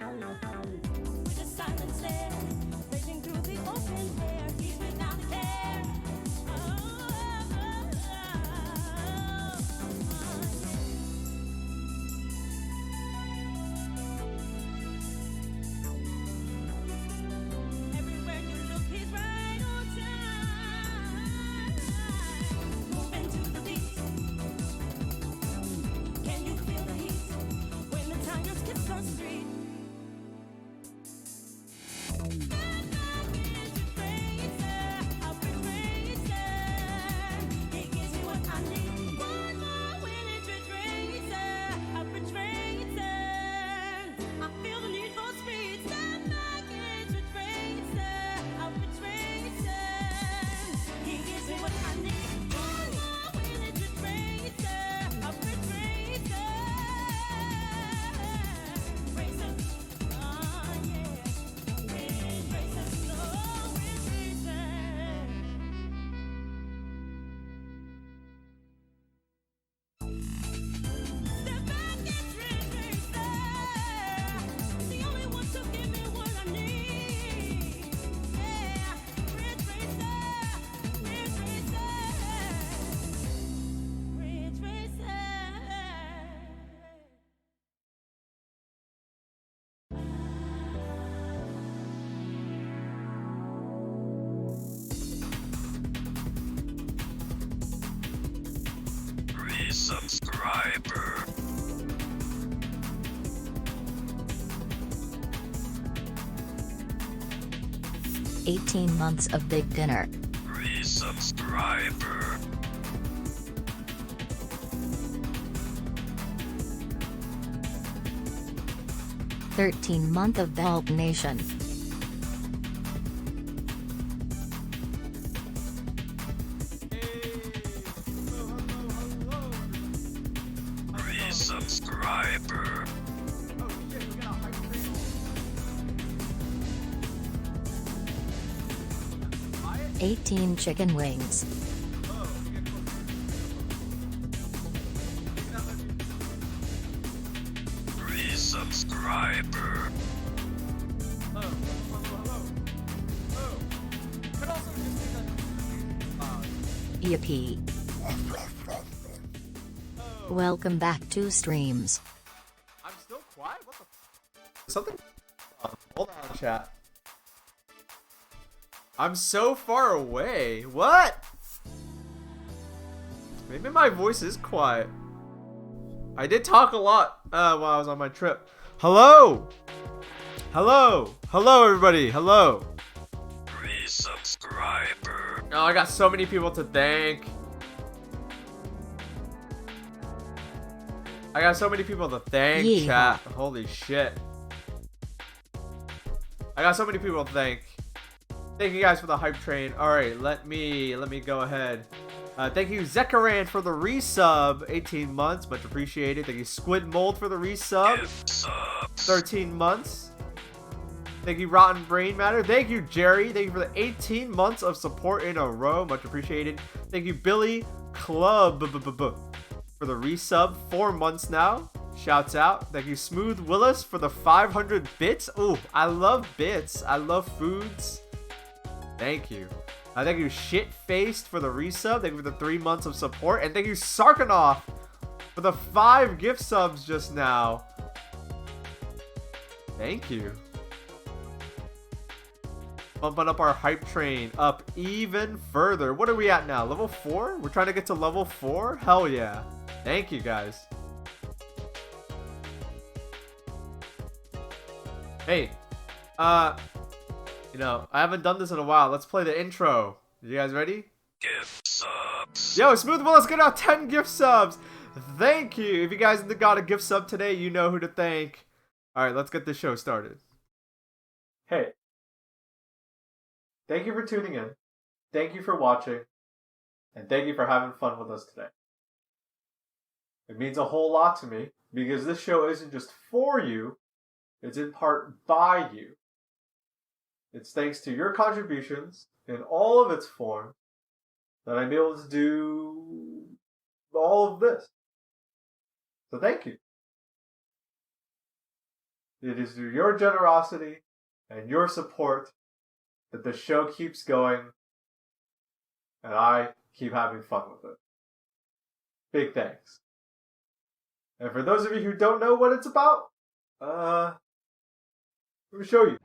With a silent stare, raging through the open air, he's without a care. Everywhere you look, he's right on time. Moving to the beat. Can you feel the heat when the tigers kiss the street? Subscriber. "18 months of big dinner." Resubscriber. "13-month of Baaulp Nation." Resubscriber. 18 chicken wings. Resubscriber. Yippee. Welcome back to streams. I'm still quiet? What the something? Hold on, chat. I'm so far away. What? Maybe my voice is quiet. I did talk a lot while I was on my trip. Hello! Hello! Hello, everybody! Hello! Resubscriber. Oh, I got so many people to thank. I got so many people to thank, Yeehaw. chat. Holy shit. I got so many people to thank. Thank you guys for the hype train. Alright, let me go ahead. Thank you, Zekaran, for the resub. 18 months, much appreciated. Thank you, Squid Mold, for the resub. Gift subs. 13 months. Thank you, Rotten Brain Matter. Thank you, Jerry. Thank you for the 18 months of support in a row. Much appreciated. Thank you, Billy Club, for the resub. 4 months now. Shouts out. Thank you, Smooth Willis, for the 500 bits. Ooh, I love bits. I love foods. Thank you. Thank you, Shit-Faced, for the resub. Thank you for the 3 months of support. And thank you, Sarkanoff, for the 5 gift subs just now. Thank you. Bumping up our hype train up even further. What are we at now? Level 4? We're trying to get to level 4? Hell yeah. Thank you, guys. Hey, you know, I haven't done this in a while. Let's play the intro. You guys ready? Gift subs. Yo, Smooth Willis, get out 10 gift subs. Thank you. If you guys got a gift sub today, you know who to thank. All right, let's get this show started. Hey, thank you for tuning in. Thank you for watching. And thank you for having fun with us today. It means a whole lot to me because this show isn't just for you, it's in part by you. It's thanks to your contributions in all of its form that I'm able to do all of this. So thank you. It is through your generosity and your support that the show keeps going and I keep having fun with it. Big thanks. And for those of you who don't know what it's about, let me show you.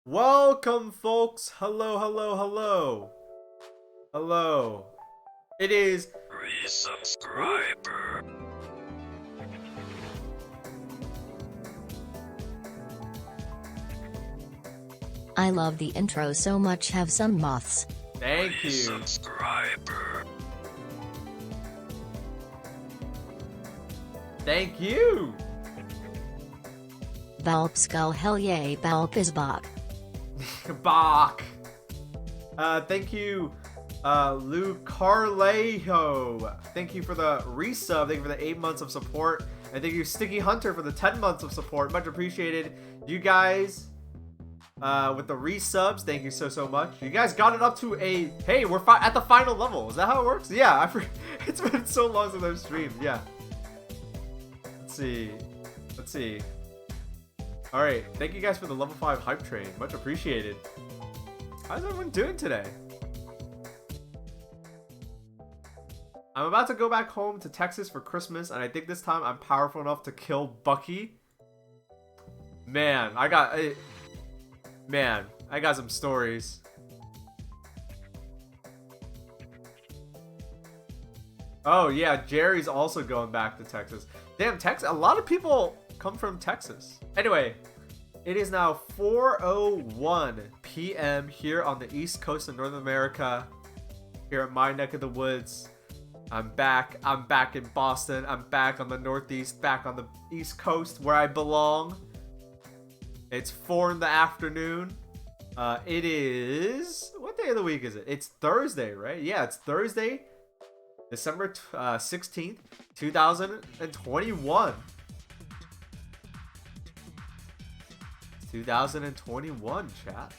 Welcome, folks. Hello, hello, hello. Hello. It is Resubscriber. I love the intro so much. Have some moths. Thank you. Resubscriber. Thank you. Baaulp skull hell yay Baaulp is Bach. Bach. Thank you, Lou Carlejo. Thank you for the resub. Thank you for the 8 months of support. And thank you, Sticky Hunter, for the 10 months of support. Much appreciated. You guys, with the resubs, thank you so much. You guys got it up to a, hey, we're at the final level. Is that how it works? Yeah, it's been so long since I've streamed. Yeah. Let's see. Alright, thank you guys for the level 5 hype train. Much appreciated. How's everyone doing today? I'm about to go back home to Texas for Christmas, and I think this time I'm powerful enough to kill Bucky. Man, I got some stories. Oh yeah, Jerry's also going back to Texas. Damn, Texas, a lot of people come from Texas. Anyway, it is now 4:01 p.m. here on the East Coast of North America, here in my neck of the woods. I'm back in Boston. I'm back on the Northeast, back on the East Coast where I belong. It's 4 in the afternoon. It is, what day of the week is it? It's Thursday, right? Yeah, it's Thursday, December 16th, 2021. 2021, chat.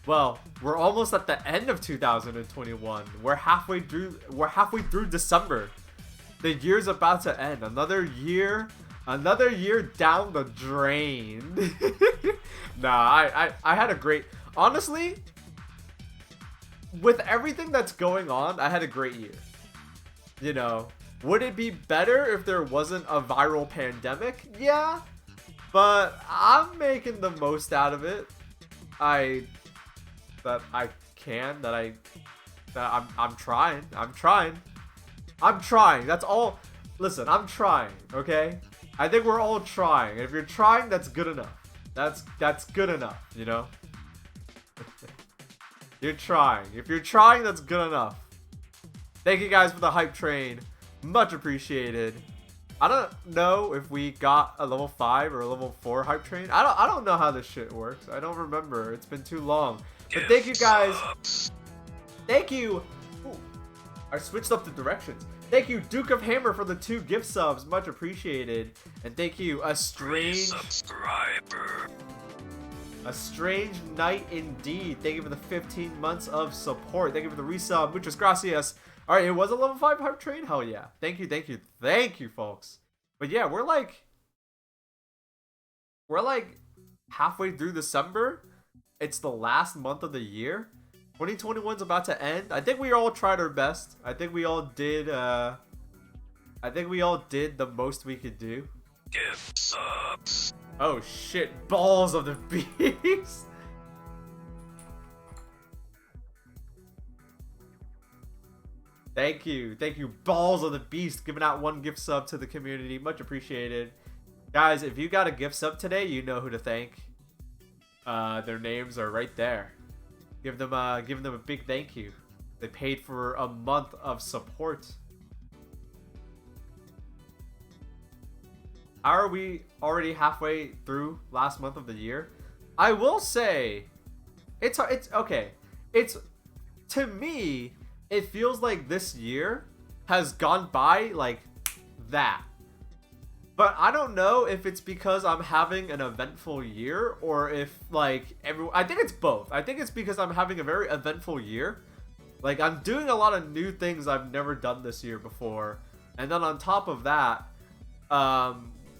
Well, we're almost at the end of 2021. We're halfway through December. The year's about to end. Another year down the drain. Nah, I had a great, honestly, with everything that's going on, I had a great year. You know, would it be better if there wasn't a viral pandemic? Yeah. But I'm making the most out of it. I'm trying. That's all. Listen, I'm trying, okay? I think we're all trying. If you're trying, that's good enough. That's good enough, you know? You're trying. If you're trying, that's good enough. Thank you guys for the hype train. Much appreciated. I don't know if we got a level 5 or a level 4 hype train. I don't know how this shit works. I don't remember. It's been too long. But thank you guys. Thank you. Ooh, I switched up the directions. Thank you, Duke of Hammer, for the 2 gift subs. Much appreciated. And thank you, A Strange Night Indeed. Thank you for the 15 months of support. Thank you for the resub. Muchas gracias. All right, it was a level 5 hype train. Hell yeah! Thank you, folks. But yeah, we're like halfway through December. It's the last month of the year. 2021's about to end. I think we all tried our best. I think we all did the most we could do. Give subs. Oh shit, balls of the beast. Thank you, balls of the beast, giving out 1 gift sub to the community. Much appreciated. Guys, if you got a gift sub today, you know who to thank. Their names are right there. Give them a big thank you. They paid for a month of support. How are we already halfway through last month of the year? I will say, it's okay. It's, to me, it feels like this year has gone by like that. But I don't know if it's because I'm having an eventful year or if like I think it's both. I think it's because I'm having a very eventful year. Like I'm doing a lot of new things I've never done this year before. And then on top of that,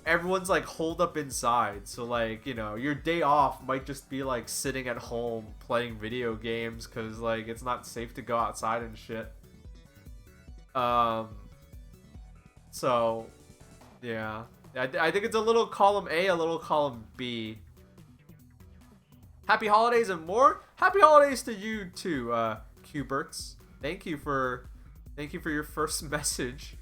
everyone's like holed up inside. So like, you know, your day off might just be like sitting at home playing video games cuz like it's not safe to go outside and shit. So yeah, I think it's a little column A, a little column B. Happy holidays and more. Happy holidays to you too, Qberts. Thank you for your first message.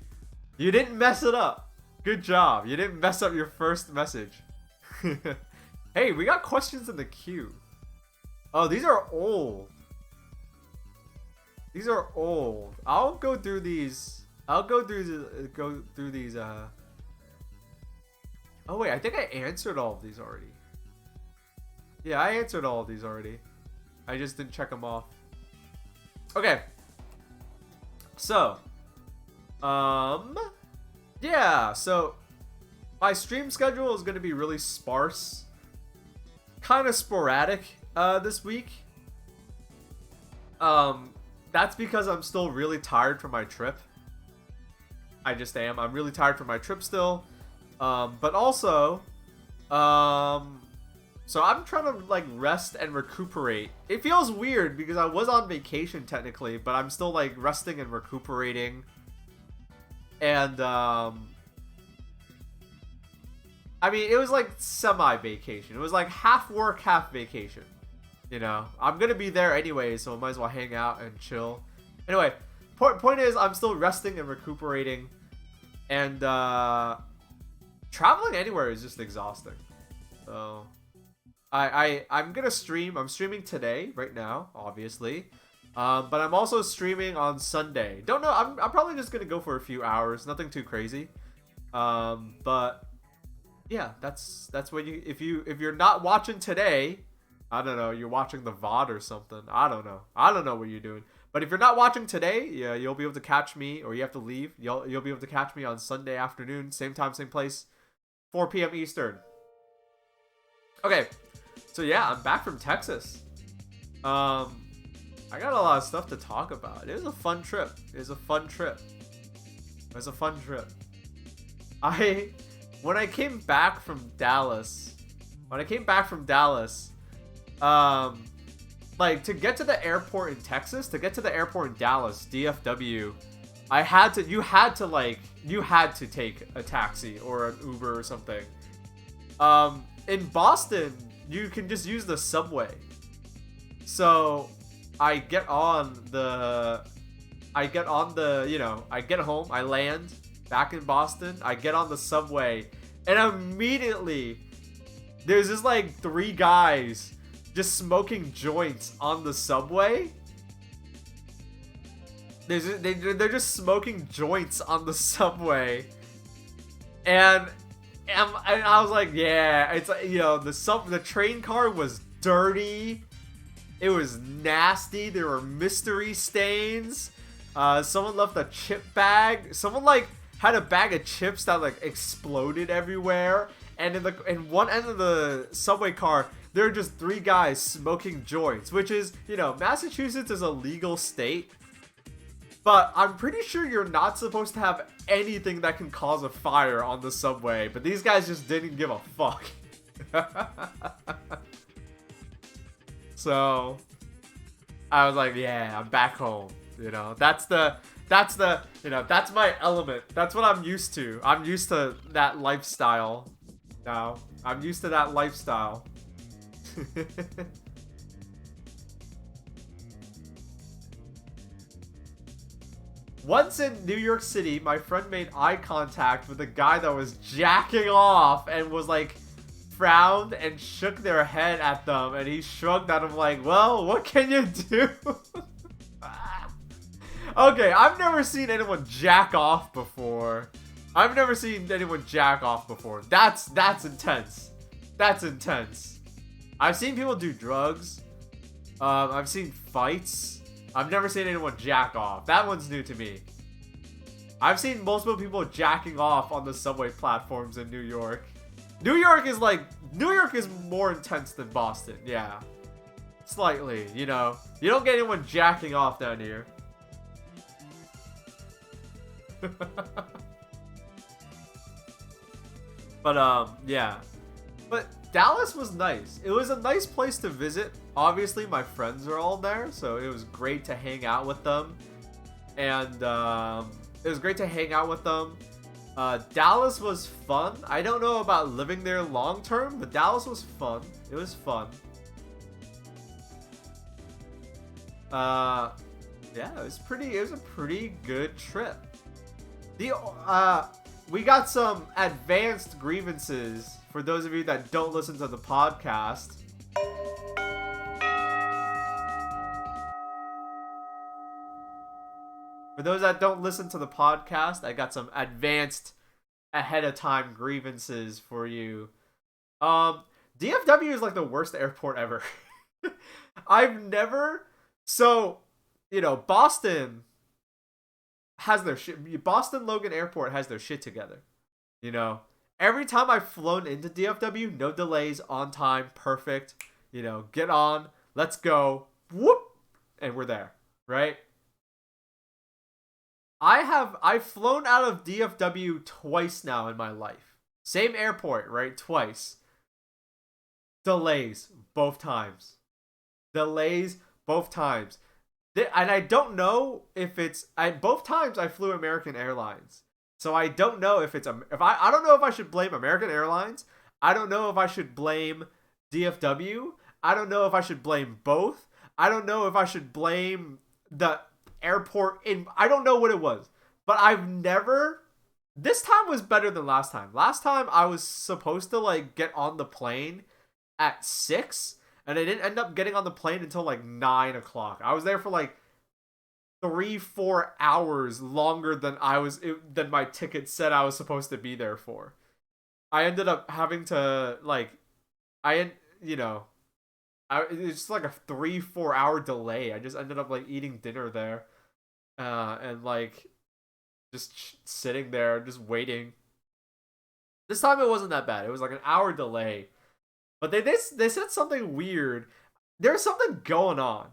You didn't mess it up. Good job. You didn't mess up your first message. Hey, we got questions in the queue. Oh, these are old. These are old. I'll go through these. Oh wait, I think I answered all of these already. Yeah, I answered all of these already. I just didn't check them off. Okay. So, yeah, so my stream schedule is going to be really sparse. Kind of sporadic this week. That's because I'm still really tired from my trip. I just am. I'm really tired from my trip still. But also, so I'm trying to like rest and recuperate. It feels weird because I was on vacation technically, but I'm still like resting and recuperating. And, I mean, it was like semi-vacation. It was like half work, half vacation. You know, I'm gonna be there anyway, so I might as well hang out and chill. Anyway, point is, I'm still resting and recuperating. And, traveling anywhere is just exhausting. So, I'm gonna stream. I'm streaming today, right now, obviously. But I'm also streaming on Sunday. Don't know. I'm probably just gonna go for a few hours. Nothing too crazy. But yeah, that's what you. If you're not watching today, I don't know. You're watching the VOD or something. I don't know. I don't know what you're doing. But if you're not watching today, yeah, you'll be able to catch me, or you have to leave. You'll be able to catch me on Sunday afternoon, same time, same place, 4 p.m. Eastern. Okay, so yeah, I'm back from Texas. I got a lot of stuff to talk about. It was a fun trip. When I came back from Dallas, like to get to the airport in Texas, to get to the airport in Dallas, DFW, you had to take a taxi or an Uber or something. In Boston, you can just use the subway. So I get home, I land back in Boston, I get on the subway, and immediately there's just like 3 guys just smoking joints on the subway. They're just smoking joints on the subway, and I was like, yeah, it's like, you know, the train car was dirty. It was nasty. There were mystery stains. Someone left a chip bag. Someone like had a bag of chips that like exploded everywhere. And in one end of the subway car, there were just 3 guys smoking joints, which is, you know, Massachusetts is a legal state. But I'm pretty sure you're not supposed to have anything that can cause a fire on the subway. But these guys just didn't give a fuck. So I was like, yeah, I'm back home. You know, that's my element. That's what I'm used to. I'm used to that lifestyle now. I'm used to that lifestyle. Once in New York City, my friend made eye contact with a guy that was jacking off and was like frowned and shook their head at them, and he shrugged at him like, well, what can you do? Okay, I've never seen anyone jack off before. That's intense. That's intense. I've seen people do drugs. I've seen fights. I've never seen anyone jack off. That one's new to me. I've seen multiple people jacking off on the subway platforms in New York. New York is more intense than Boston, yeah. Slightly, you know. You don't get anyone jacking off down here. But, yeah. But Dallas was nice. It was a nice place to visit. Obviously, my friends are all there, so it was great to hang out with them. And, Dallas was fun. I don't know about living there long term, but Dallas was fun. It was fun. Yeah, it was a pretty good trip. We got some advanced grievances for those of you that don't listen to the podcast. For those that don't listen to the podcast, I got some advanced ahead of time grievances for you. DFW is like the worst airport ever. Boston has their shit. Boston Logan Airport has their shit together. You know, every time I've flown into DFW, no delays, on time, perfect. You know, get on, let's go, whoop, and we're there, right? I've flown out of DFW twice now in my life. Same airport, right? Twice. Delays both times. And I don't know if it's both times I flew American Airlines. So I don't know if it's I don't know if I should blame American Airlines. I don't know if I should blame DFW. I don't know if I should blame both. I don't know if I should blame the airport I don't know what it was. But this time was better than last time. Last time I was supposed to like get on the plane at 6, and I didn't end up getting on the plane until like 9 o'clock. I was there for like 3-4 hours longer than than my ticket said I was supposed to be there for. I ended up having to it's like a 3-4 hour delay. I just ended up like eating dinner there, and like just sitting there just waiting. This time it wasn't that bad. It was like an hour delay, but they said something weird. There's something going on.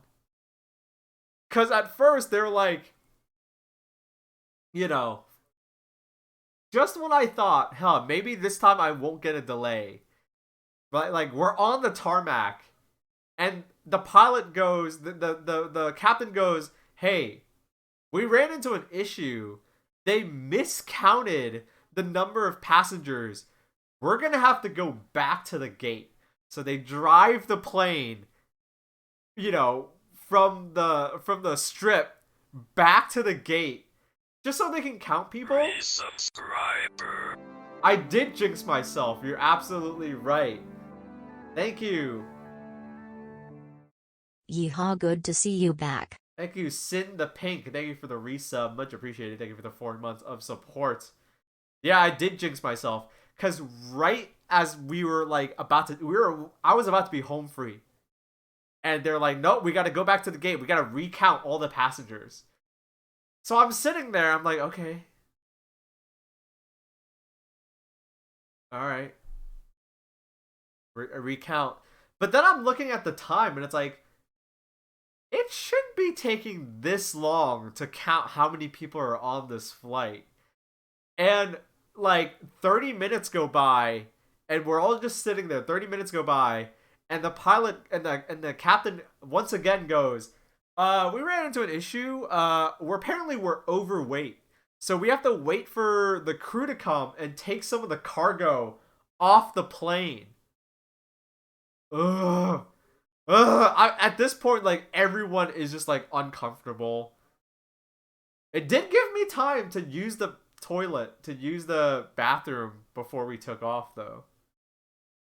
Cause at first they're like, you know, just when I thought, maybe this time I won't get a delay, but like we're on the tarmac. And the pilot goes, the captain goes, hey, we ran into an issue. They miscounted the number of passengers. We're going to have to go back to the gate. So they drive the plane, you know, from the strip back to the gate just so they can count people. Subscriber. I did jinx myself. You're absolutely right. Thank you. Yeehaw, good to see you back. Thank you, Sin the Pink. Thank you for the resub. Much appreciated. Thank you for the 4 months of support. Yeah, I did jinx myself. Because right as we were like I was about to be home free. And they're like, no, we got to go back to the gate. We got to recount all the passengers. So I'm sitting there. I'm like, okay. All right. Recount. But then I'm looking at the time and it's like, it shouldn't be taking this long to count how many people are on this flight. And like 30 minutes go by and we're all just sitting there. 30 minutes go by and the pilot and the captain once again goes, we ran into an issue. We're overweight. So we have to wait for the crew to come and take some of the cargo off the plane. Ugh. At this point, like, everyone is just, like, uncomfortable. It did give me time to use the toilet, to use the bathroom before we took off, though.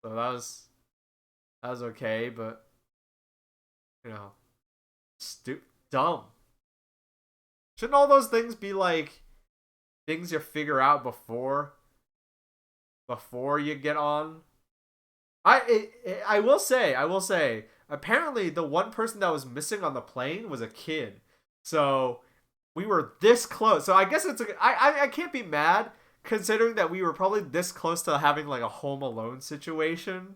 So that was okay, but, you know, dumb. Shouldn't all those things be, like, things you figure out before you get on? I will say, apparently the one person that was missing on the plane was a kid. So we were this close. So I guess I can't be mad considering that we were probably this close to having like a Home Alone situation.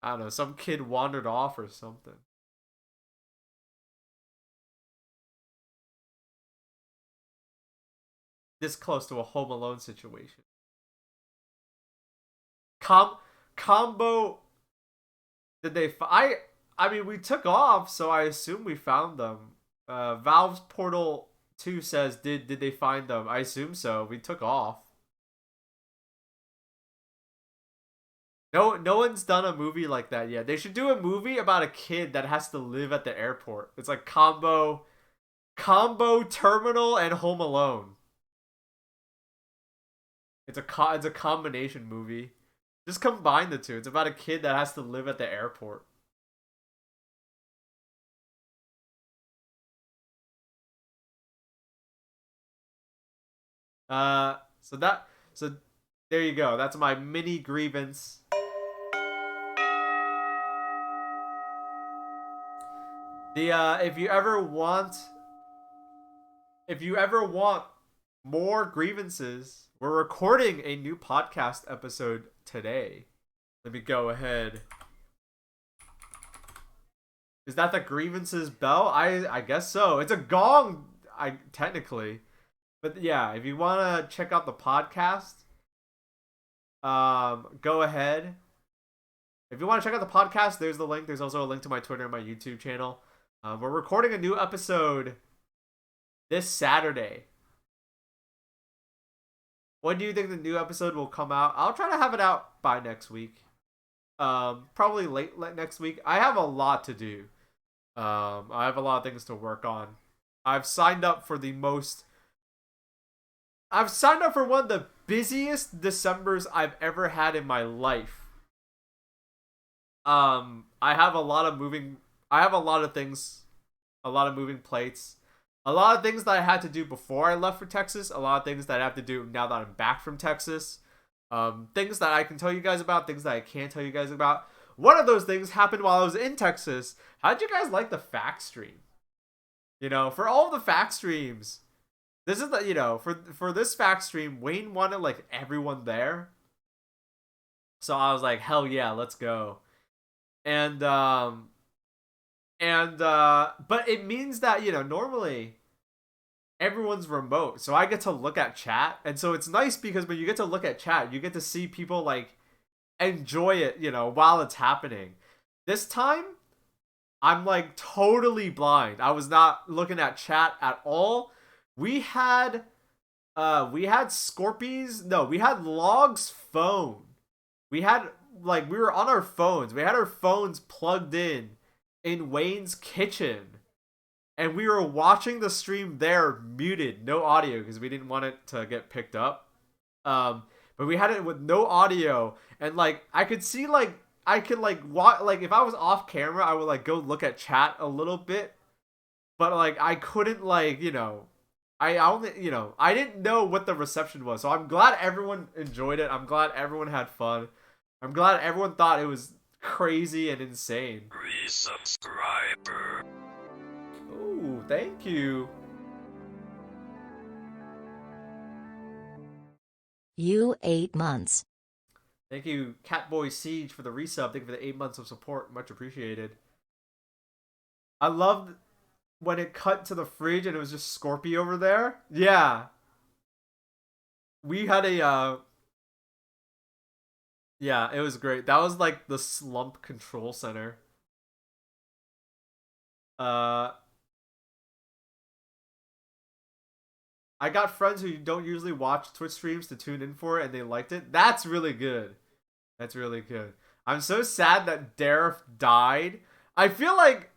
I don't know, some kid wandered off or something. This close to a Home Alone situation. Combo. Did they? I mean, we took off, so I assume we found them. Valve's Portal 2 says, did they find them? I assume so. We took off. No one's done a movie like that yet. They should do a movie about a kid that has to live at the airport. It's like combo Terminal and Home Alone. It's a combination movie. Just combine the two. It's about a kid that has to live at the airport. So there you go. That's my mini grievance. If you ever want more grievances, we're recording a new podcast episode today. Let me go ahead. Is that the grievances bell? I guess so. It's a gong, technically. But yeah, if you want to check out the podcast, go ahead. If you want to check out the podcast, there's the link. There's also a link to my Twitter and my YouTube channel. We're recording a new episode this Saturday. When do you think the new episode will come out? I'll try to have it out by next week. Probably late next week. I have a lot to do. I have a lot of things to work on. I've signed up for one of the busiest Decembers I've ever had in my life. I have a lot of moving plates. A lot of things that I had to do before I left for Texas. A lot of things that I have to do now that I'm back from Texas. Things that I can tell you guys about. Things that I can't tell you guys about. One of those things happened while I was in Texas. How'd you guys like the fact stream? You know, for all of the fact streams, this is for this fact stream, Wayne wanted like everyone there. So I was like, hell yeah, let's go. But it means that, normally everyone's remote, so I get to look at chat, and so it's nice because when you get to look at chat, you get to see people like enjoy it, while it's happening. This time, I'm like totally blind. I was not looking at chat at all. We had Scorpies. No, we had Log's phone. We were on our phones. We had our phones plugged in Wayne's kitchen. And we were watching the stream there muted, no audio, because we didn't want it to get picked up. But we had it with no audio, and like I could see if I was off camera, I would like go look at chat a little bit, but like I couldn't I didn't know what the reception was. So I'm glad everyone enjoyed it. I'm glad everyone had fun. I'm glad everyone thought it was crazy and insane. Resubscriber. Ooh, thank you. You 8 months. Thank you, Catboy Siege, for the resub. Thank you for the 8 months of support. Much appreciated. I loved when it cut to the fridge and it was just Scorpy over there. Yeah. We had a yeah, it was great. That was like the slump control center. Uh I got friends who don't usually watch Twitch streams to tune in for it and they liked it. That's really good. That's really good. I'm so sad that Dareth died. I feel like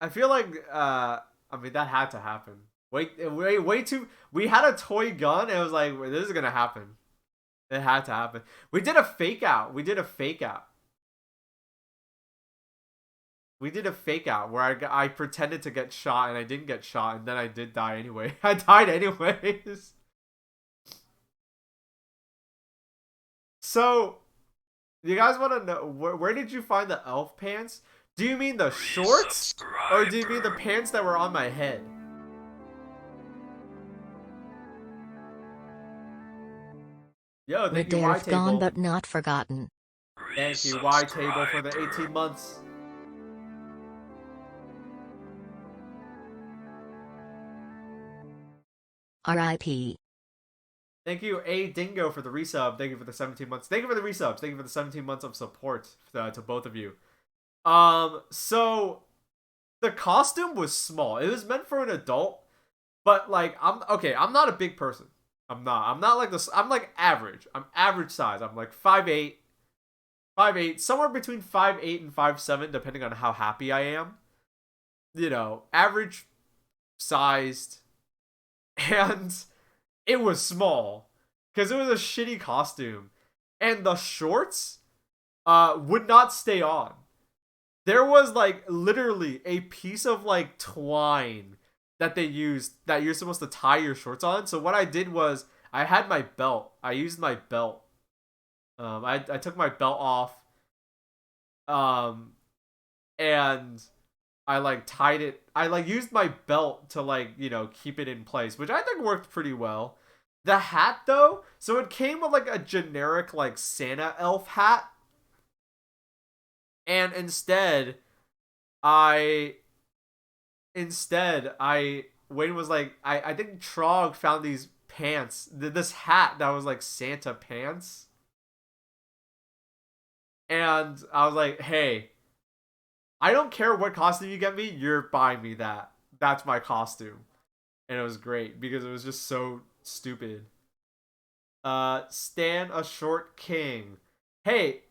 I mean that had to happen. Way too. We had a toy gun and it was like this is gonna happen. It had to happen. We did a fake out. We did a fake out. We did a fake out where I pretended to get shot and I didn't get shot and then I did die anyway. I died anyways. So, you guys want to know where did you find the elf pants? Do you mean the shorts or do you mean the pants that were on my head? Yo, The thank you, Dareth gone Y-Table. but not forgotten. Thank you, Y-Table, for the 18 months. R.I.P. Thank you, A Dingo, for the resub. Thank you for the 17 months. Thank you for the resubs. Thank you for the 17 months of support to both of you. So the costume was small. It was meant for an adult, but like I'm not a big person. I'm not like this. I'm like average. I'm average size. I'm like 5'8", somewhere between 5'8" and 5'7", depending on how happy I am. You know, average sized, and it was small because it was a shitty costume, and the shorts would not stay on. There was like literally a piece of like twine that they used that you're supposed to tie your shorts on. So what I did was I had my belt. I used my belt. I took my belt off. And I like tied it. I like used my belt to like, you know, keep it in place, which I think worked pretty well. The hat though, so it came with like a generic like Santa elf hat. And I Wayne was like, I think Trog found these pants, this hat that was like Santa pants. And I was like, hey, I don't care what costume you get me, you're buying me that. That's my costume. And it was great because it was just so stupid. Stan a short king. Hey,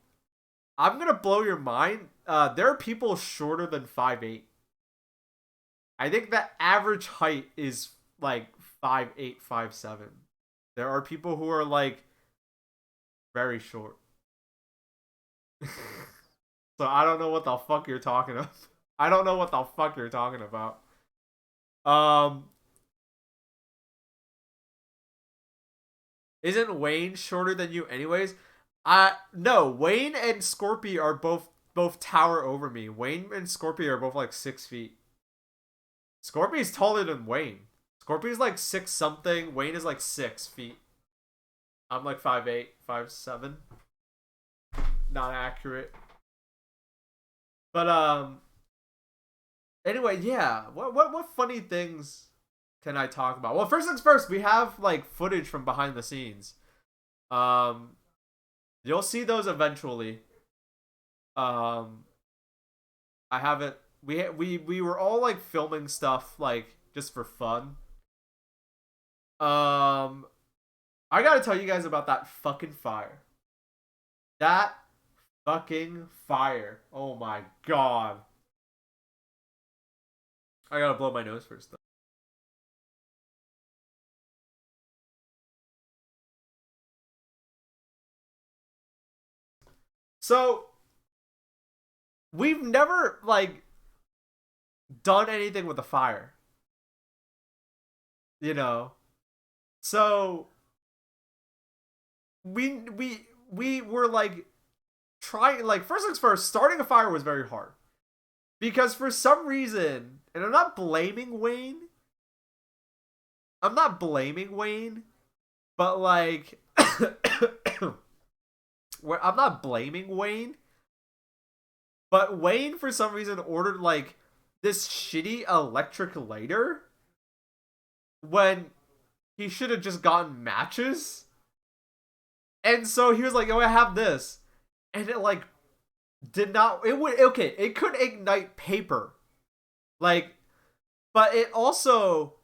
I'm gonna blow your mind. There are people shorter than 5'8". I think the average height is like 5'8", 5'7". There are people who are like very short. So I don't know what the fuck you're talking about. I don't know what the fuck you're talking about. Isn't Wayne shorter than you anyways? No, Wayne and Scorpy are both tower over me. Wayne and Scorpy are both like 6 feet. Scorpy's taller than Wayne. Scorpy's like 6 something. Wayne is like 6 feet. I'm like 5'8", 5'7". Not accurate. But anyway, yeah. What funny things can I talk about? Well, first things first, we have like footage from behind the scenes. You'll see those eventually. I haven't. We were all like filming stuff like just for fun. I gotta tell you guys about that fucking fire. That fucking fire. Oh my god. I gotta blow my nose first though. So we've never like done anything with a fire. You know. So we were like trying, like, first things first, starting a fire was very hard. Because for some reason, and I'm not blaming Wayne. I'm not blaming Wayne, but like I'm not blaming Wayne. But Wayne, for some reason, ordered like this shitty electric lighter when he should have just gotten matches. And so he was like, "Oh, I have this," and it like did not. It would okay. It could ignite paper, like, but it also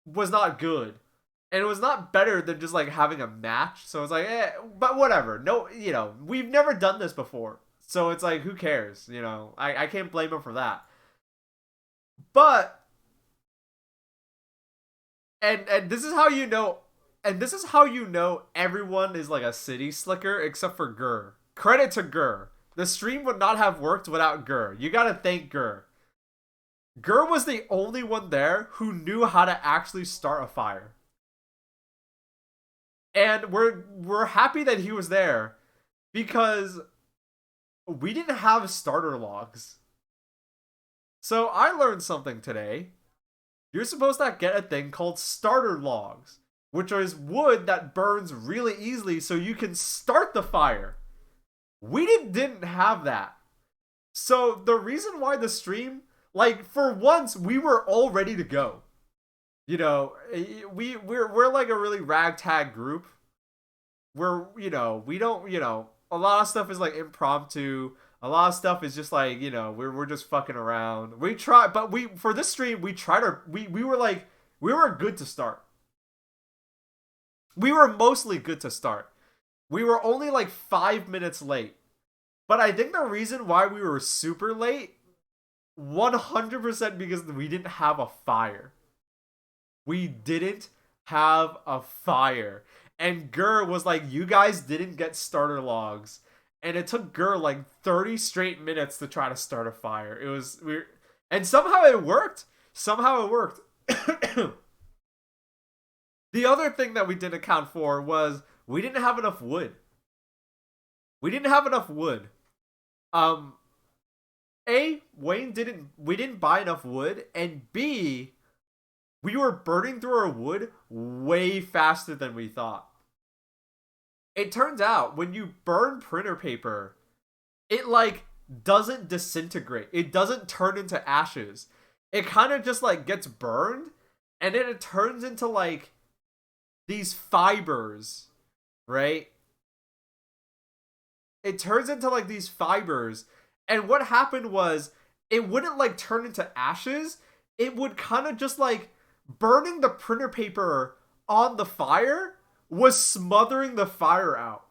was not good, and it was not better than just like having a match. So it's like, but whatever. No, we've never done this before, so it's like, who cares? I can't blame him for that. But and this is how you know. And this is how you know everyone is like a city slicker except for Gur. Credit to Gur. The stream would not have worked without Gur. You gotta thank Gur. Gur was the only one there who knew how to actually start a fire. And we're happy that he was there because we didn't have starter logs. So I learned something today. You're supposed to get a thing called starter logs, which is wood that burns really easily so you can start the fire. We didn't have that. So the reason why the stream, like, for once, we were all ready to go. We're like a really ragtag group. We don't, a lot of stuff is like impromptu. A lot of stuff is just like, we're just fucking around. We try, but for this stream, we were good to start. We were mostly good to start. We were only like 5 minutes late. But I think the reason why we were super late, 100% because we didn't have a fire. We didn't have a fire. And Gur was like, you guys didn't get starter logs. And it took Gur like 30 straight minutes to try to start a fire. It was weird. And somehow it worked. The other thing that we didn't account for was we didn't have enough wood. We didn't we didn't buy enough wood, and B, we were burning through our wood way faster than we thought. It turns out when you burn printer paper, it like doesn't disintegrate. It doesn't turn into ashes. It kind of just like gets burned, and then it turns into like these fibers, right? It turns into like these fibers, and what happened was it wouldn't like turn into ashes. It would kind of just like burning the printer paper on the fire was smothering the fire out.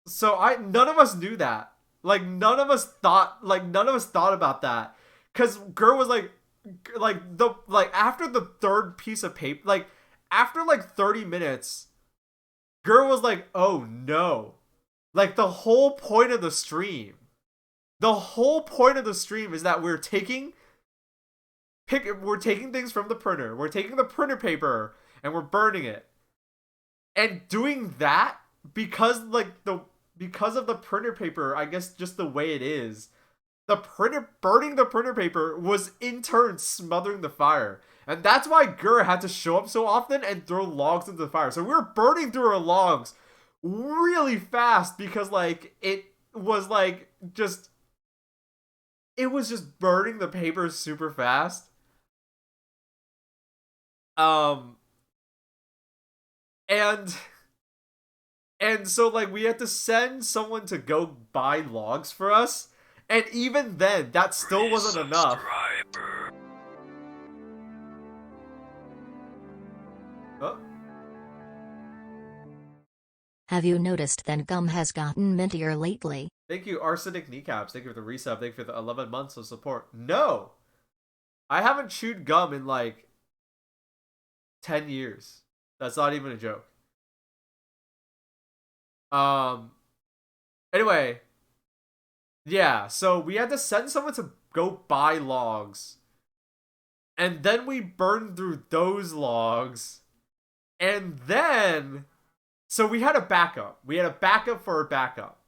So none of us knew that. None of us thought about that. Cause Gur was after the third piece of paper, after 30 minutes, Gur was like, oh no. The whole point of the stream is that we're taking things from the printer. We're taking the printer paper and we're burning it. And doing that because of the printer paper, I guess just the way it is, burning the printer paper was in turn smothering the fire. And that's why Gur had to show up so often and throw logs into the fire. So we were burning through our logs really fast because it was just burning the paper super fast. And so we had to send someone to go buy logs for us, and even then that still wasn't enough. Oh. Have you noticed that gum has gotten mintier lately? Thank you, Arsenic Kneecaps. Thank you for the resub. Thank you for the 11 months of support. No! I haven't chewed gum in 10 years. That's not even a joke. Anyway. Yeah, so we had to send someone to go buy logs. And then we burned through those logs. And then... So we had a backup. We had a backup for a backup.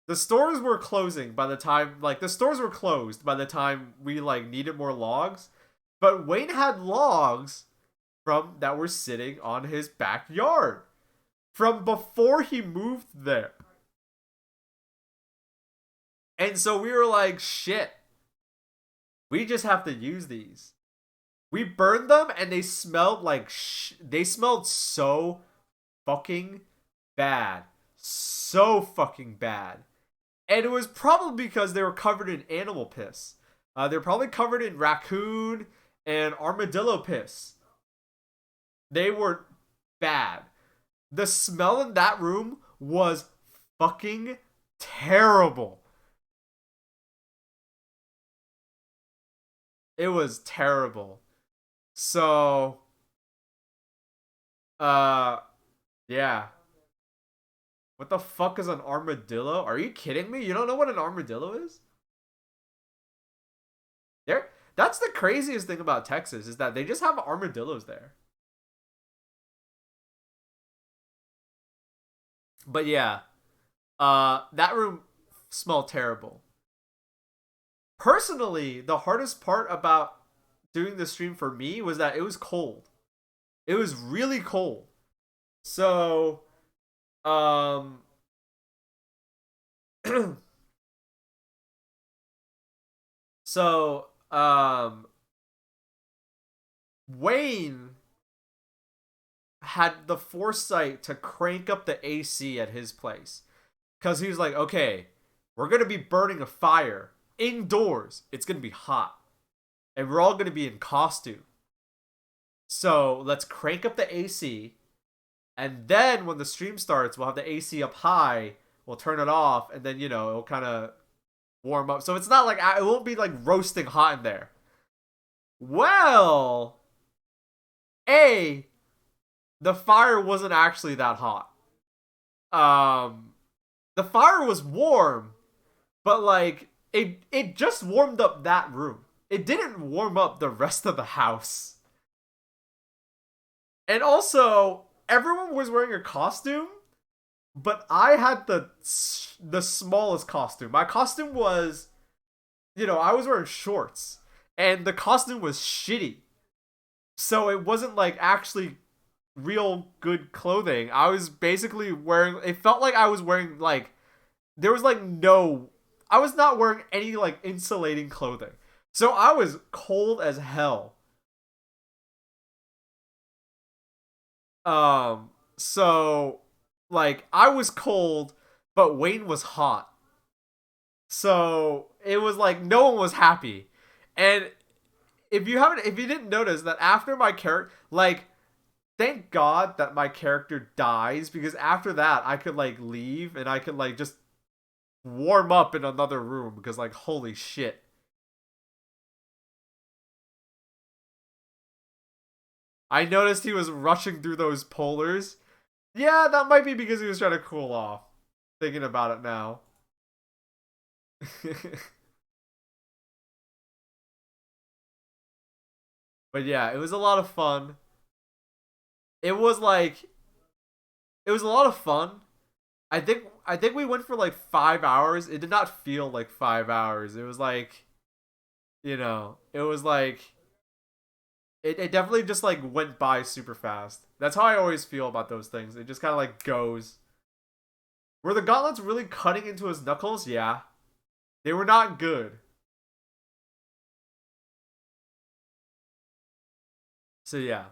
The stores were closing by the time... the stores were closed by the time we, needed more logs. But Wayne had logs that were sitting on his backyard. From before he moved there. And so we were like, shit, we just have to use these. We burned them and they smelled like they smelled so fucking bad. So fucking bad. And it was probably because they were covered in animal piss. They're probably covered in raccoon and armadillo piss. They were bad. The smell in that room was fucking terrible. It was terrible. So, yeah. What the fuck is an armadillo? Are you kidding me? You don't know what an armadillo is? There. That's the craziest thing about Texas is that they just have armadillos there. But yeah, that room smelled terrible. Personally, the hardest part about doing the stream for me was that it was cold. It was really cold. So, so, Wayne had the foresight to crank up the AC at his place. Because he was like, okay, we're going to be burning a fire indoors. It's going to be hot. And we're all going to be in costume. So let's crank up the AC. And then when the stream starts, we'll have the AC up high. We'll turn it off. And then, it'll kind of warm up. So it's not like, it won't be like roasting hot in there. Well, the fire wasn't actually that hot. The fire was warm, but like it just warmed up that room. It didn't warm up the rest of the house. And also, everyone was wearing a costume, but I had the smallest costume. My costume was, I was wearing shorts, and the costume was shitty. So it wasn't like actually real good clothing. I was basically wearing, it felt like I was wearing like, there was like I was not wearing any like insulating clothing. So I was cold as hell. So like I was cold, but Wayne was hot. So it was like no one was happy. And if you didn't notice that after my character, like, thank God that my character dies, because after that I could like leave and I could like just warm up in another room, because like holy shit. I noticed he was rushing through those polars. Yeah, that might be because he was trying to cool off. Thinking about it now. But yeah, it was a lot of fun. It was like, it was a lot of fun. I think we went for like 5 hours. It did not feel like 5 hours. It was like, it was like, it definitely just like went by super fast. That's how I always feel about those things. It just kind of like goes. Were the gauntlets really cutting into his knuckles? Yeah. They were not good. So yeah.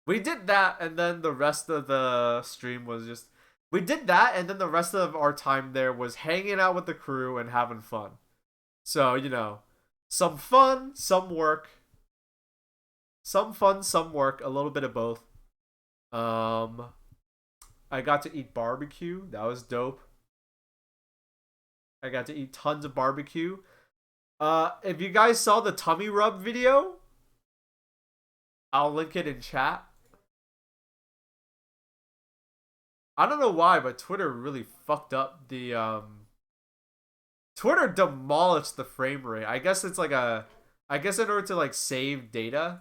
We did that, and then the rest of the stream was just, we did that, and then the rest of our time there was hanging out with the crew and having fun. So, some fun, some work. Some fun, some work, a little bit of both. I got to eat barbecue. That was dope. I got to eat tons of barbecue. If you guys saw the tummy rub video, I'll link it in chat. I don't know why, but Twitter really fucked up the Twitter demolished the frame rate. I guess it's like I guess in order to like save data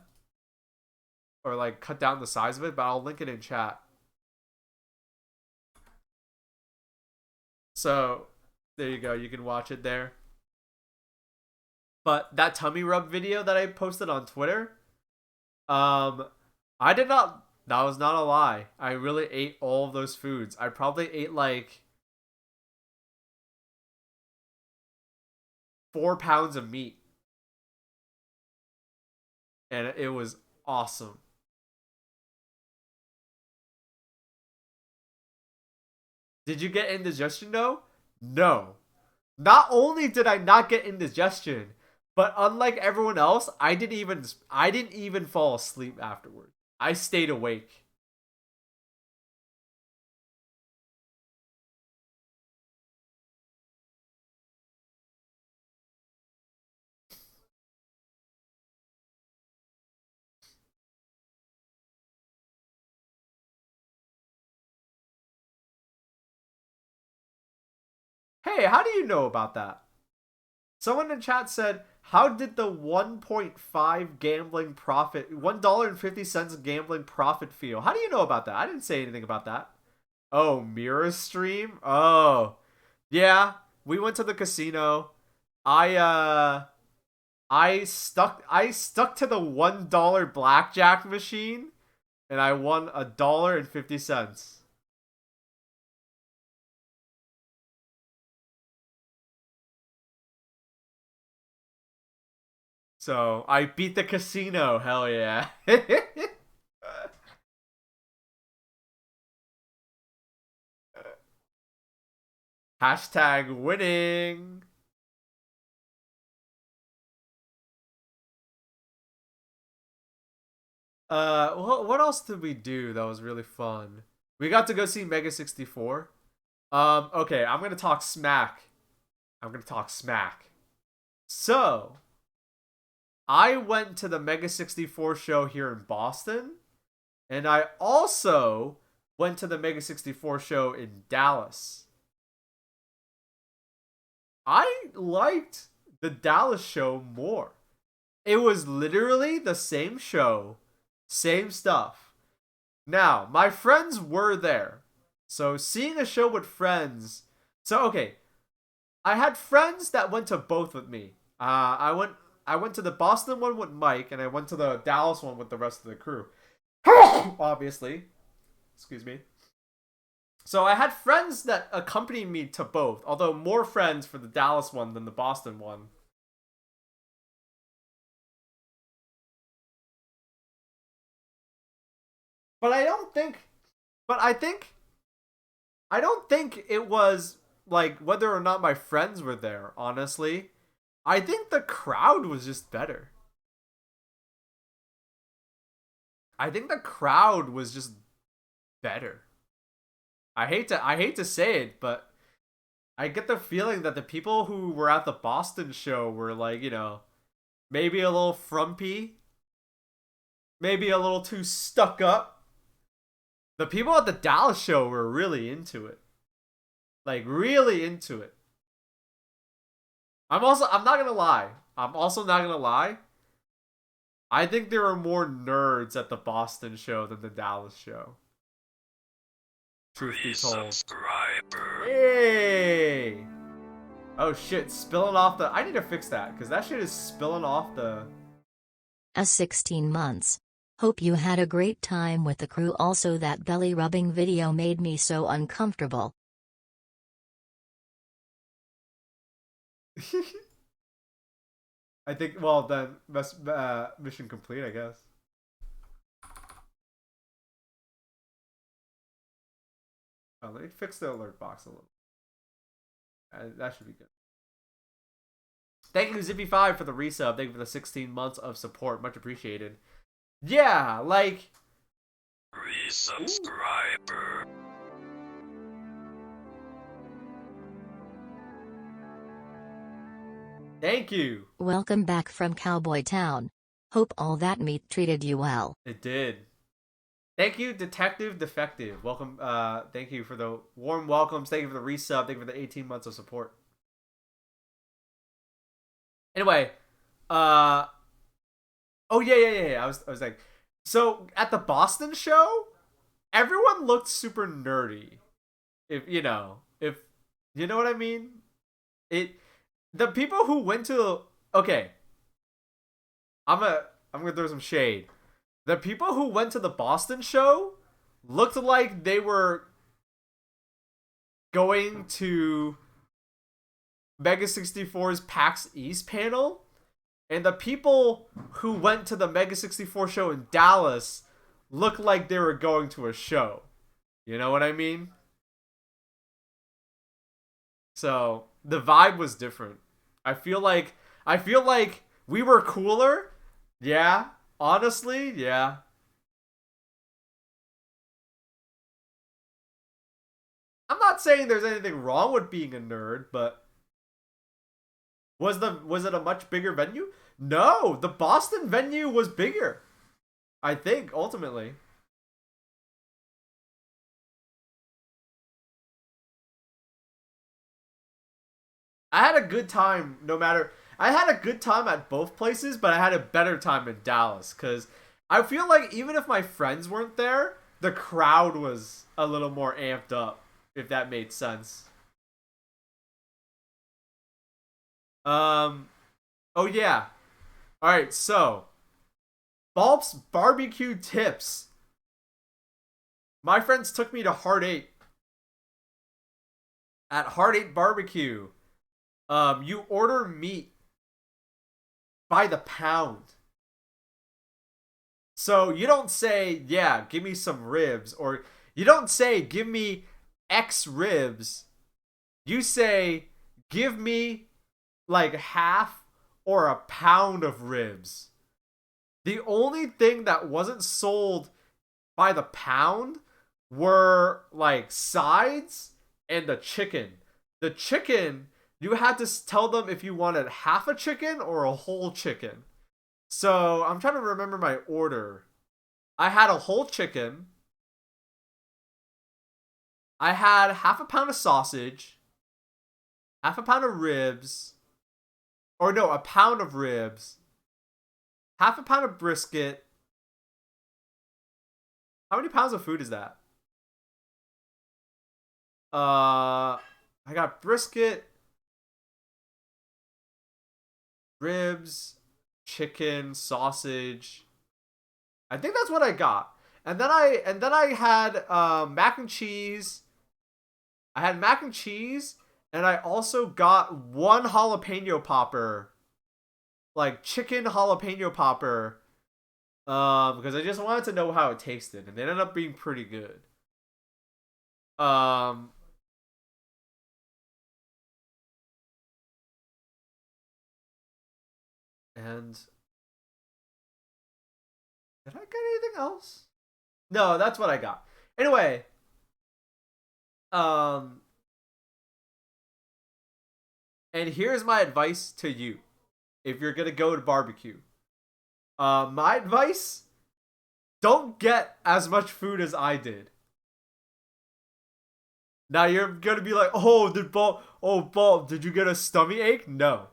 or like cut down the size of it, but I'll link it in chat. So there you go, you can watch it there. But that tummy rub video that I posted on Twitter, I did not, that was not a lie. I really ate all of those foods. I probably ate like 4 pounds of meat. And it was awesome. Did you get indigestion though? No. Not only did I not get indigestion, but unlike everyone else, I didn't even fall asleep afterward. I stayed awake. Hey, how do you know about that? Someone in chat said, how did the 1.5 gambling profit, $1.50 gambling profit feel? How do you know about that? I didn't say anything about that. Oh, mirror stream? Oh. Yeah, we went to the casino. I stuck to the $1 blackjack machine and I won $1.50. So I beat the casino. Hell yeah. Hashtag winning. What else did we do that was really fun? We got to go see Mega 64. Okay, I'm gonna talk smack. So, I went to the Mega 64 show here in Boston, and I also went to the Mega 64 show in Dallas. I liked the Dallas show more. It was literally the same show, same stuff. Now, my friends were there. So seeing a show with friends. So okay, I had friends that went to both with me. I went to the Boston one with Mike, and I went to the Dallas one with the rest of the crew. Obviously. Excuse me. So I had friends that accompanied me to both, although more friends for the Dallas one than the Boston one. But I don't think it was like whether or not my friends were there, honestly. I think the crowd was just better. I think the crowd was just better. I hate to say it, but I get the feeling that the people who were at the Boston show were like, maybe a little frumpy, maybe a little too stuck up. The people at the Dallas show were really into it. Like really into it. I'm not gonna lie. I'm also not gonna lie. I think there were more nerds at the Boston show than the Dallas show. Truth be told. Hey! Oh shit, spilling off the... I need to fix that, because that shit is spilling off the... 16 months. Hope you had a great time with the crew. Also, that belly rubbing video made me so uncomfortable. I think, well, then, mission complete, I guess. Oh, let me fix the alert box a little. That should be good. Thank you, Zippy5, for the resub. Thank you for the 16 months of support. Much appreciated. Yeah, like... Resubscriber. Thank you. Welcome back from Cowboy Town. Hope all that meat treated you well. It did. Thank you, Detective Defective. Welcome. Thank you for the warm welcomes. Thank you for the resub. Thank you for the 18 months of support. Anyway, oh yeah. I was like, so at the Boston show, everyone looked super nerdy. If you know what I mean. The people who went to I'm gonna throw some shade. The people who went to the Boston show looked like they were going to Mega 64's PAX East panel, and the people who went to the Mega 64 show in Dallas looked like they were going to a show. You know what I mean? So the vibe was different. I feel like we were cooler. Yeah, honestly, yeah. I'm not saying there's anything wrong with being a nerd, but was it a much bigger venue? No, the Boston venue was bigger. I think ultimately. I had a good time no matter. I had a good time at both places, but I had a better time in Dallas because I feel like even if my friends weren't there, the crowd was a little more amped up, if that made sense. Um, oh yeah. All right, so Baaulp's barbecue tips. My friends took me to Heart 8. At Heart 8 Barbecue, you order meat by the pound. So you don't say, yeah, give me some ribs, or you don't say, give me X ribs. You say, give me like half or a pound of ribs. The only thing that wasn't sold by the pound were like sides and the chicken. The chicken, you had to tell them if you wanted half a chicken or a whole chicken. So I'm trying to remember my order. I had a whole chicken. I had half a pound of sausage, half a pound of ribs, or no, a pound of ribs, half a pound of brisket. How many pounds of food is that? I got brisket, ribs, chicken, sausage. I think that's what I got. And then I had mac and cheese. I had mac and cheese, and I also got one jalapeno popper, like chicken jalapeno popper, because I just wanted to know how it tasted, and it ended up being pretty good. Um, and did I get anything else? No, that's what I got. Anyway, um, and here's my advice to you if you're gonna go to barbecue. My advice: don't get as much food as I did. Now you're gonna be like, Bob, did you get a stomach ache? No,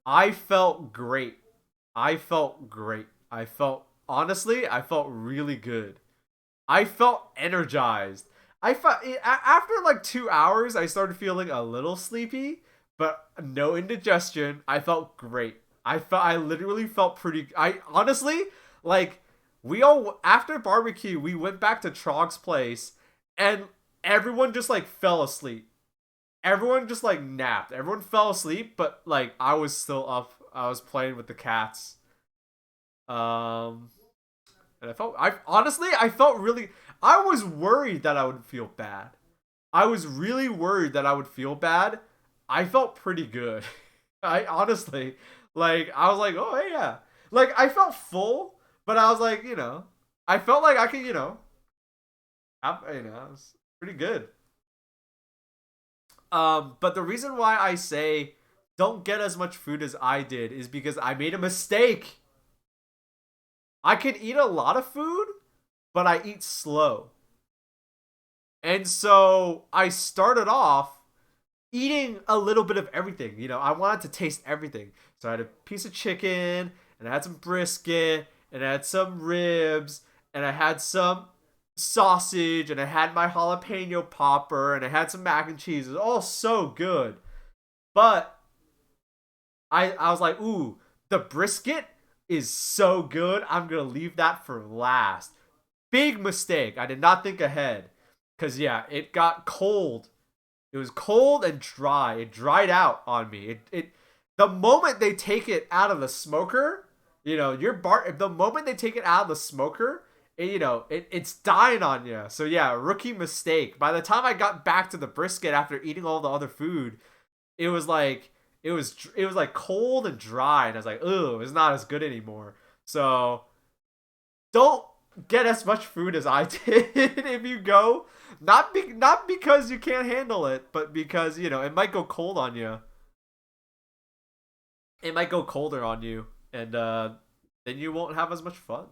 I felt great. I felt great. I felt really good. I felt energized. I felt after like 2 hours, I started feeling a little sleepy, but no indigestion. I felt great. I literally felt pretty. I honestly like we all after barbecue, we went back to Trog's place, and everyone just like fell asleep. Everyone just like napped. Everyone fell asleep, but like I was still up. I was playing with the cats. Um, and I felt really. I was worried that I would feel bad. I was really worried that I would feel bad. I felt pretty good. I honestly, like, I was like, oh yeah, like I felt full, but I was like, I felt like I could, it was pretty good. But the reason why I say don't get as much food as I did is because I made a mistake. I can eat a lot of food, but I eat slow. And so I started off eating a little bit of everything. I wanted to taste everything. So I had a piece of chicken, and I had some brisket, and I had some ribs, and I had some sausage, and I had my jalapeno popper, and I had some mac and cheese. It was all so good. But I was like, ooh, the brisket is so good. I'm going to leave that for last. Big mistake. I did not think ahead. Because, yeah, it got cold. It was cold and dry. It dried out on me. The moment they take it out of the smoker, the moment they take it out of the smoker, it's dying on you. So yeah, rookie mistake. By the time I got back to the brisket after eating all the other food, it was like cold and dry, and I was like, "Ooh, it's not as good anymore." So don't get as much food as I did if you go. Not because you can't handle it, but because it might go cold on you. It might go colder on you, and then you won't have as much fun.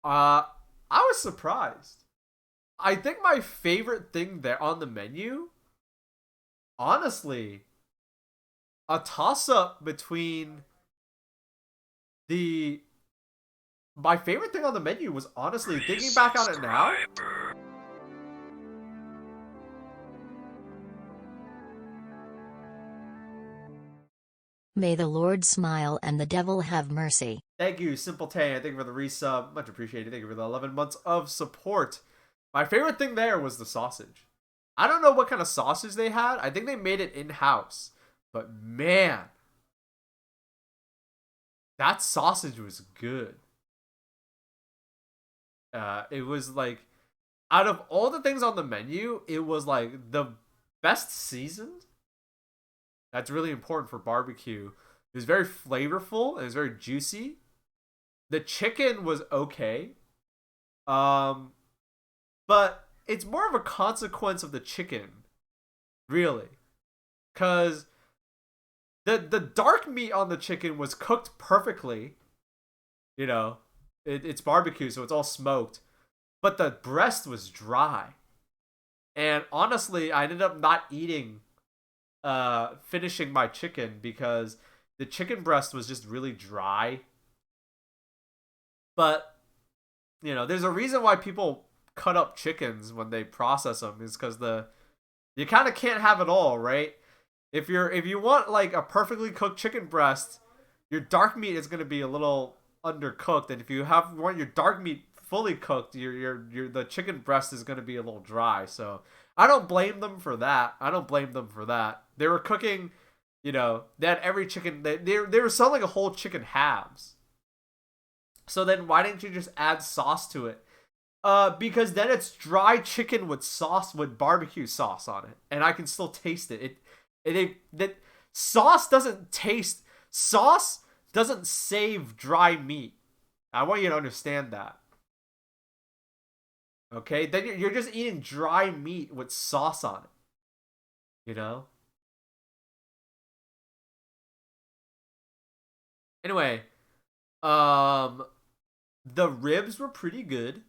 I was surprised. I think my favorite thing there on the menu, honestly, a toss up between the my favorite thing on the menu was honestly thinking back on it now. May the Lord smile and the devil have mercy. Thank you, Simple Tan. Thank you for the resub. Much appreciated. Thank you for the 11 months of support. My favorite thing there was the sausage. I don't know what kind of sausage they had. I think they made it in-house. But man, that sausage was good. It was like, out of all the things on the menu, it was like the best seasoned. That's really important for barbecue. It was very flavorful. It was very juicy. The chicken was okay. But it's more of a consequence of the chicken, really. Because the dark meat on the chicken was cooked perfectly. It's barbecue, so it's all smoked. But the breast was dry. And honestly, I ended up not finishing my chicken because the chicken breast was just really dry. But there's a reason why people cut up chickens when they process them, is because you kind of can't have it all, right? If you want like a perfectly cooked chicken breast, your dark meat is going to be a little undercooked, and if you want your dark meat fully cooked, the chicken breast is going to be a little dry. So I don't blame them for that. They were cooking, they had every chicken. They were selling a whole chicken halves. So then why didn't you just add sauce to it? Because then it's dry chicken with sauce, with barbecue sauce on it, and I can still taste it. Sauce doesn't save dry meat. I want you to understand that. Okay? Then you're just eating dry meat with sauce on it. Anyway, the ribs were pretty good.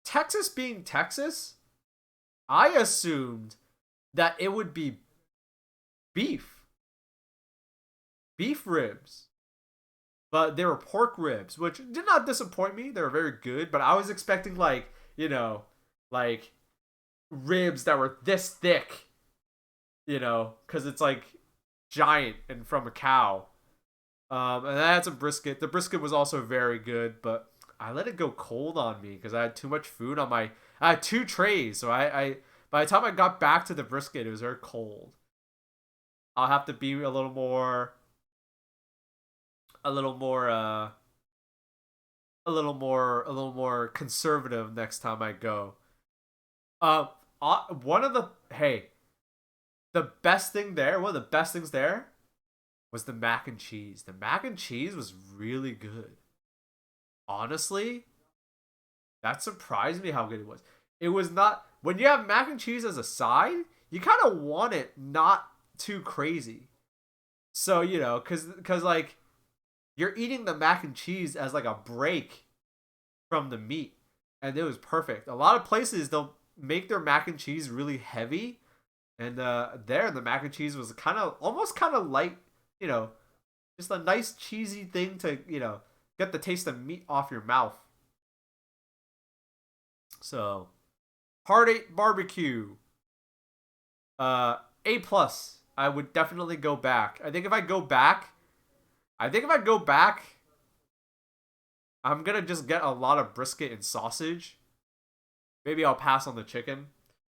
Texas being Texas, I assumed that it would be beef ribs, but they were pork ribs, which did not disappoint me. They were very good, but I was expecting like ribs that were this thick, because it's like giant and from a cow. And I had some brisket. The brisket was also very good, but I let it go cold on me because I had too much food on I had 2 trays, so I by the time I got back to the brisket, it was very cold. I'll have to be a little more conservative next time I go. The best thing there, one of the best things there was the mac and cheese. The mac and cheese was really good. Honestly, that surprised me how good it was. It was not, when you have mac and cheese as a side, you kind of want it not too crazy. So, cause like you're eating the mac and cheese as like a break from the meat, and it was perfect. A lot of places they'll make their mac and cheese really heavy, and the mac and cheese was almost kind of light, just a nice cheesy thing to get the taste of meat off your mouth. So, Heart 8 barbecue, A+. I would definitely go back. I think if I go back, I'm gonna just get a lot of brisket and sausage. Maybe I'll pass on the chicken.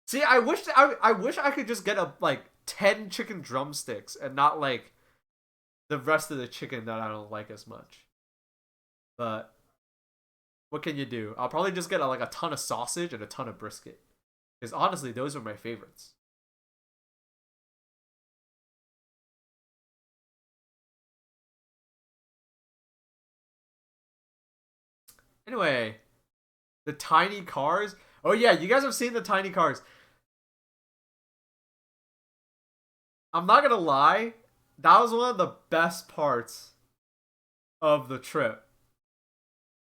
See, I wish I could just get like 10 chicken drumsticks and not like the rest of the chicken that I don't like as much. But what can you do? I'll probably just get like a ton of sausage and a ton of brisket. Because honestly, those are my favorites. Anyway, the tiny cars. Oh yeah, you guys have seen the tiny cars. I'm not gonna lie, that was one of the best parts of the trip.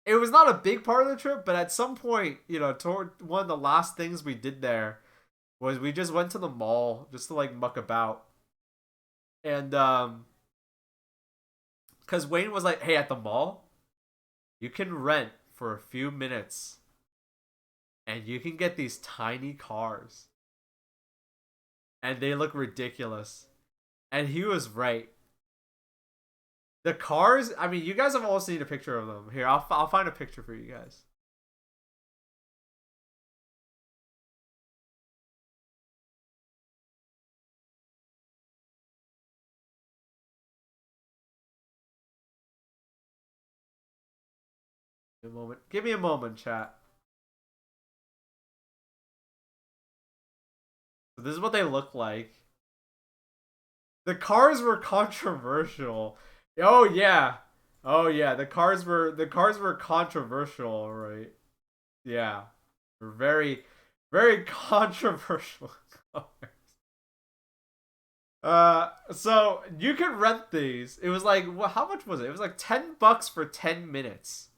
It was not a big part of the trip, but at some point, toward one of the last things we did there was we just went to the mall just to like muck about. And cuz Wayne was like, "Hey, at the mall, you can rent for a few minutes and you can get these tiny cars. And they look ridiculous." And he was right. The cars, I mean, you guys have all seen a picture of them. Here, I'll find a picture for you guys. Give me a moment. Give me a moment, chat. So this is what they look like. The cars were controversial. Oh yeah. Oh yeah, the cars were controversial, right? Yeah. They're very very controversial cars. So you could rent these. It was like, how much was it? It was like $10 for 10 minutes.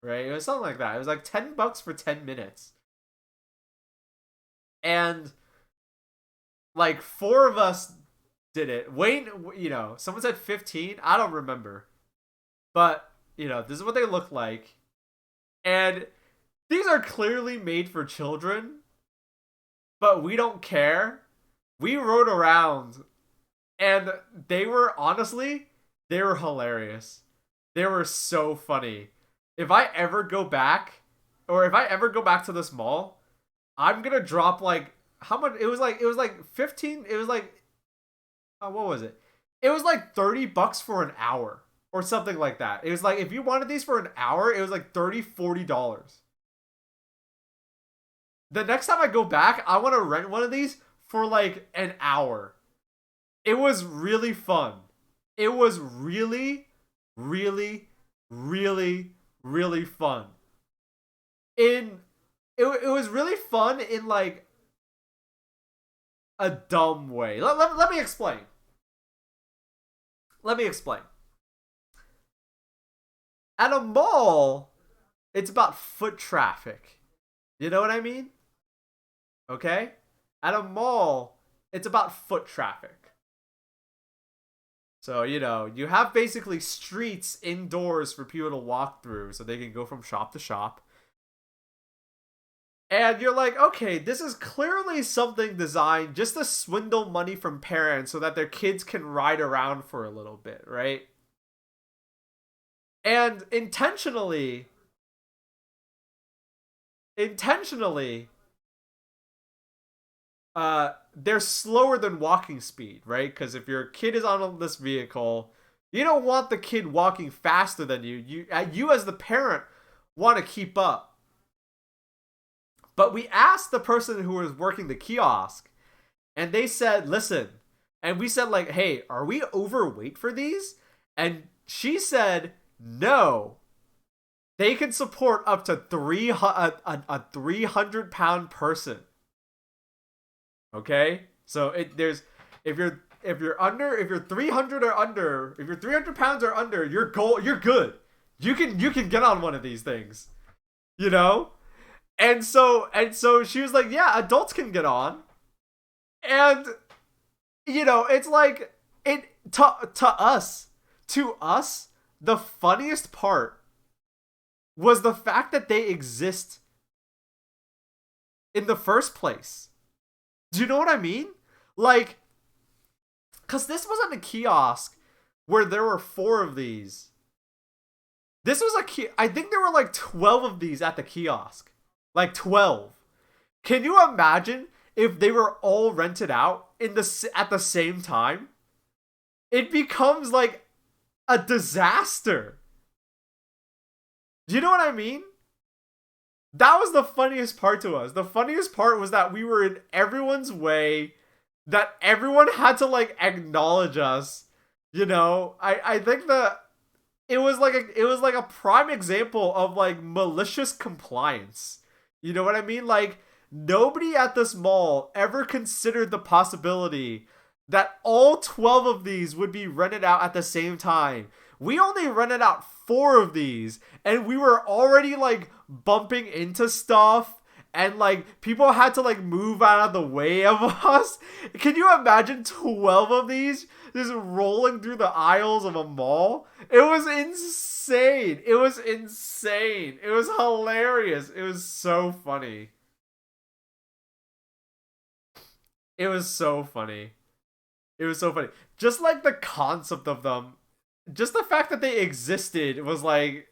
Right? It was something like that. It was like $10 for 10 minutes. And like 4 of us did it. Wayne, someone said 15. I don't remember. But, this is what they look like. And these are clearly made for children. But we don't care. We rode around. And they were hilarious. They were so funny. If I ever go back to this mall, I'm gonna drop like, how much? It was like 15. It was like, what was it? It was like $30 for an hour or something like that. It was like, if you wanted these for an hour, it was like $40. The next time I go back, I want to rent one of these for like an hour. It was really fun. It was really, really, really, really fun. It was really fun in like a dumb way. Let me explain. Let me explain. At a mall, it's about foot traffic. You know what I mean? Okay? At a mall, it's about foot traffic. So, you have basically streets indoors for people to walk through so they can go from shop to shop. And you're like, okay, this is clearly something designed just to swindle money from parents so that their kids can ride around for a little bit, right? And intentionally, they're slower than walking speed, right? Because if your kid is on this vehicle, you don't want the kid walking faster than you. You as the parent want to keep up. But we asked the person who was working the kiosk, and they said, listen, and we said like, hey, are we overweight for these? And she said, no. They can support up to a 300-pound person. Okay? So if you're 300 or under, if you're 300 pounds or under, you're good. You can get on one of these things. And so she was like, yeah, adults can get on. And it's like, to us, the funniest part was the fact that they exist in the first place. Do you know what I mean? Like, because this wasn't a kiosk where there were 4 of these. This was I think there were like 12 of these at the kiosk. Like 12. Can you imagine if they were all rented out at the same time? It becomes like a disaster. Do you know what I mean? That was the funniest part to us. The funniest part was that we were in everyone's way, that everyone had to like acknowledge us. You know, I think that it was like a prime example of like malicious compliance. You know what I mean? Like nobody at this mall ever considered the possibility that all 12 of these would be rented out at the same time. We only rented out 4 of these, and we were already like bumping into stuff, and like people had to like move out of the way of us. Can you imagine 12 of these just rolling through the aisles of a mall? It was insane. It was insane. It was hilarious. It was so funny. It was so funny. It was so funny. Just like the concept of them, just the fact that they existed was like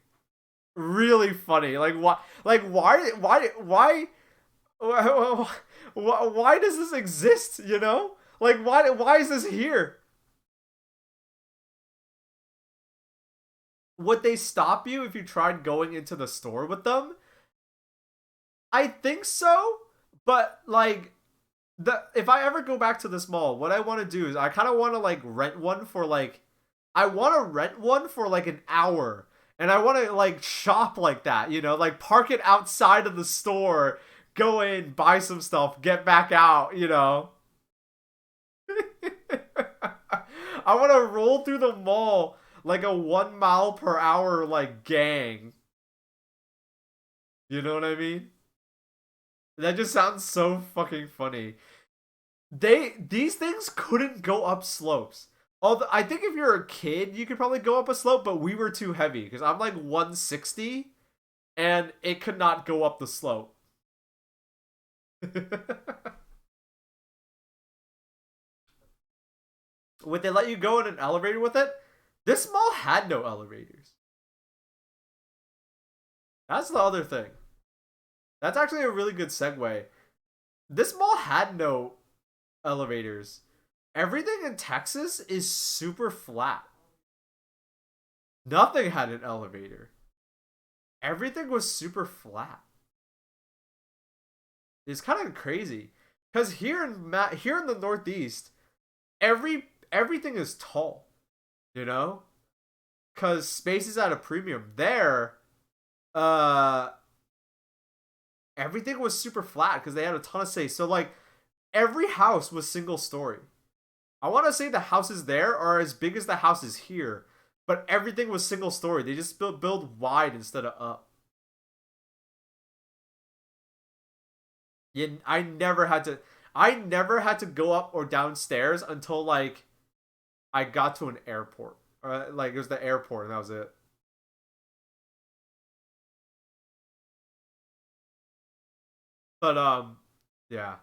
really funny. Like why? Like why does this exist? You know? Like why is this here? Would they stop you if you tried going into the store with them? I think so, but like if I ever go back to this mall, what I want to do is I kind of want to like rent one for like I want to rent one for like an hour, and I want to like shop like that, you know, like park it outside of the store, go in, buy some stuff, get back out, you know. I want to roll through the mall like a 1 mile per hour like gang. You know what I mean? That just sounds so fucking funny. These things couldn't go up slopes. Although I think if you're a kid, you could probably go up a slope, but we were too heavy because I'm like 160 and it could not go up the slope. Would they let you go in an elevator with it? This mall had no elevators. That's the other thing. That's actually a really good segue. This mall had no elevators. Everything in Texas is super flat. Nothing had an elevator. Everything was super flat. It's kind of crazy because here in the Northeast, everything is tall. You know, because space is at a premium. There, everything was super flat because they had a ton of space. So like every house was single story. I want to say the houses there are as big as the houses here, but everything was single story. They just build wide instead of up. Yeah, I never had to go up or downstairs until like I got to an airport. Like it was the airport and that was it. But yeah.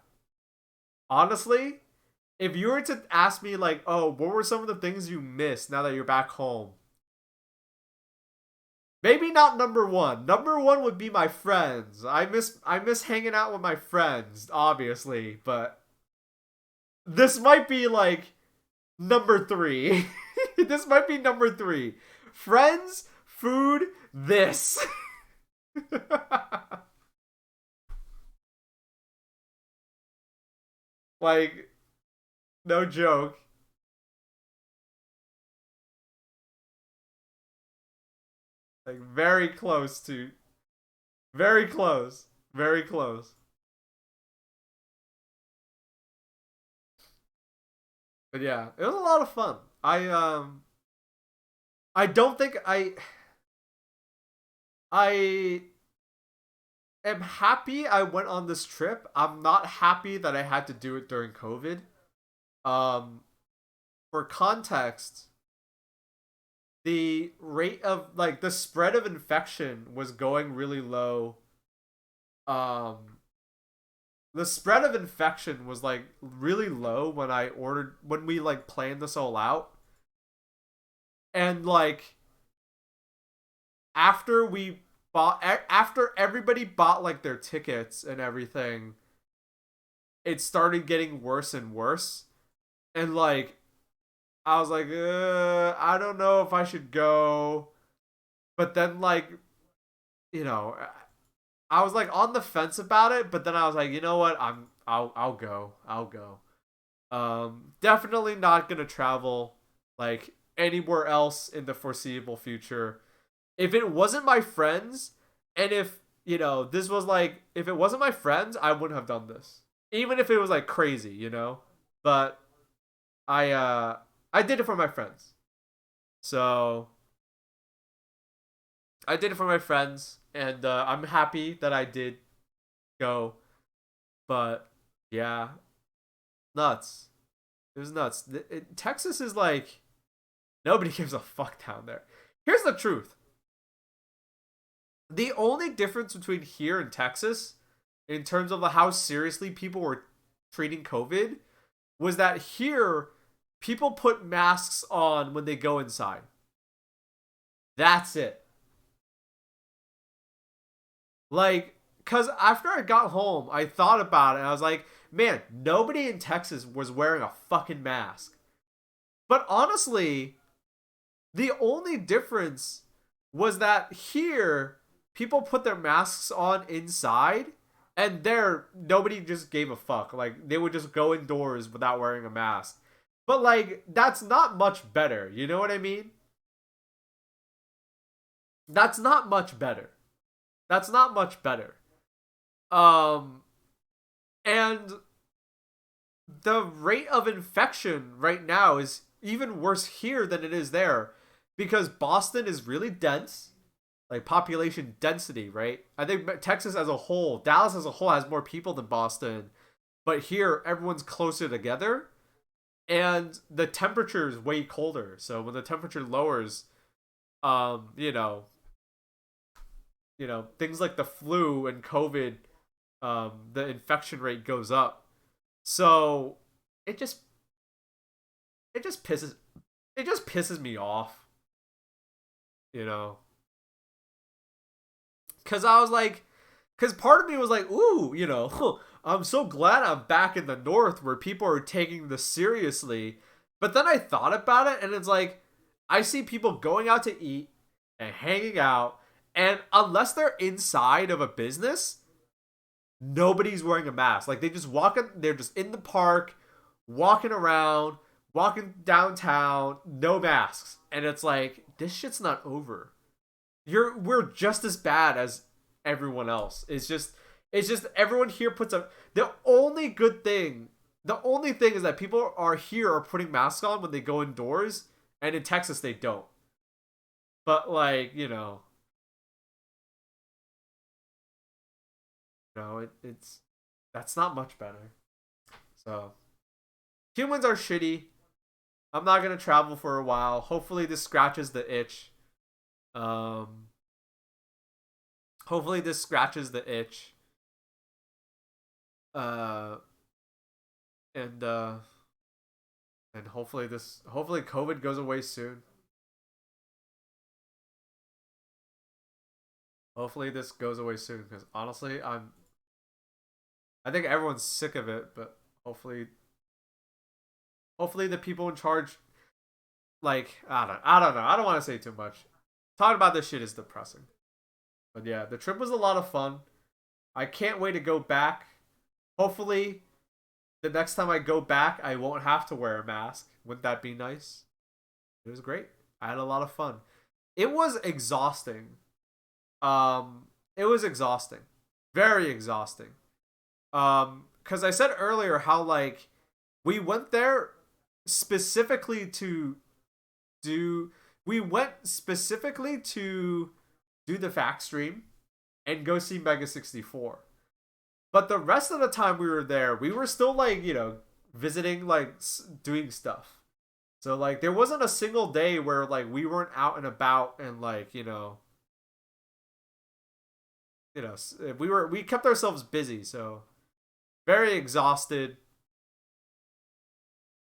Honestly, if you were to ask me like, "Oh, what were some of the things you missed now that you're back home?" Maybe not number 1. Number 1 would be my friends. I miss hanging out with my friends, obviously, but this might be like number 3. This might be number 3. Friends, food, this. Like, no joke. Like, very close to. Very close. Very close. But yeah, it was a lot of fun. I don't think I am happy I went on this trip. I'm not happy that I had to do it during COVID. Um, for context, the rate of like the spread of infection was going really low. Um, the spread of infection was like really low when we like planned this all out. And like after we bought, after everybody bought like their tickets and everything, it started getting worse and worse. And like, I was like, I don't know if I should go. But then like, you know, I was like on the fence about it, but then I was like, you know what? I'll go. I'll go. Definitely not gonna travel like anywhere else in the foreseeable future. If it wasn't my friends, and if this was like, if it wasn't my friends, I wouldn't have done this. Even if it was like crazy, But I did it for my friends. So I did it for my friends, and I'm happy that I did go. But yeah, nuts. It was nuts. Texas is like, nobody gives a fuck down there. Here's the truth. The only difference between here and Texas, in terms of how seriously people were treating COVID, was that here, people put masks on when they go inside. That's it. Like, because after I got home, I thought about it, and I was like, man, nobody in Texas was wearing a fucking mask. But honestly, the only difference was that here, people put their masks on inside, and there, nobody just gave a fuck. Like, they would just go indoors without wearing a mask. But, like, that's not much better. You know what I mean? That's not much better. That's not much better. Um, and the rate of infection right now is even worse here than it is there, because Boston is really dense, like population density, right? I think Texas as a whole, Dallas as a whole has more people than Boston, but here everyone's closer together, and the temperature is way colder. So when the temperature lowers, um, you know, things like the flu and COVID, the infection rate goes up. So it just it just pisses it just pisses me off, you know. Cause I was like, cause part of me was like, ooh, I'm so glad I'm back in the north where people are taking this seriously. But then I thought about it, and it's like, I see people going out to eat and hanging out, and unless they're inside of a business, nobody's wearing a mask. Like, they're just in the park, walking around, walking downtown, no masks. And it's like, this shit's not over. We're just as bad as everyone else. It's just everyone here puts a the only thing is that people are here are putting masks on when they go indoors, and in Texas they don't. But like, it's that's not much better. So humans are shitty. I'm not gonna travel for a while. Hopefully this scratches the itch. Um Hopefully this scratches the itch. Uh and hopefully COVID goes away soon. Hopefully this goes away soon, because honestly, I think everyone's sick of it, but hopefully the people in charge, like, I don't know. I don't want to say too much. Talking about this shit is depressing. But yeah, the trip was a lot of fun. I can't wait to go back. Hopefully the next time I go back, I won't have to wear a mask. Wouldn't that be nice? It was great. I had a lot of fun. It was exhausting. It was exhausting. Very exhausting. Because I said earlier how, like, we went there specifically to do the fact stream and go see Mega 64. But the rest of the time we were there, we were still, like, visiting, like, doing stuff. So, like, there wasn't a single day where, like, we weren't out and about, and, like, we kept ourselves busy. So very exhausted.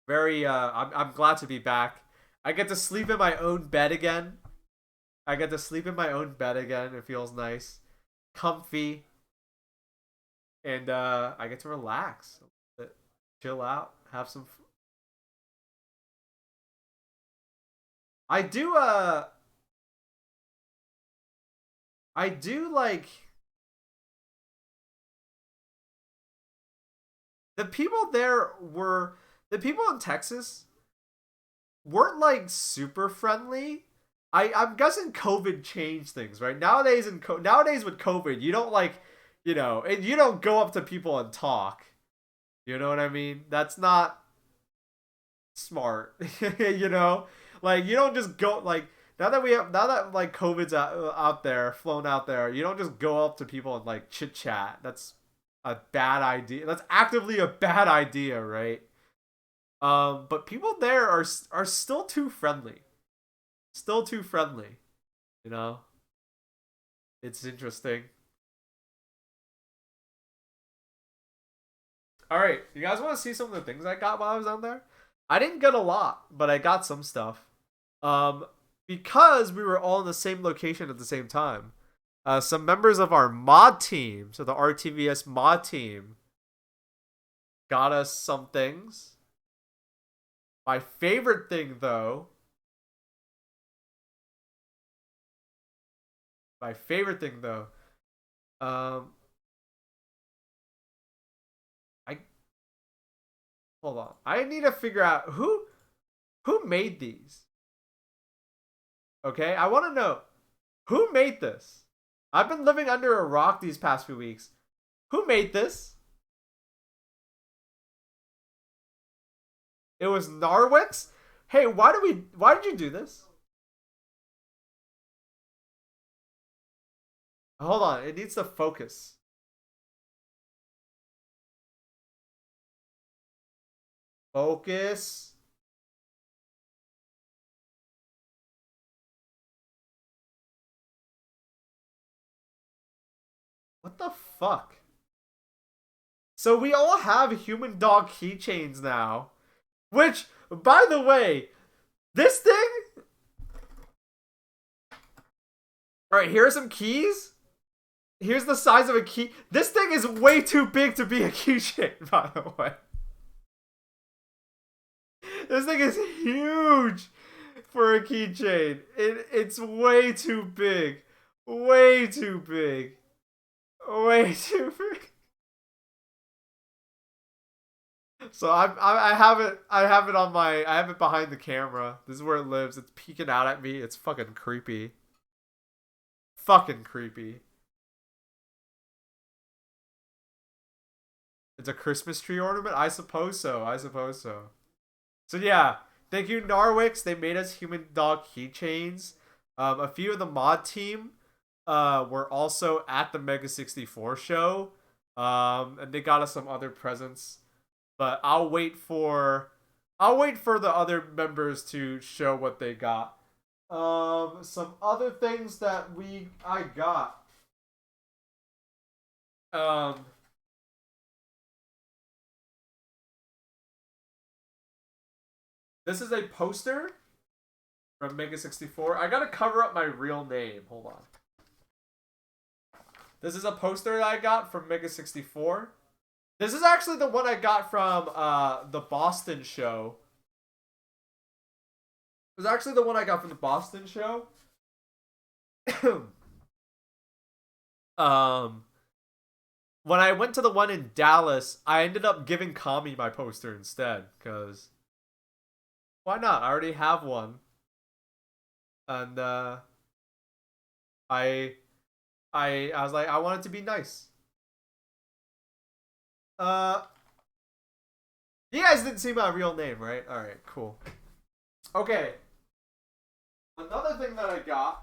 I'm glad to be back. I get to sleep in my own bed again. I get to sleep in my own bed again. It feels nice, comfy, and I get to relax, chill out, have some. I do. I do like the people there were the people in Texas weren't like super friendly. I'm guessing COVID changed things, right? Nowadays nowadays with COVID, you don't like, and you don't go up to people and talk. You know what I mean? That's not smart. you know? Like you don't just go like now that like COVID's out there, flown out there, you don't just go up to people and like chit chat. That's a bad idea. That's actively a bad idea, right? But people there are still too friendly. Still too friendly. You know? It's interesting. Alright, you guys want to see some of the things I got while I was down there? I didn't get a lot, but I got some stuff. Um, because we were all in the same location at the same time. Some members of our mod team, so the RTVS mod team, got us some things. My favorite thing, though, um, I hold on. I need to figure out who made these. Okay, I want to know who made this. I've been living under a rock these past few weeks. Who made this? It was Narwix. Hey, why did you do this? Hold on, it needs to focus. Focus. What the fuck? So we all have human dog keychains now. Which, by the way, this thing. Alright, here are some keys. Here's the size of a key. This thing is way too big to be a keychain, by the way. This thing is huge for a keychain. It's way too big. Way too big. Way too big. So I have it on my I have it behind the camera. This is where it lives. It's peeking out at me. It's fucking creepy. Fucking creepy. It's a Christmas tree ornament? I suppose so. I suppose so. So yeah, thank you Narwix. They made us human dog keychains. A few of the mod team were also at the Mega 64 show. And they got us some other presents. But I'll wait for the other members to show what they got. Some other things that I got. This is a poster from Mega 64. I gotta cover up my real name. Hold on. This is a poster that I got from Mega 64. This is actually the one I got from the Boston show. It was actually the one I got from the Boston show. When I went to the one in Dallas, I ended up giving Kami my poster instead, because why not? I already have one. And I was like, I want it to be nice. You guys didn't see my real name, right? Alright, cool. Okay. Another thing that I got.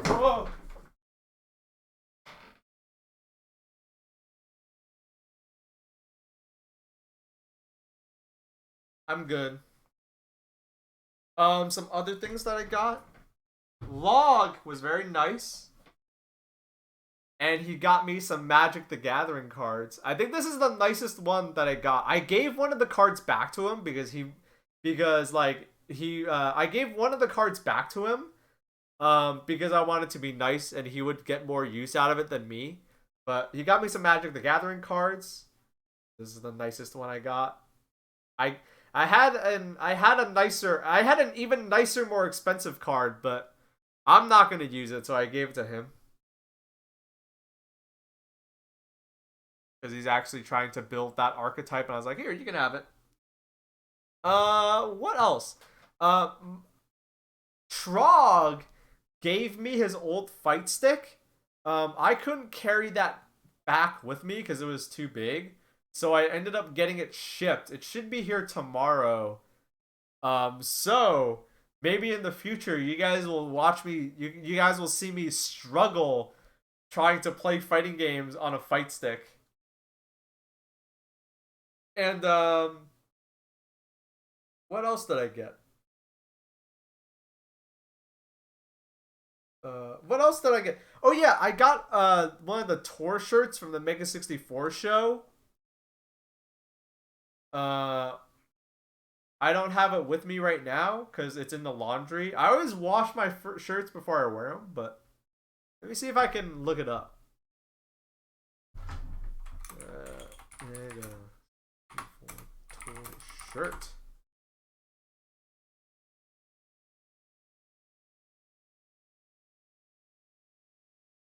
Whoa! I'm good. Some other things that I got. Log was very nice. and he got me some Magic the Gathering cards. I think this is the nicest one that I got. I gave one of the cards back to him I gave one of the cards back to him because I wanted to be nice and he would get more use out of it than me. But he got me some Magic the Gathering cards. This is the nicest one I got. I had an even nicer, more expensive card, but I'm not gonna use it, so I gave it to him. Because he's actually trying to build that archetype, and I was like, here, you can have it. What else? Trog gave me his old fight stick. I couldn't carry that back with me because it was too big. So I ended up getting it shipped. It should be here tomorrow. So maybe in the future you guys will watch me. You guys will see me struggle trying to play fighting games on a fight stick. And what else did I get? What else did I get? Oh yeah, I got one of the tour shirts from the Mega 64 show. I don't have it with me right now because it's in the laundry. I always wash my shirts before I wear them, but let me see if I can look it up. Mega 64 tour shirt.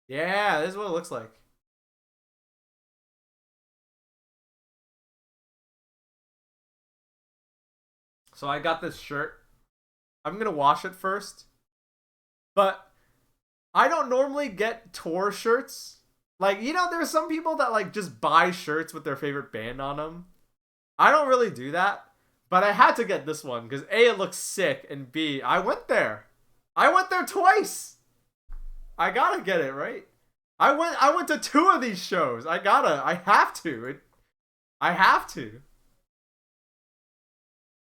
Yeah, this is what it looks like. So I got this shirt. I'm gonna wash it first. But I don't normally get tour shirts. Like, there's some people that like just buy shirts with their favorite band on them. I don't really do that. But I had to get this one because A, it looks sick, and B, I went there. I went there twice. I gotta get it, right? I went to 2 of these shows. I have to. I have to.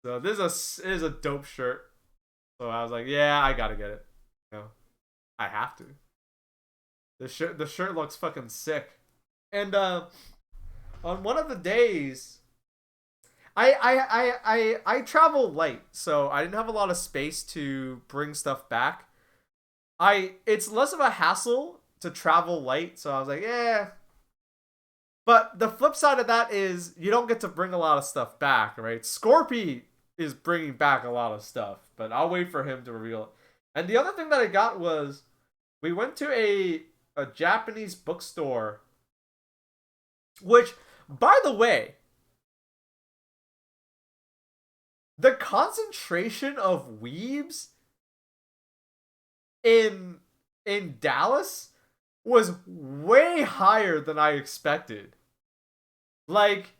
So this is a dope shirt. So I was like, yeah, I gotta get it. I have to. The shirt looks fucking sick. And on one of the days, I travel light, so I didn't have a lot of space to bring stuff back. It's less of a hassle to travel light, so I was like, yeah. But the flip side of that is you don't get to bring a lot of stuff back, right? Scorpy is bringing back a lot of stuff, but I'll wait for him to reveal it. And the other thing that I got was we went to a Japanese bookstore, which, by the way, the concentration of weebs in Dallas was way higher than I expected. Like,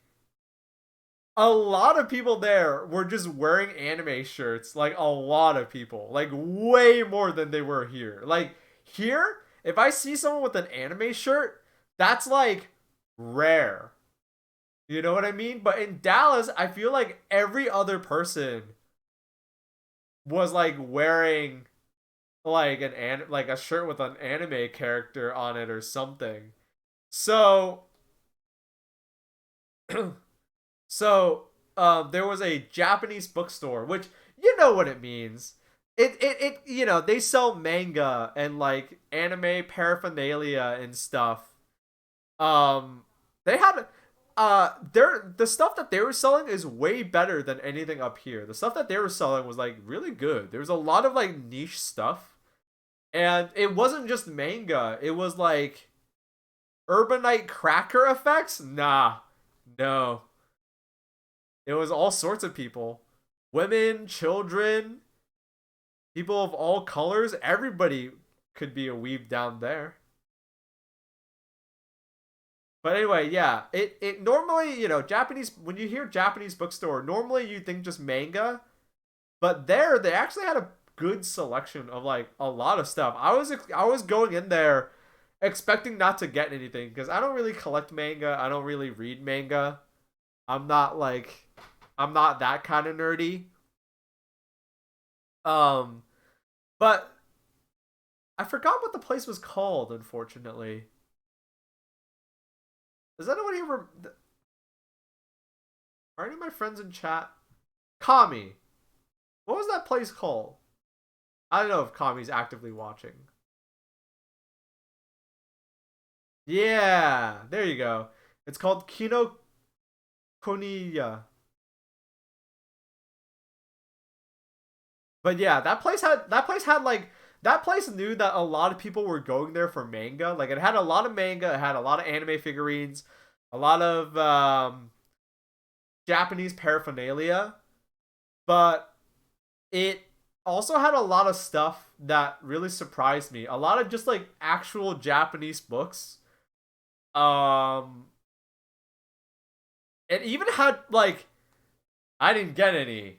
a lot of people there were just wearing anime shirts. Like, a lot of people. Like, way more than they were here. Like, here, if I see someone with an anime shirt, that's, like, rare. You know what I mean? But in Dallas, I feel like every other person was, like, wearing, like, a shirt with an anime character on it or something. So... there was a Japanese bookstore, which you know what it means. They sell manga and like anime paraphernalia and stuff. They had the stuff that they were selling is way better than anything up here. The stuff that they were selling was like really good. There was a lot of like niche stuff. And it wasn't just manga. It was like Urbanite cracker effects? Nah. No. It was all sorts of people. Women, children, people of all colors. Everybody could be a weeb down there. But anyway, yeah. It normally, Japanese, when you hear Japanese bookstore, normally you think just manga. But there, they actually had a good selection of like a lot of stuff. I was going in there expecting not to get anything because I don't really collect manga. I don't really read manga. I'm not that kind of nerdy. But I forgot what the place was called, unfortunately. Does anyone here? Are any of my friends in chat? Kami. What was that place called? I don't know if Kami's actively watching. Yeah, there you go. It's called Kino Koniya. But yeah, that place knew that a lot of people were going there for manga. Like it had a lot of manga, it had a lot of anime figurines, a lot of Japanese paraphernalia, but it also had a lot of stuff that really surprised me. A lot of just like actual Japanese books. It even had like I didn't get any.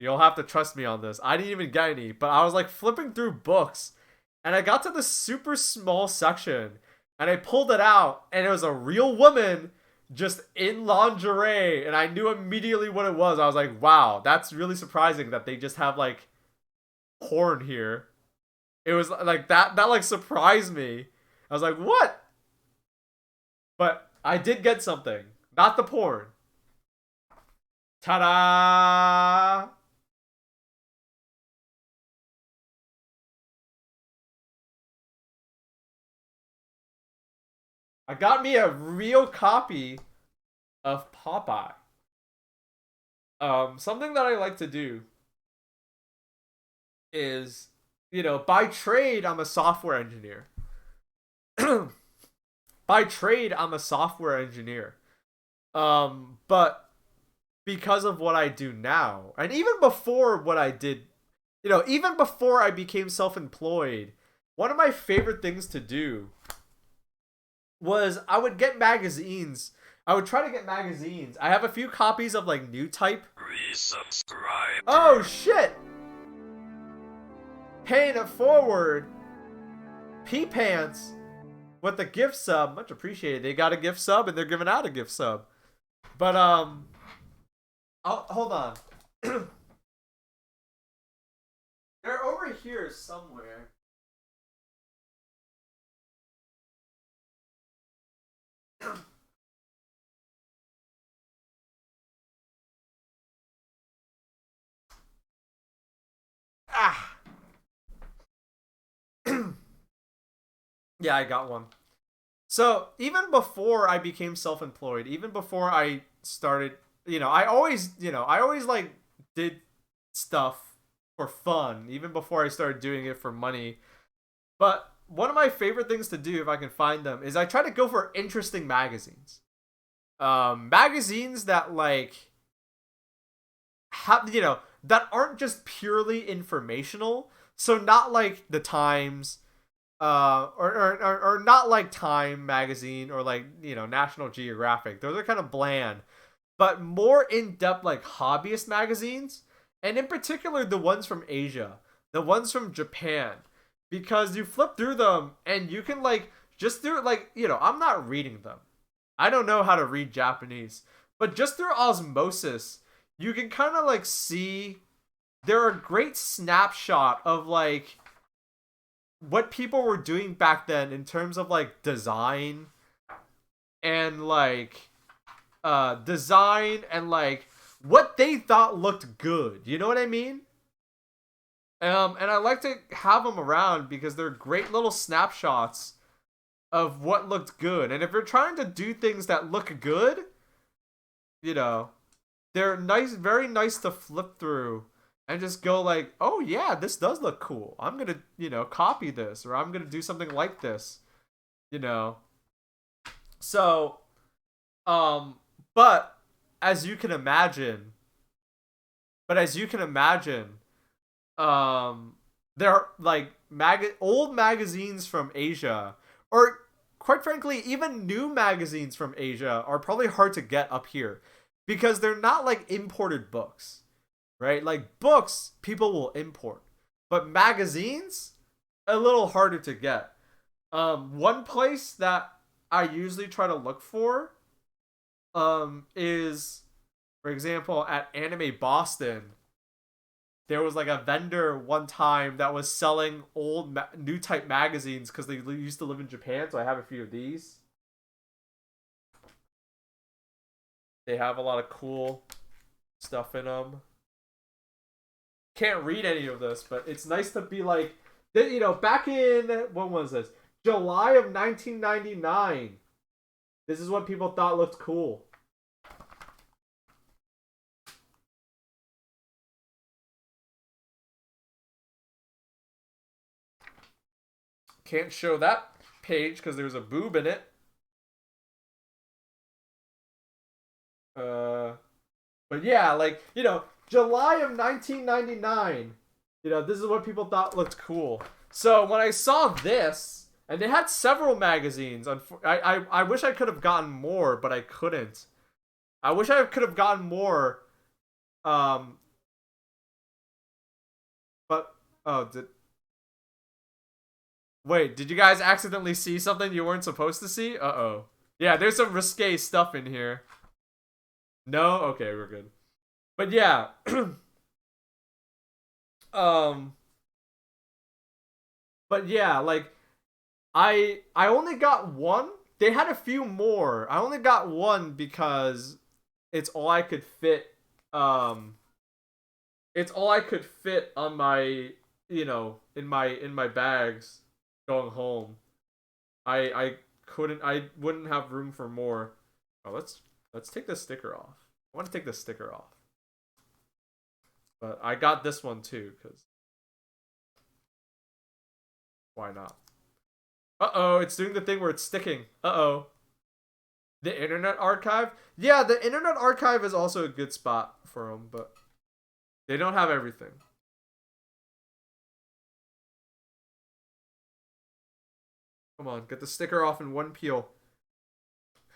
You'll have to trust me on this. I didn't even get any, but I was like flipping through books and I got to this super small section and I pulled it out and it was a real woman just in lingerie and I knew immediately what it was. I was like, wow, that's really surprising that they just have like porn here. It was like that like surprised me. I was like, what? But I did get something. Not the porn. Ta-da! I got me a real copy of Popeye. Something that I like to do is, by trade, I'm a software engineer. By trade, I'm a software engineer. But because of what I do now, and even before what I did, even before I became self-employed, one of my favorite things to do was I would get magazines. I would try to get magazines. I have a few copies of like New Type. Resubscribe. Oh shit! Paying it forward. P Pants with the gift sub, much appreciated. They got a gift sub and they're giving out a gift sub. But hold on. They're over here somewhere. Ah. Yeah, I got one. So even before I became self-employed, even before I started, I always like did stuff for fun, even before I started doing it for money. But one of my favorite things to do, if I can find them, is I try to go for interesting magazines. Magazines that like have, that aren't just purely informational. So not like the Times, or not like Time magazine or like National Geographic. Those are kind of bland, but more in depth like hobbyist magazines, and in particular the ones from Asia, the ones from Japan, because you flip through them and you can like just through like I'm not reading them. I don't know how to read Japanese, but just through osmosis, you can kind of like see they're a great snapshot of like what people were doing back then in terms of like design and like what they thought looked good. You know what I mean? And I like to have them around because they're great little snapshots of what looked good. And if you're trying to do things that look good, they're nice, very nice to flip through and just go like, oh yeah, this does look cool. I'm gonna, copy this, or I'm gonna do something like this, So, but as you can imagine, there are like old magazines from Asia, or quite frankly, even new magazines from Asia are probably hard to get up here because they're not like imported books. Right? Like books, people will import. But magazines, a little harder to get. One place that I usually try to look for is, for example, at Anime Boston, there was like a vendor one time that was selling old New Type magazines because they used to live in Japan, so I have a few of these. They have a lot of cool stuff in them. Can't read any of this, but it's nice to be like, you know, back in, when was this? July of 1999. This is what people thought looked cool. Can't show that page because there's a boob in it. But yeah, like, you know, July of 1999. You know, this is what people thought looked cool. So when I saw this, and they had several magazines. I wish I could have gotten more, but I couldn't. I wish I could have gotten more. But oh, wait, did you guys accidentally see something you weren't supposed to see? Uh-oh. Yeah, there's some risque stuff in here. No? Okay, we're good. But yeah. But yeah, like I only got one. They had a few more. I only got one because it's all I could fit. It's all I could fit on my, you know, in my bags going home. I couldn't. I wouldn't have room for more. Oh, let's take the sticker off. I want to take the sticker off. But I got this one too, because why not? Uh-oh, it's doing the thing where it's sticking. Uh-oh. The Internet Archive? Yeah, the Internet Archive is also a good spot for them, but they don't have everything. Come on, get the sticker off in one peel.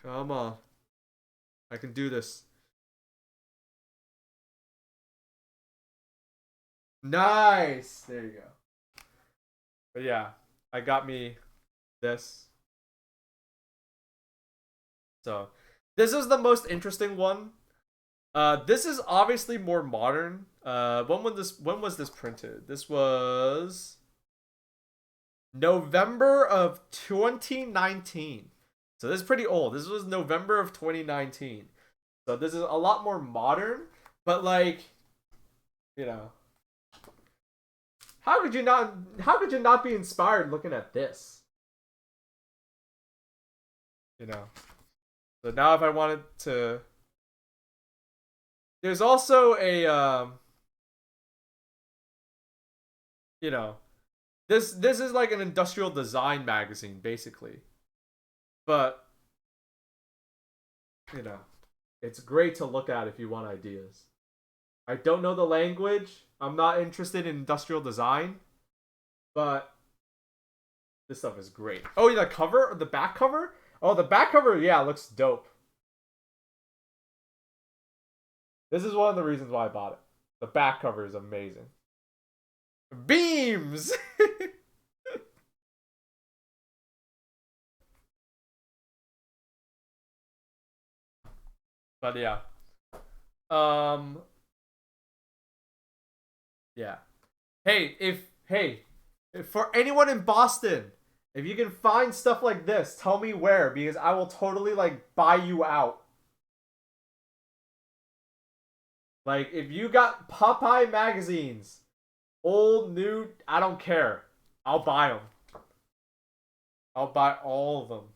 Come on. I can do this. Nice! There you go. But yeah, I got me this. So, this is the most interesting one. This is obviously more modern. When was this printed? This was November of 2019. So this is pretty old. This was November of 2019. So this is a lot more modern, but like, you know, how could you not be inspired looking at this? You know. So now if I wanted to, there's also a you know, this is like an industrial design magazine basically. But you know, it's great to look at if you want ideas. I don't know the language. I'm not interested in industrial design, but this stuff is great. Oh, the cover, the back cover? Oh, the back cover, yeah, looks dope. This is one of the reasons why I bought it. The back cover is amazing. Beams! But yeah. Yeah. If for anyone in Boston, if you can find stuff like this, tell me where, because I will totally like buy you out. Like if you got Popeye magazines, old, new, I don't care. I'll buy them. I'll buy all of them.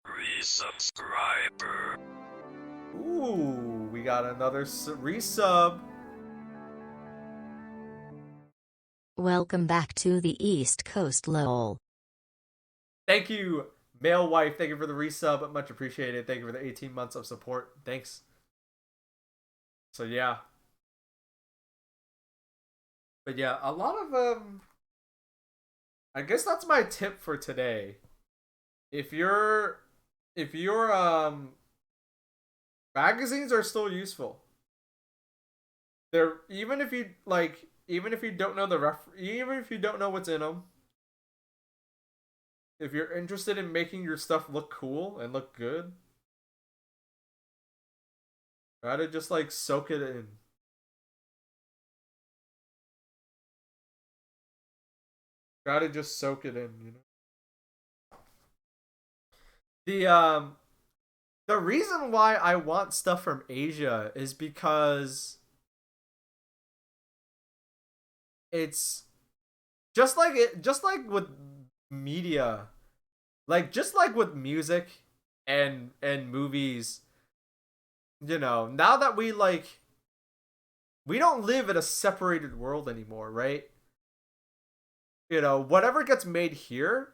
Resubscriber. Ooh, we got another resub. Welcome back to the East Coast, lol. Thank you, male wife. Thank you for the resub. Much appreciated. Thank you for the 18 months of support. Thanks. So yeah. But yeah, a lot of I guess that's my tip for today. If your magazines are still useful. They're even if you don't know even if you don't know what's in them. If you're interested in making your stuff look cool and look good, try to just like soak it in. Gotta just soak it in, you know. The reason why I want stuff from Asia is because it's just like with media, like just like with music and movies, you know, now that we don't live in a separated world anymore, right? You know, whatever gets made here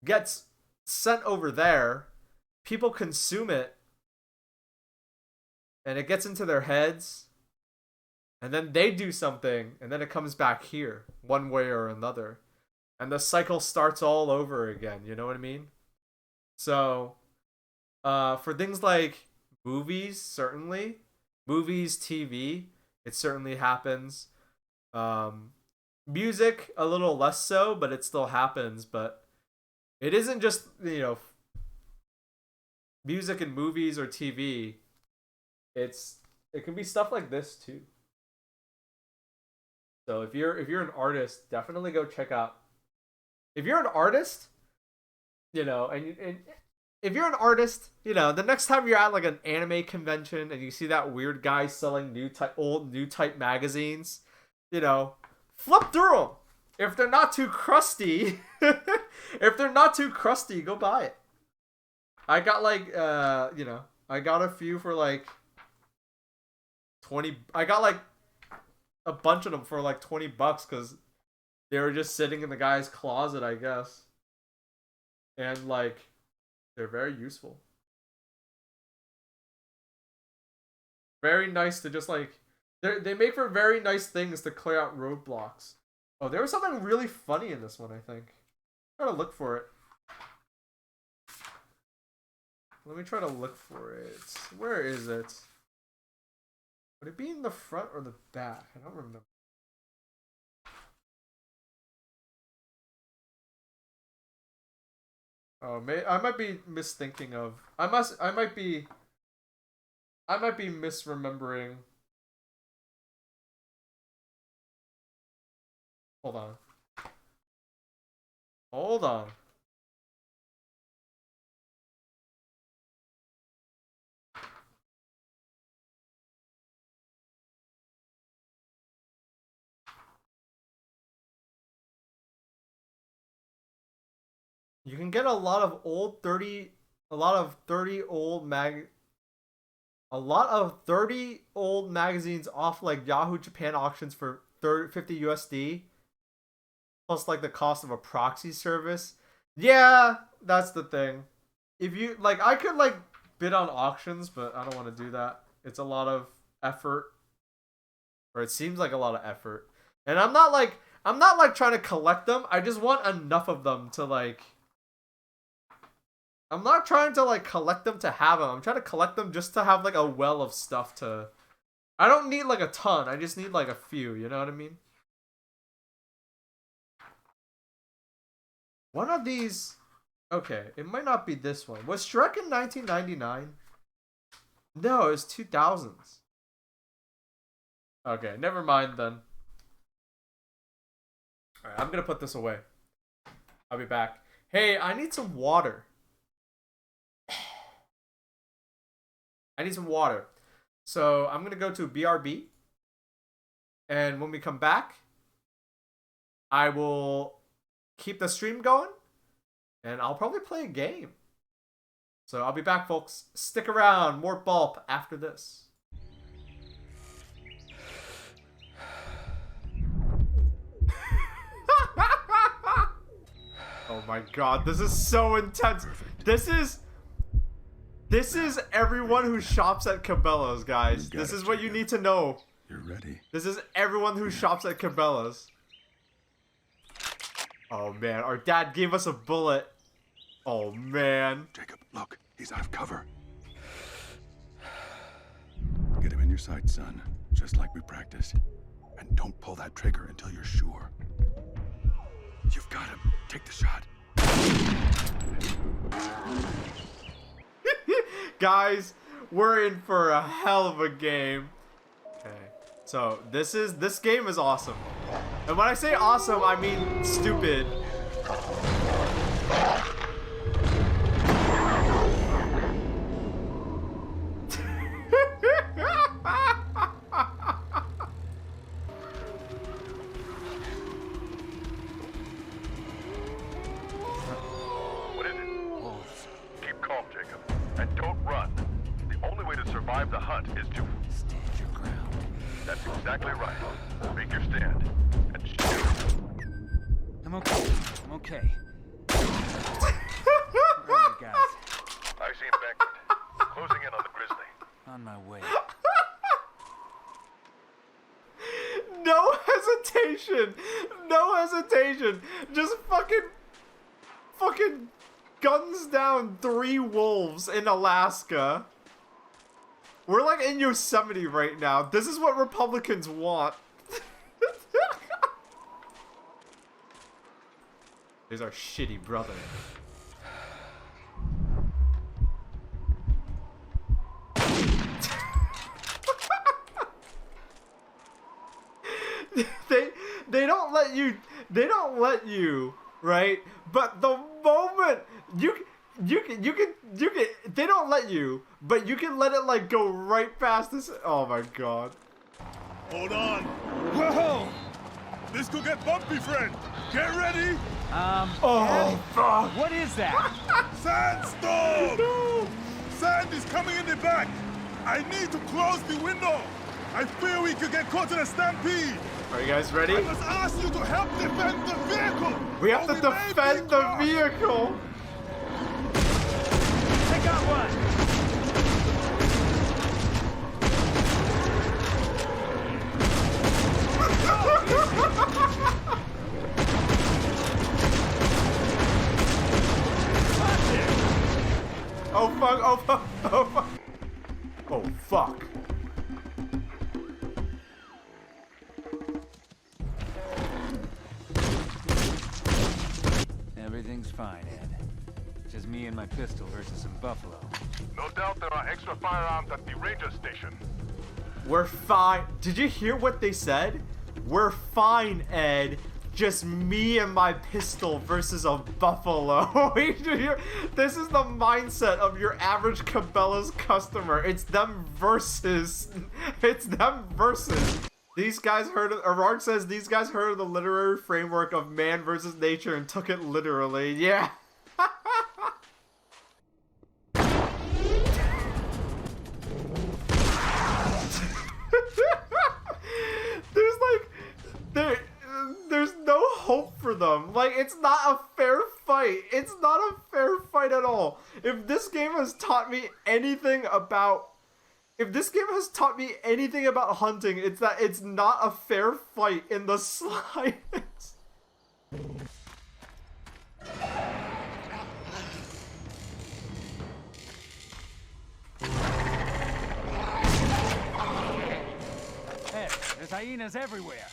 gets sent over there. People consume it, and it gets into their heads, and then they do something, and then it comes back here, one way or another. And the cycle starts all over again, you know what I mean? So, for things like movies, certainly. Movies, TV, it certainly happens. Music, a little less so, but it still happens. But it isn't just, you know, music and movies or TV. It can be stuff like this too. So if you're an artist, definitely go check out. If you're an artist, you know, and if you're an artist, you know, the next time you're at like an anime convention and you see that weird guy selling old new type magazines, you know, flip through them. If they're not too crusty, go buy it. I got like, you know, I got a few for like 20. I got like a bunch of them for like $20 because they were just sitting in the guy's closet, I guess. And like, they're very useful. Very nice to just like, they make for very nice things to clear out roadblocks. Oh, there was something really funny in this one, I think. I'm trying to look for it. Let me try to look for it. Where is it? Would it be in the front or the back? I don't remember. Oh, I might be misthinking of. I might be misremembering. Hold on. Hold on. You can get a lot of 30 old magazines off like Yahoo Japan auctions for 50 USD. Plus like the cost of a proxy service. Yeah, that's the thing. If you like, I could like bid on auctions, but I don't want to do that. It's a lot of effort. Or it seems like a lot of effort. And I'm not like trying to collect them. I just want enough of them to like, I'm not trying to like collect them to have them. I'm trying to collect them just to have like a well of stuff to. I don't need like a ton. I just need like a few. You know what I mean? One of these. Okay, it might not be this one. Was Shrek in 1999? No, it was 2000s. Okay, never mind then. Alright, I'm gonna put this away. I'll be back. Hey, I need some water. I need some water. So I'm gonna go to BRB. And when we come back, I will keep the stream going. And I'll probably play a game. So I'll be back, folks. Stick around. More Baaulp after this. Oh my god, this is so intense. This is everyone who shops at Cabela's, guys. This is what you need to know. You're ready. This is everyone who shops at Cabela's. Oh man, our dad gave us a bullet. Oh man. Jacob, look, he's out of cover. Get him in your sights, son, just like we practiced. And don't pull that trigger until you're sure. You've got him. Take the shot. Guys, we're in for a hell of a game. Okay. So, this game is awesome. And when I say awesome, I mean stupid. is to... Stand your ground. That's exactly right. Make your stand. And shoot. I'm okay. I'm okay. Where are you guys? I see embankment. Closing in on the grizzly. On my way. No hesitation. No hesitation. Just fucking guns down 3 wolves in Alaska. We're like in Yosemite right now. This is what Republicans want. There's our shitty brother. they don't let you, right? But the moment you can they don't let you, but you can let it like go right past this. Oh my god. Hold on. Whoa! This could get bumpy, friend. Get ready. Oh fuck. What is that? Sandstorm! Sand is coming in the back. I need to close the window. I fear we could get caught in a stampede. Are you guys ready? I must ask you to help defend the vehicle. We have to or may be defend the caught. vehicle. I got one. Oh fuck, oh fuck, oh fuck. Oh fuck. Everything's fine, Ed. Just me and my pistol versus some buffalo. No doubt there are extra firearms at the ranger station. We're fine. Did you hear what they said? We're fine, Ed. Just me and my pistol versus a buffalo. This is the mindset of your average Cabela's customer. It's them versus. It's them versus. These guys heard of, Arark says these guys heard of the literary framework of man versus nature and took it literally. Yeah. There's no hope for them. Like, it's not a fair fight. It's not a fair fight at all. If this game has taught me anything about hunting, it's that it's not a fair fight in the slightest. Ed, there's hyenas everywhere.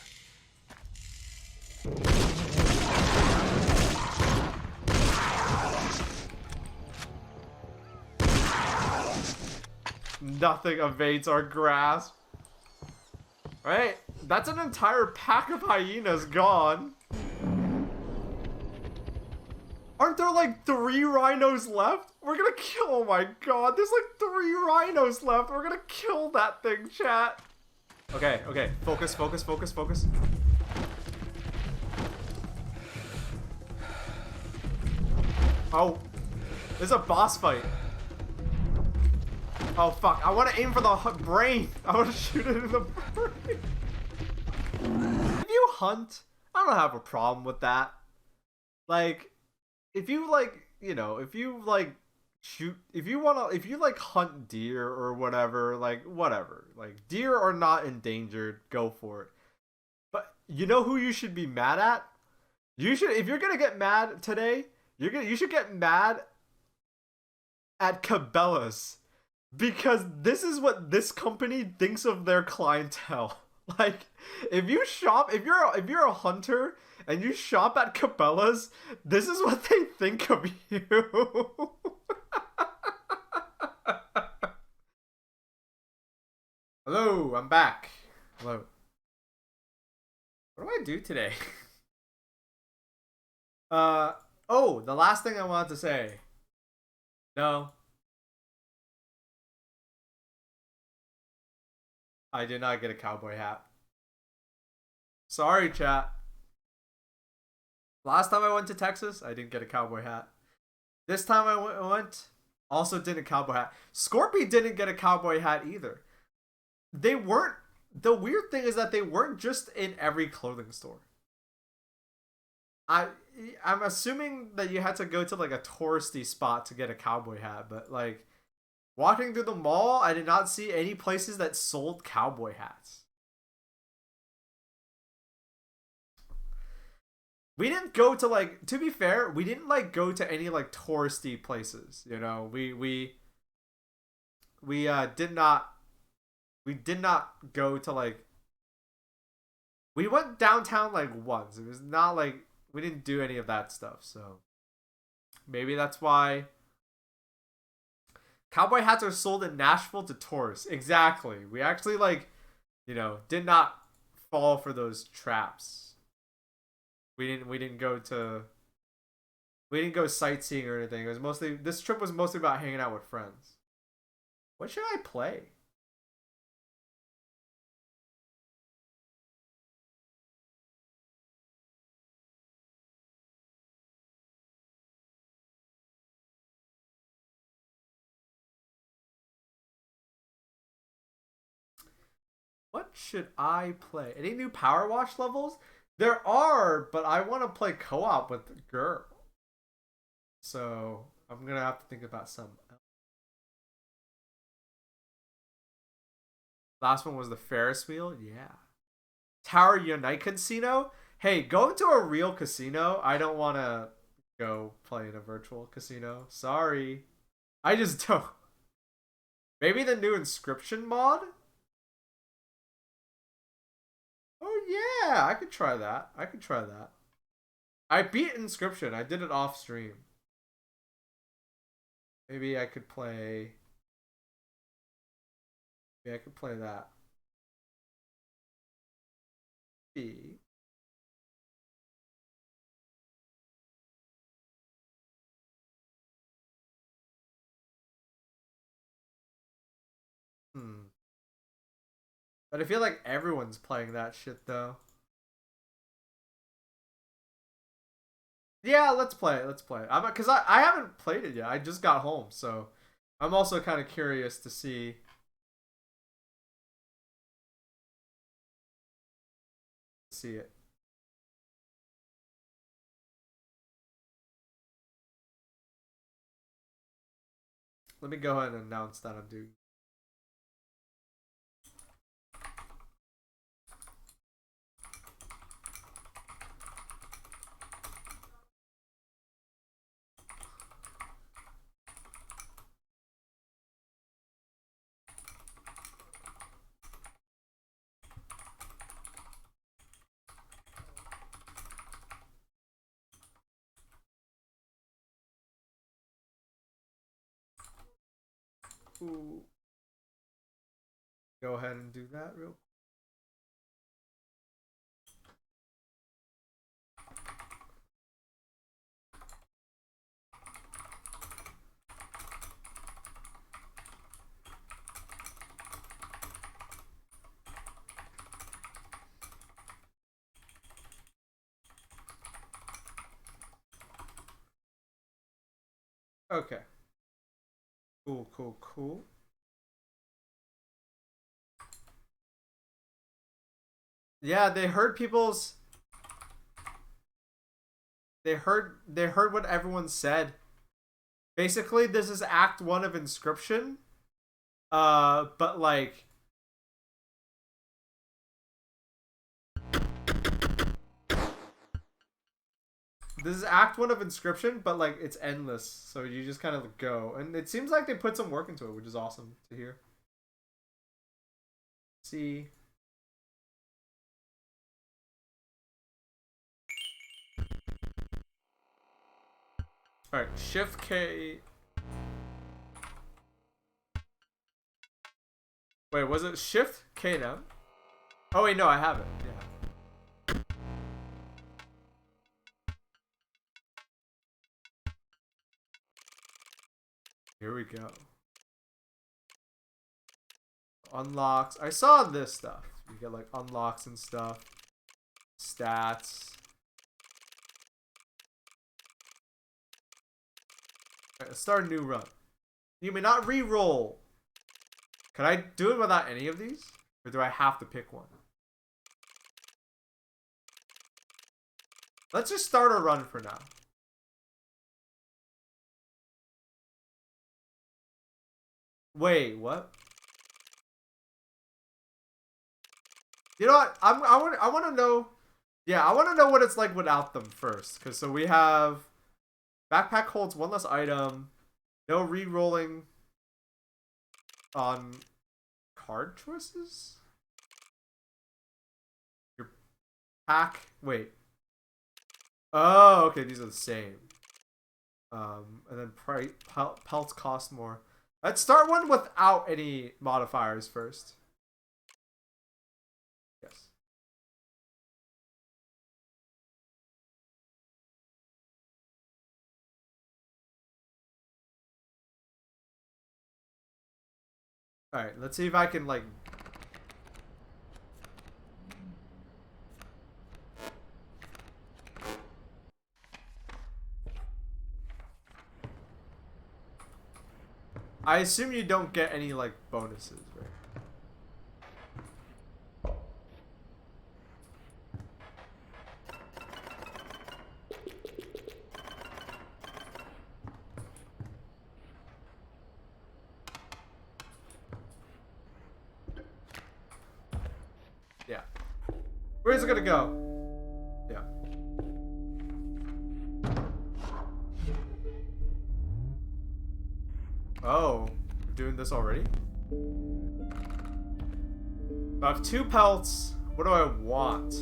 Nothing evades our grasp. Alright, that's an entire pack of hyenas gone. Aren't there like 3 rhinos left? We're gonna kill, oh my god, there's like 3 rhinos left. We're gonna kill that thing, chat. Okay, okay, focus, focus, focus, focus. Oh, there's a boss fight. Oh fuck, I want to aim for the brain. I want to shoot it in the brain. If you hunt, I don't have a problem with that. Like, if you like, you know, if you like shoot, if you like hunt deer or whatever, like whatever. Like, deer are not endangered, go for it. But you know who you should be mad at? You should, if you're gonna get mad today, you should get mad at Cabela's. Because this is what this company thinks of their clientele. Like, if you're a hunter and you shop at Cabela's, this is what they think of you. Hello, I'm back. Hello. What do I do today? Oh, the last thing I wanted to say. No. I did not get a cowboy hat. Sorry, chat. Last time I went to Texas, I didn't get a cowboy hat. This time I went, also didn't cowboy hat. Scorpy didn't get a cowboy hat either. they weren't. The weird thing is that they weren't just in every clothing store. I'm assuming that you had to go to like a touristy spot to get a cowboy hat, but like walking through the mall, I did not see any places that sold cowboy hats. We didn't go to like, to be fair, we didn't like go to any like touristy places, you know. We did not go to like, we went downtown like once. It was not like we didn't do any of that stuff, so maybe that's why cowboy hats are sold in Nashville to tourists. Exactly. We actually like, you know, did not fall for those traps. We didn't go sightseeing or anything. It was mostly, this trip was mostly about hanging out with friends. What should I play? What should I play? Any new Power Wash levels? There are, but I want to play co-op with the girl. So I'm gonna have to think about some. Last one was the Ferris wheel. Yeah. Tower Unite Casino. Hey, go to a real casino. I don't want to go play in a virtual casino. Sorry. I just don't. Maybe the new Inscryption mod? Oh yeah, I could try that. I beat Inscryption. I did it off stream. Maybe I could play. Maybe I could play that. B. But I feel like everyone's playing that shit though. Yeah, let's play it. Cause I haven't played it yet. I just got home, so I'm also kind of curious to see it. Let me go ahead and announce that I'm doing. Ooh. Go ahead and do that real quick. Okay. Cool. Yeah, they heard people's. They heard what everyone said. Basically, this is Act 1 of Inscryption. But like. This is Act 1 of Inscryption, but like it's endless, so you just kind of go. And it seems like they put some work into it, which is awesome to hear. See. Alright, Shift K. Wait, was it Shift K now? Oh wait, no, I have it. Yeah. Here we go. Unlocks. I saw this stuff. You get like unlocks and stuff. Stats. Alright, let's start a new run. You may not re-roll. Can I do it without any of these? Or do I have to pick one? Let's just start a run for now. Wait, what? You know what? I want to know. Yeah, I want to know what it's like without them first. Cause so we have backpack holds one less item, no re-rolling on card choices. Your pack. Wait. Oh, okay. These are the same. And then pelts cost more. Let's start one without any modifiers first. Yes. Alright, let's see if I can, like... I assume you don't get any, like, bonuses, right? Yeah. Where's it gonna go? Yeah. Oh, we're doing this already? I have 2 pelts. What do I want?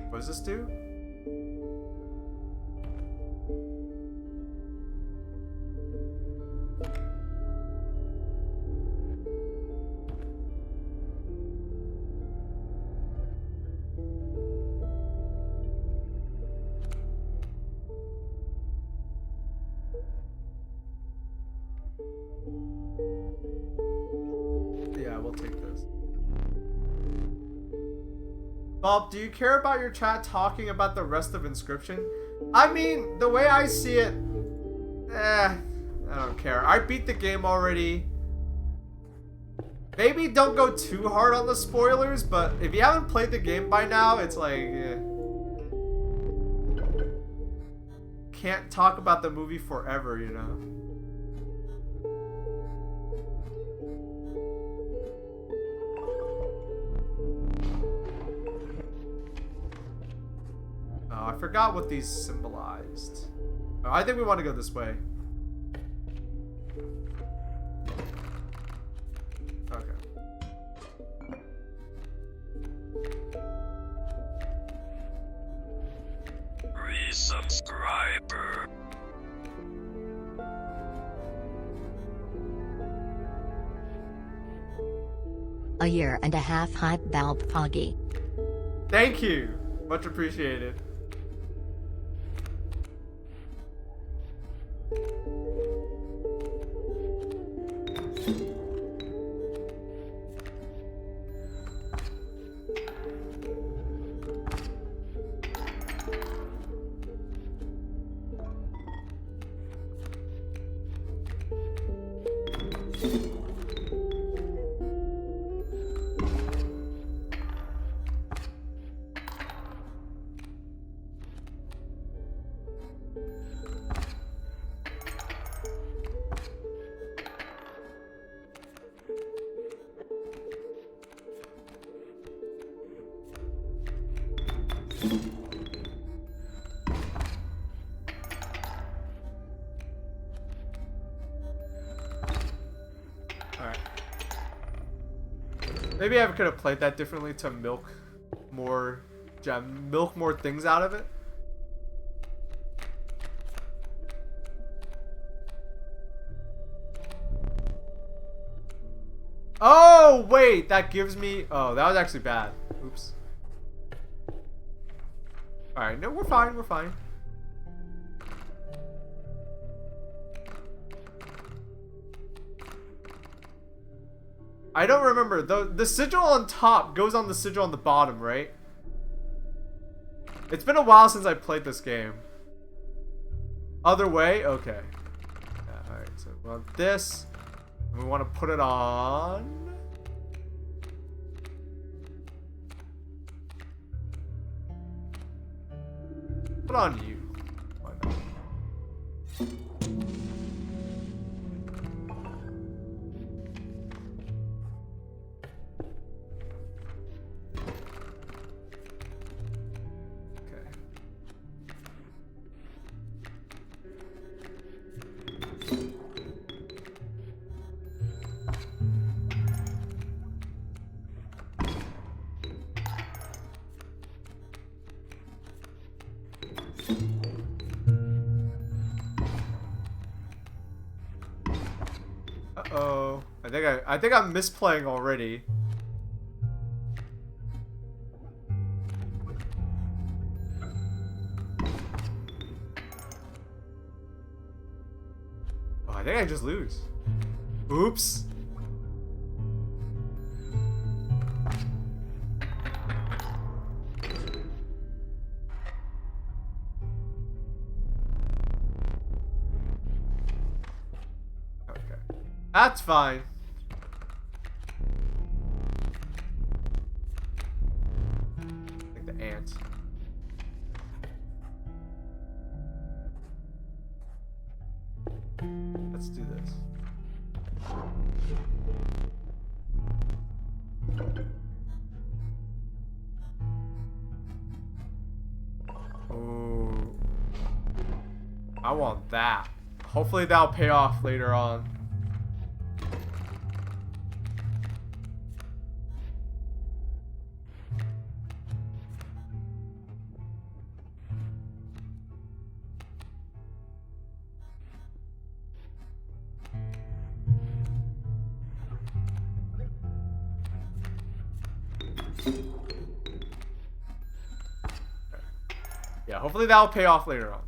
What does this do? Yeah, we'll take this. Baaulp, do you care about your chat talking about the rest of Inscryption? I mean, the way I see it, I don't care. I beat the game already. Maybe don't go too hard on the spoilers, but if you haven't played the game by now, it's like, can't talk about the movie forever, you know? Oh, I forgot what these symbolized. Oh, I think we want to go this way. Okay. Resubscriber. A year and a half hype Baaulp Poggy. Thank you. Much appreciated. Alright. Maybe I could have played that differently to milk more things out of it. Oh, wait, that gives me... Oh, that was actually bad. Oops. Alright, no, we're fine, we're fine. I don't remember. The sigil on top goes on the sigil on the bottom, right? It's been a while since I played this game. Other way? Okay. We want this. And we want to put it on. Put on you. Why not? Okay. Uh-oh. I think I'm misplaying already. Oh, I think I just lose. Oops. That's fine. Like the ant. Let's do this. Oh, I want that. Hopefully that'll pay off later on. Yeah, hopefully that'll pay off later on.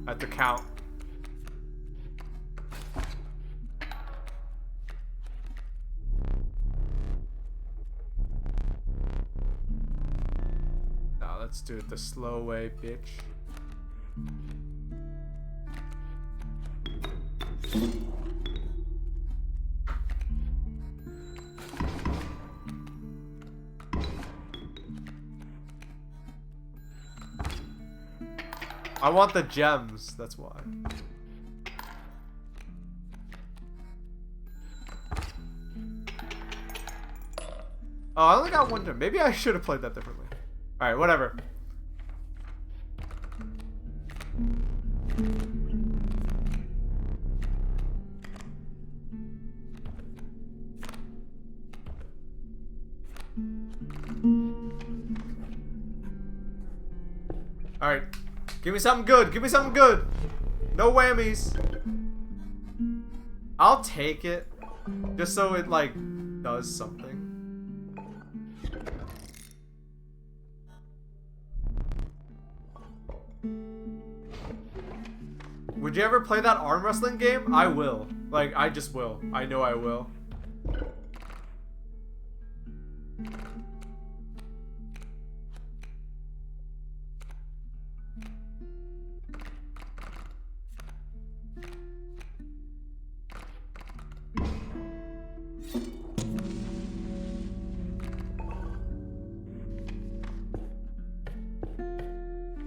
At the count. Now let's do it the slow way, bitch. I want the gems, that's why. Oh, I only got one gem. Maybe I should have played that differently. Alright, whatever. Alright. Give me something good. Give me something good. No whammies. I'll take it. Just so it, like, does something. Would you ever play that arm wrestling game? I will. Like, I just will. I know I will.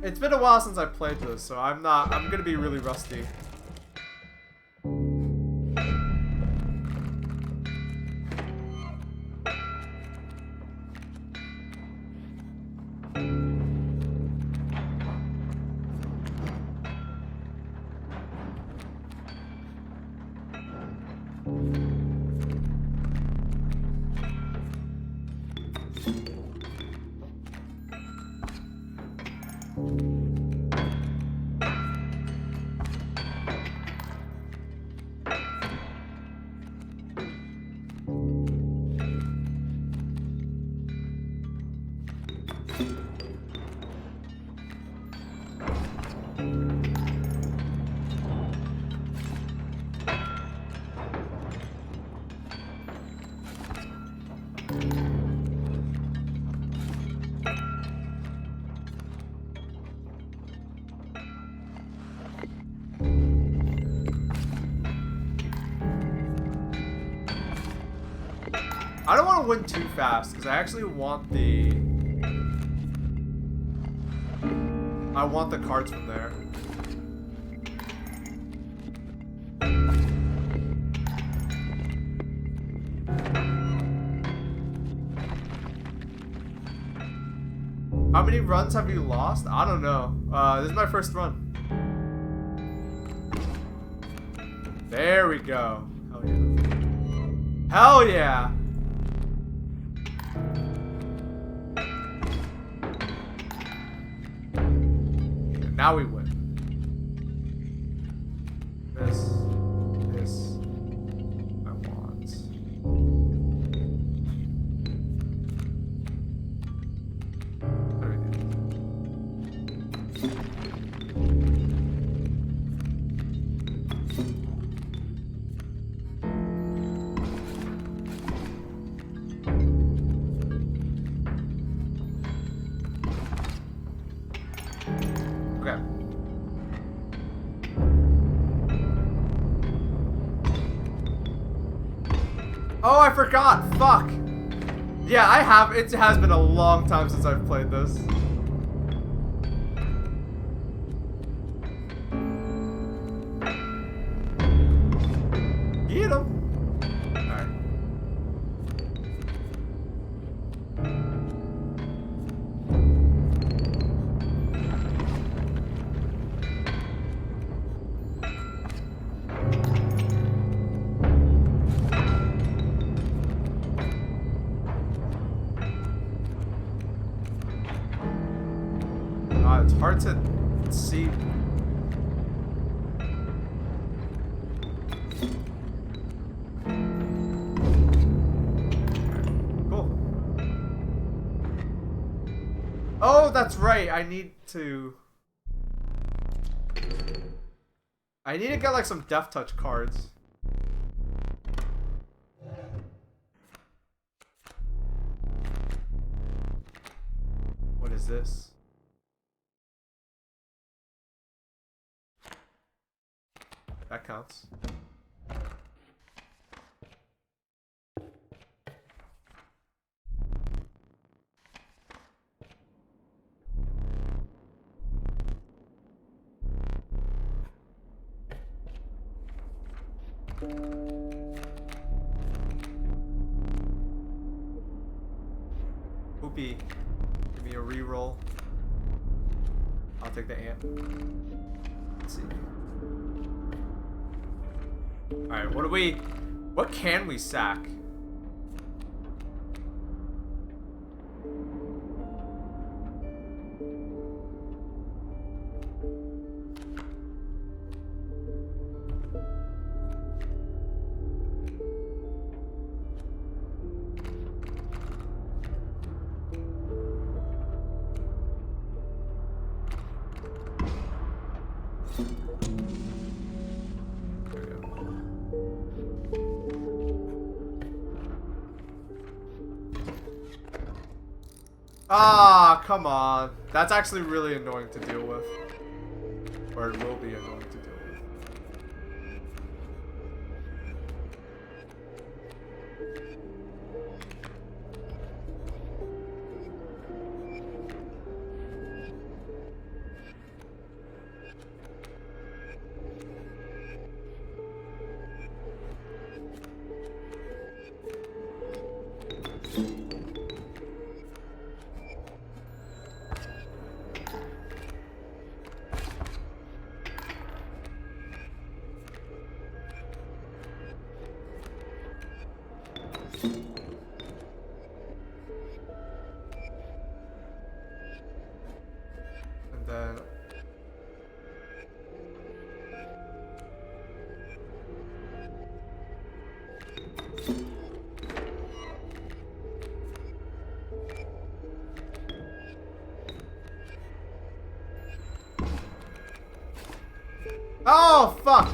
It's been a while since I played this, so I'm gonna be really rusty. I don't want to win too fast because I actually want the. I want the cards from there. How many runs have you lost? I don't know. This is my first run. There we go. Hell yeah. Hell yeah! Now we win. This, I want. What do we do? Okay. Oh, I forgot. Fuck. Yeah, I have. It has been a long time since I've played this. Get him. Alright. It's hard to see. Cool. Oh, that's right. I need to get like some Death Touch cards. What is this? That counts. Poopy. Give me a reroll. I'll take the amp. Let's see. Alright, what can we sack? Ah, come on. That's actually really annoying to deal with. Or it will be annoying to deal with. And then oh, fuck!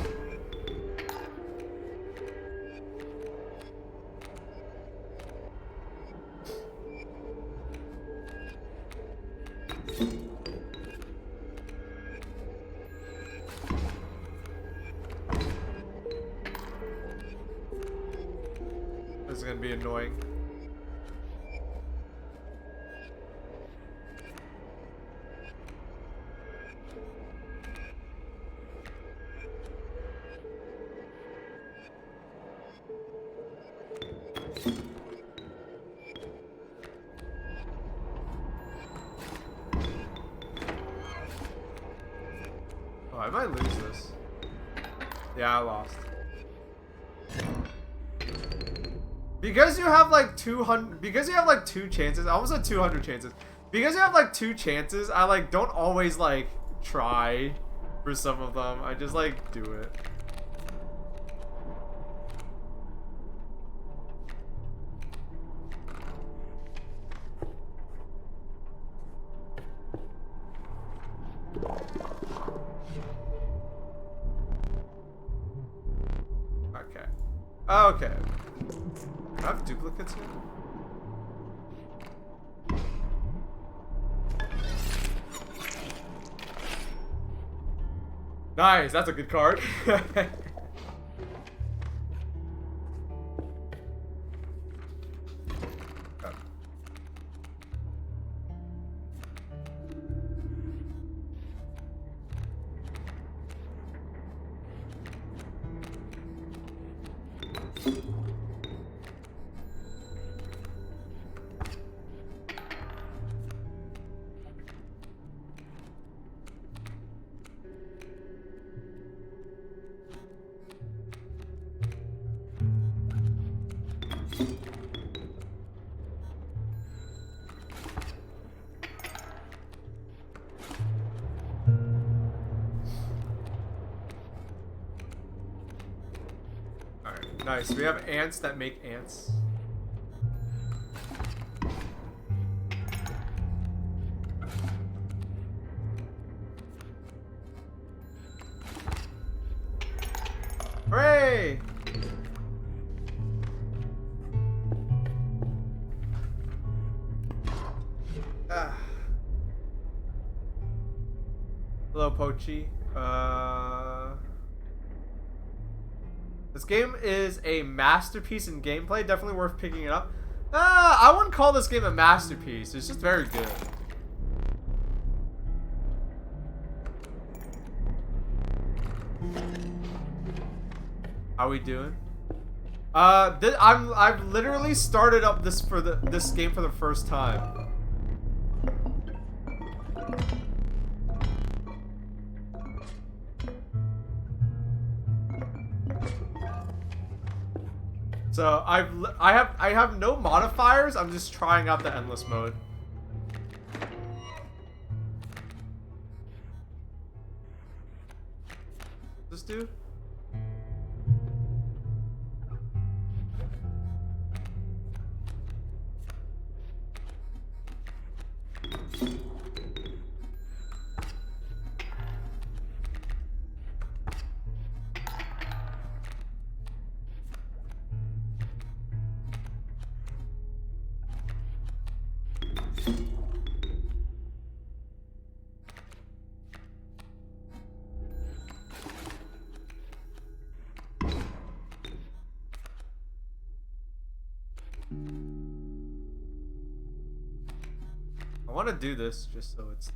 This is gonna be annoying. Yeah, I lost. Because you have like 200, because you have like 2 chances, I almost said 200 chances. Because you have like 2 chances, I like don't always like try for some of them. I just like do it. Okay. Okay. Do I have duplicates here? Nice, that's a good card. Alright, nice. We have ants that make ants. Hooray! Ah. Hello, Pochi. This game is a masterpiece in gameplay. Definitely worth picking it up. I wouldn't call this game a masterpiece. It's just very good. How we doing? I've literally started up this game for the first time. So I have no modifiers. I'm just trying out the endless mode. This dude? I want to do this just so it's...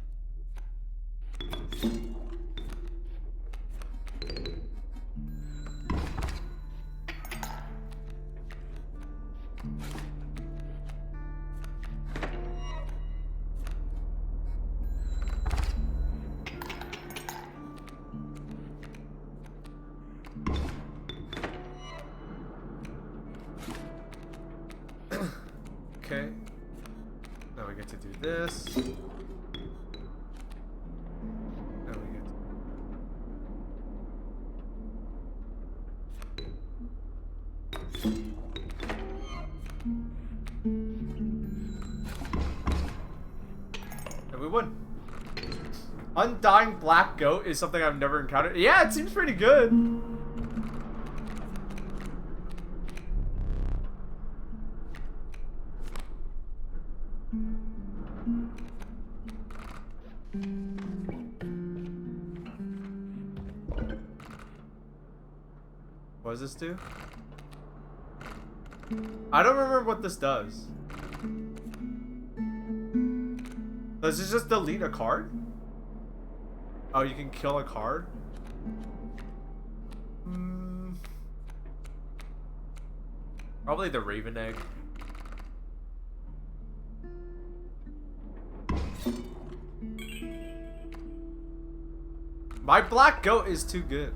Okay. Now we get to do this. Now we get to... And we won. Undying Black Goat is something I've never encountered. Yeah, it seems pretty good. What does this do? I don't remember what this does. Does this just delete a card? Oh, you can kill a card? Probably the Raven Egg. My Black Goat is too good.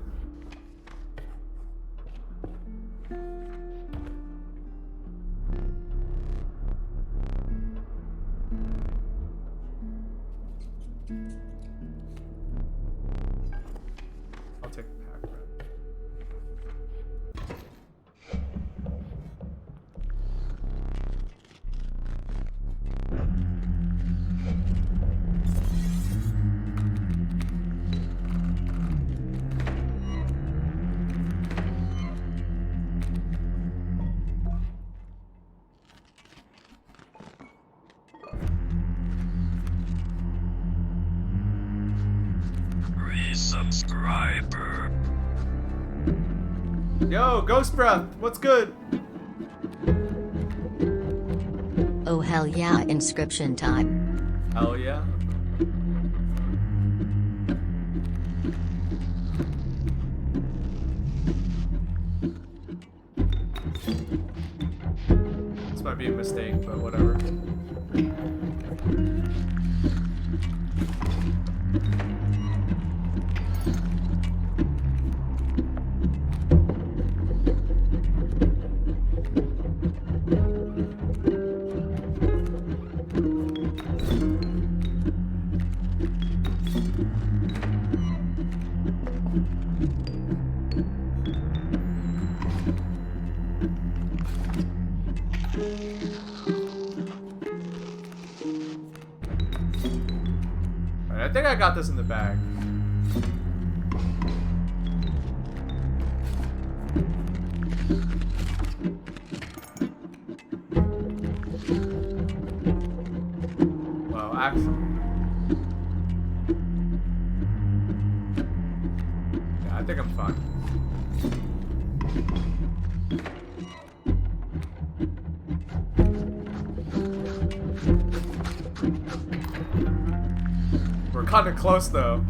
subscriber. Yo, Ghost Breath, what's good? Oh hell yeah, inscription time. Hell yeah. This might be a mistake, but whatever. Alright, I think I got this in the bag. Well, actually. Yeah, I think I'm fine. We're kind of close though.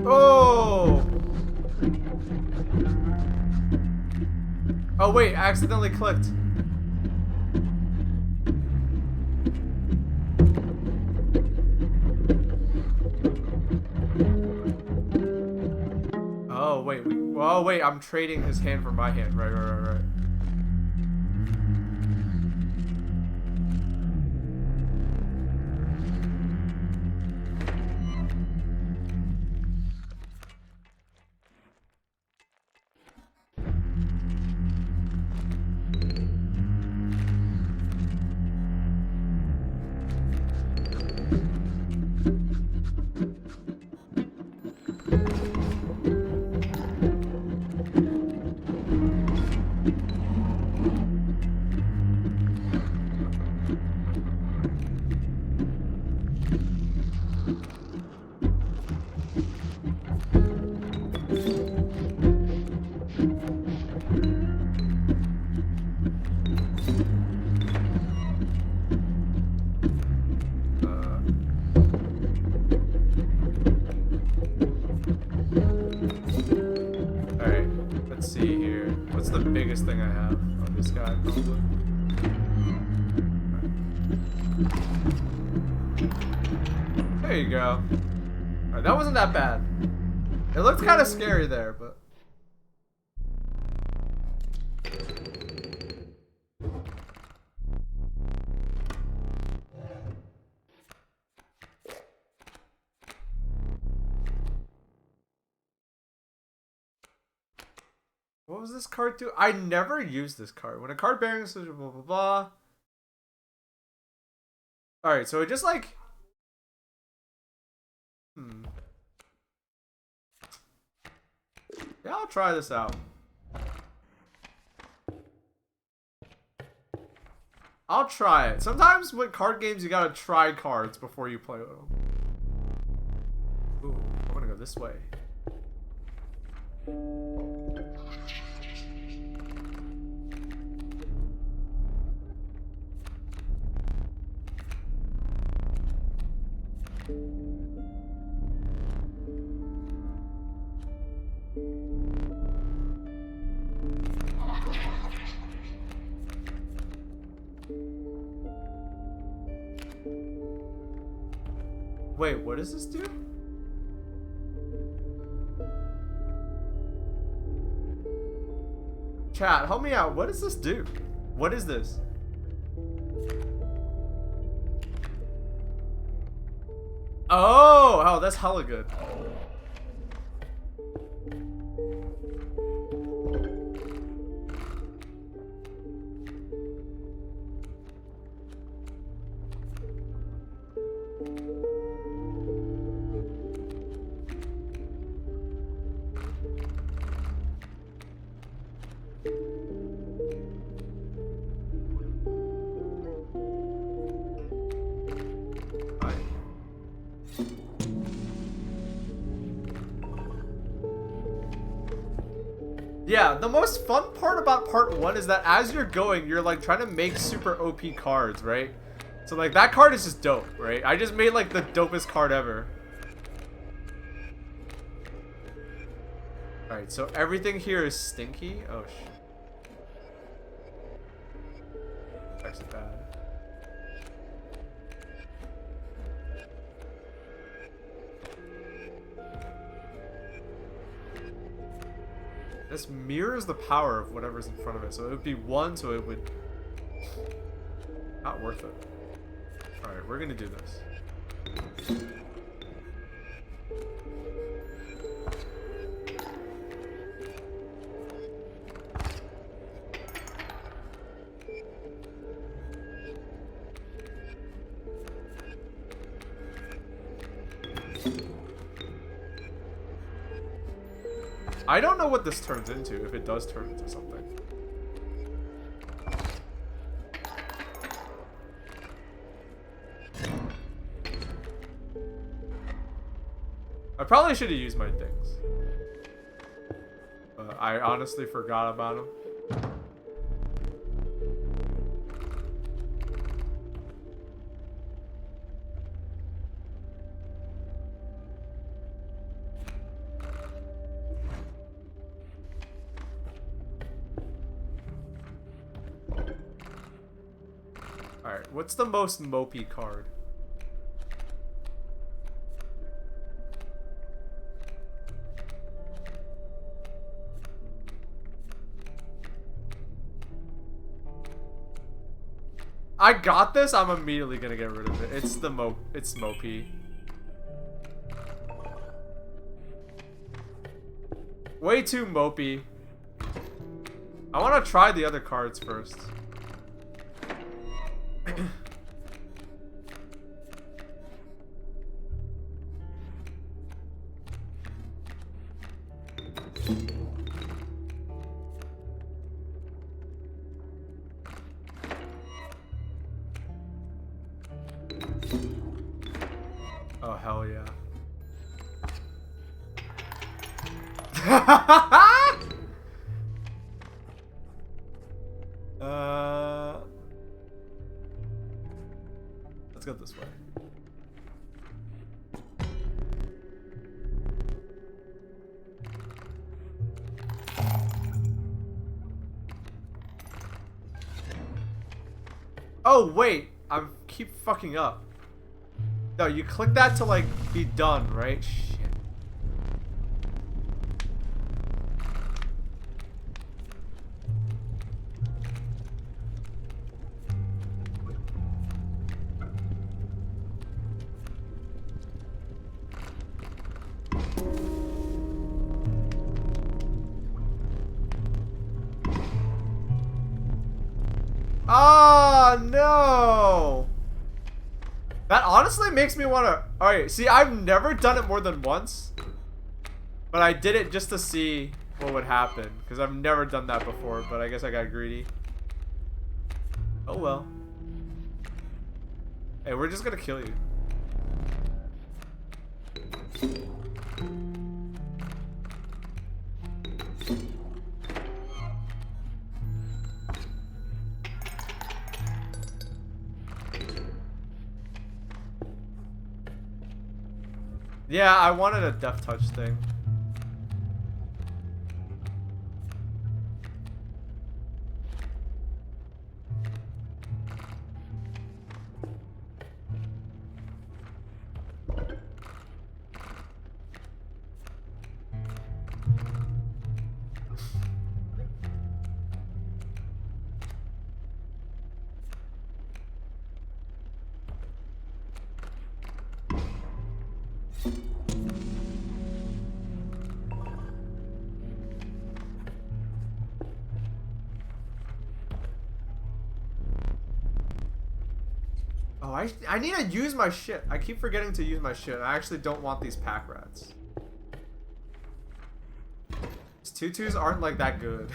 Oh! Oh wait, I accidentally clicked. Oh wait, oh wait, I'm trading his hand for my hand. Right. Biggest thing I have on this guy, probably. Right. There you go. Alright, that wasn't that bad. It looked kind of scary there, but was this card do? I never used this card. When a card bearing blah blah blah. Alright, so it just like Yeah, I'll try this out. I'll try it. Sometimes with card games you gotta try cards before you play with them. Ooh, I'm gonna go this way. Wait, what does this do? Chat, help me out. What does this do? What is this? Oh, that's hella good. Yeah, the most fun part about part 1 is that as you're going, you're like trying to make super OP cards, right? So like that card is just dope, right? I just made like the dopest card ever. Alright, so everything here is stinky. Oh shit. That's actually bad. This mirrors the power of whatever's in front of it. So it would be 1, so it would... Not worth it. Alright, we're gonna do this. I don't know what this turns into, if it does turn into something. I probably should have used my things. But I honestly forgot about them. Alright, what's the most mopey card? I got this, I'm immediately gonna get rid of it. It's the it's mopey. Way too mopey. I wanna try the other cards first. Oh, hell yeah. Let's go this way. Oh, wait. I keep fucking up. No, you click that to, like, be done, right? Shit. Oh, no. That honestly makes me want to... Alright, see, I've never done it more than once. But I did it just to see what would happen. Because I've never done that before, but I guess I got greedy. Oh, well. Hey, we're just gonna kill you. Yeah, I wanted a death touch thing. Oh, I need to use my shit. I keep forgetting to use my shit. I actually don't want these pack rats. These tutus aren't like that good.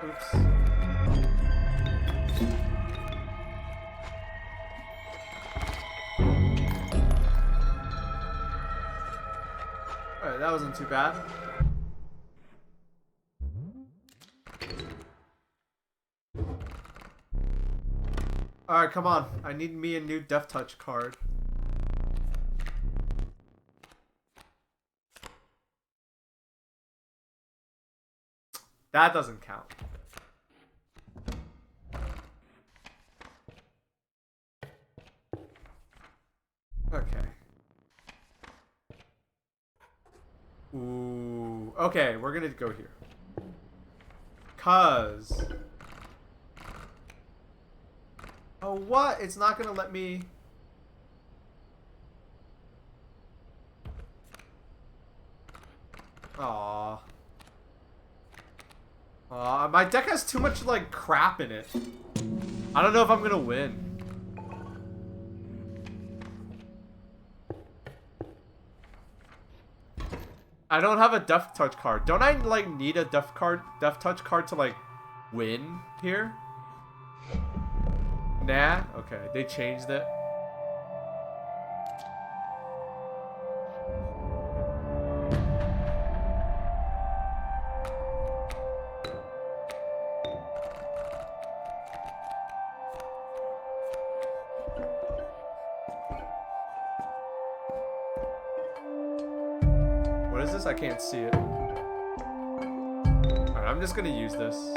Oops. Alright, that wasn't too bad. Alright, come on. I need me a new Death Touch card. That doesn't count. Okay. Ooh. Okay, we're gonna go here. 'Cause... Oh, what? It's not gonna let me... Aww. My deck has too much, like, crap in it. I don't know if I'm gonna win. I don't have a Death Touch card. Don't I, like, need a Death Touch card to, like, win here? Nah? Okay, they changed it. What is this? I can't see it. Alright, I'm just gonna use this.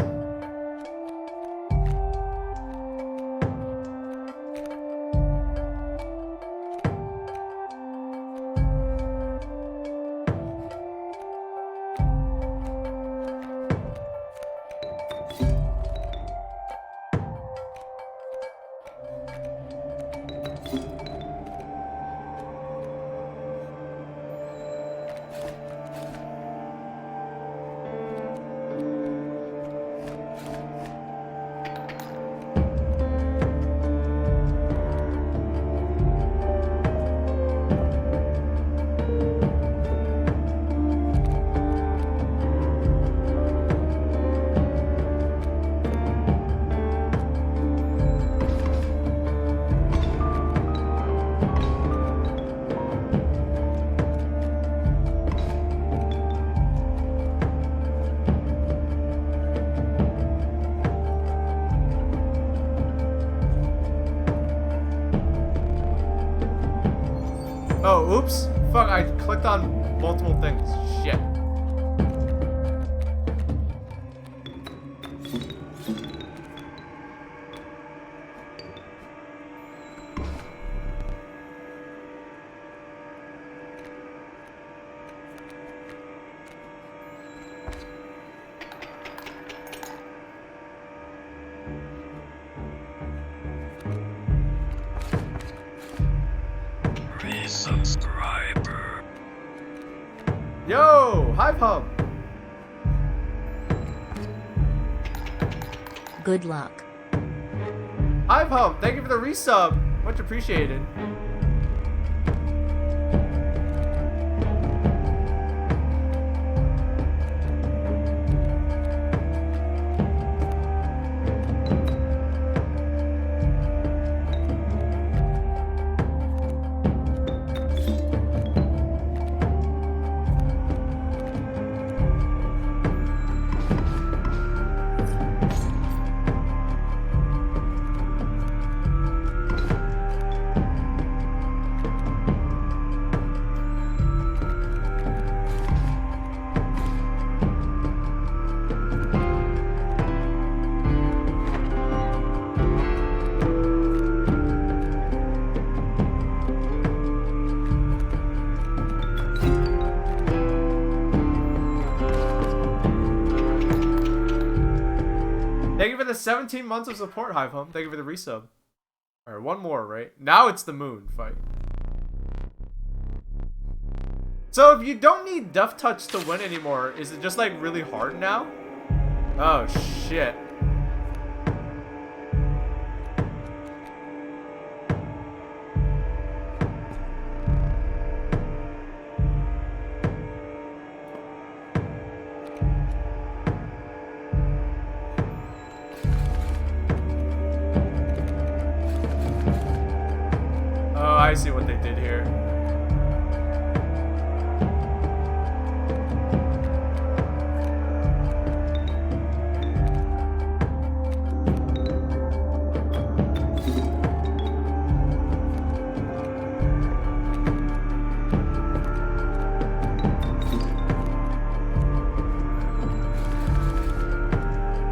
oops. Fuck, I clicked on multiple things. Shit. Resubscriber. Yo, Hive Hub. Good luck. Hive Hub, thank you for the resub. Much appreciated. Thank you for the 17 months of support, Hive Home. Thank you for the resub. Alright, one more, right? Now it's the moon fight. So if you don't need Death Touch to win anymore, is it just like really hard now? Oh shit. Oh, I see what they did here.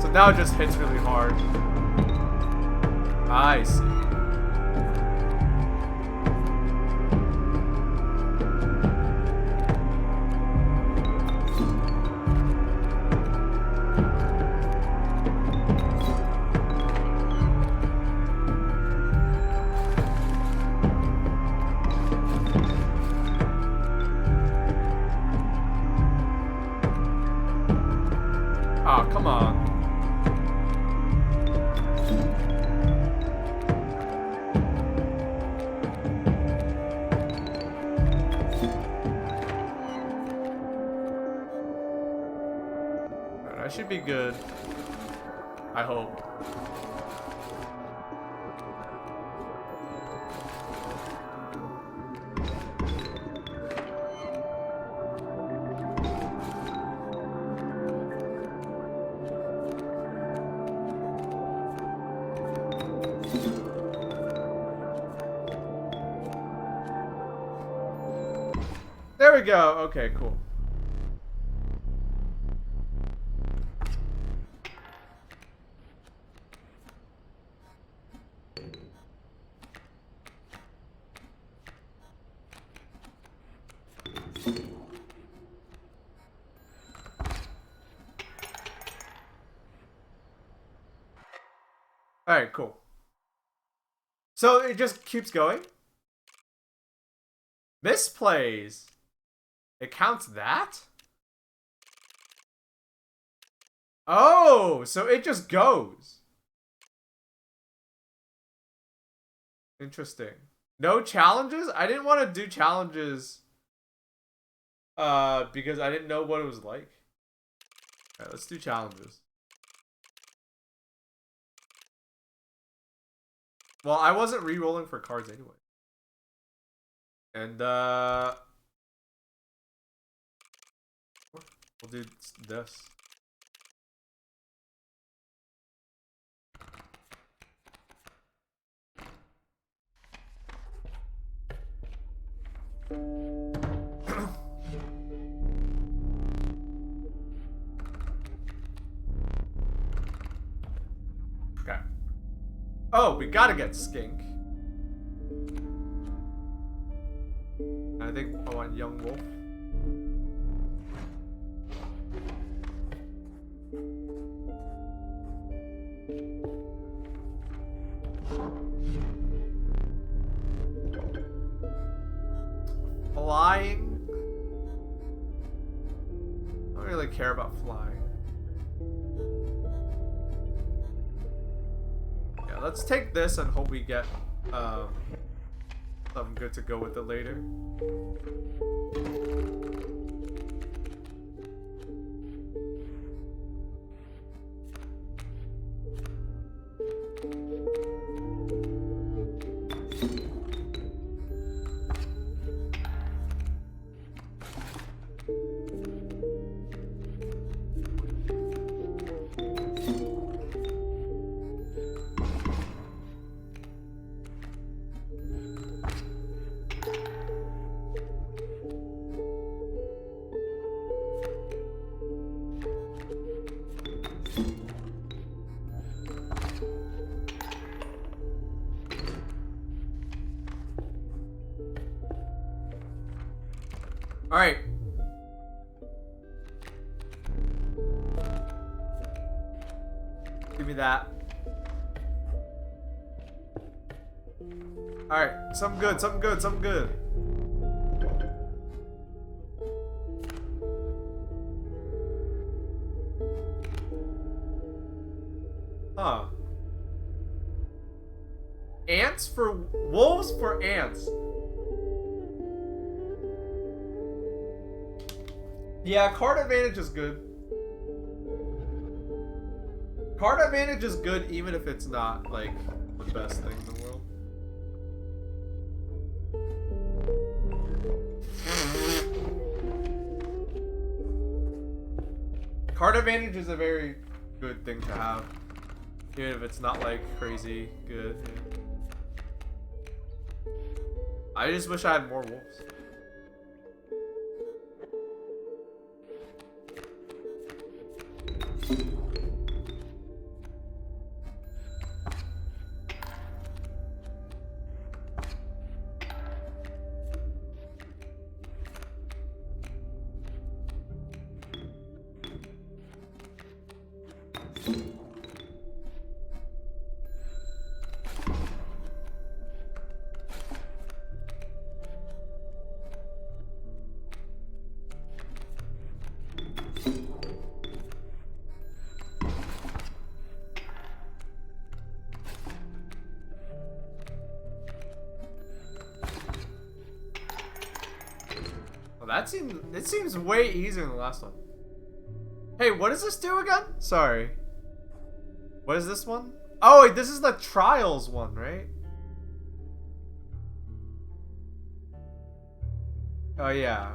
So now it just hits really hard. I see. Oh, come on. Alright, I should be good. I hope. There we go. Okay, cool. Alright, cool. So it just keeps going? Misplays. It counts that? Oh, so it just goes. Interesting. No challenges? I didn't want to do challenges because I didn't know what it was like. Alright, let's do challenges. Well, I wasn't re-rolling for cards anyway. And we'll do this. Okay. Oh, we gotta get Skink. I think I want Young Wolf. Flying? I don't really care about flying. Yeah, let's take this and hope we get something good to go with it later. Alright. Give me that. Alright, something good, something good, something good. Huh. Ants for wolves for ants. Yeah, card advantage is good. Card advantage is good even if it's not, like, the best thing in the world. Card advantage is a very good thing to have. Even if it's not, like, crazy good. Yeah. I just wish I had more wolves. It seems way easier than the last one. Hey, what does this do again? Sorry. What is this one? Oh, wait, this is the trials one, right? Oh, yeah.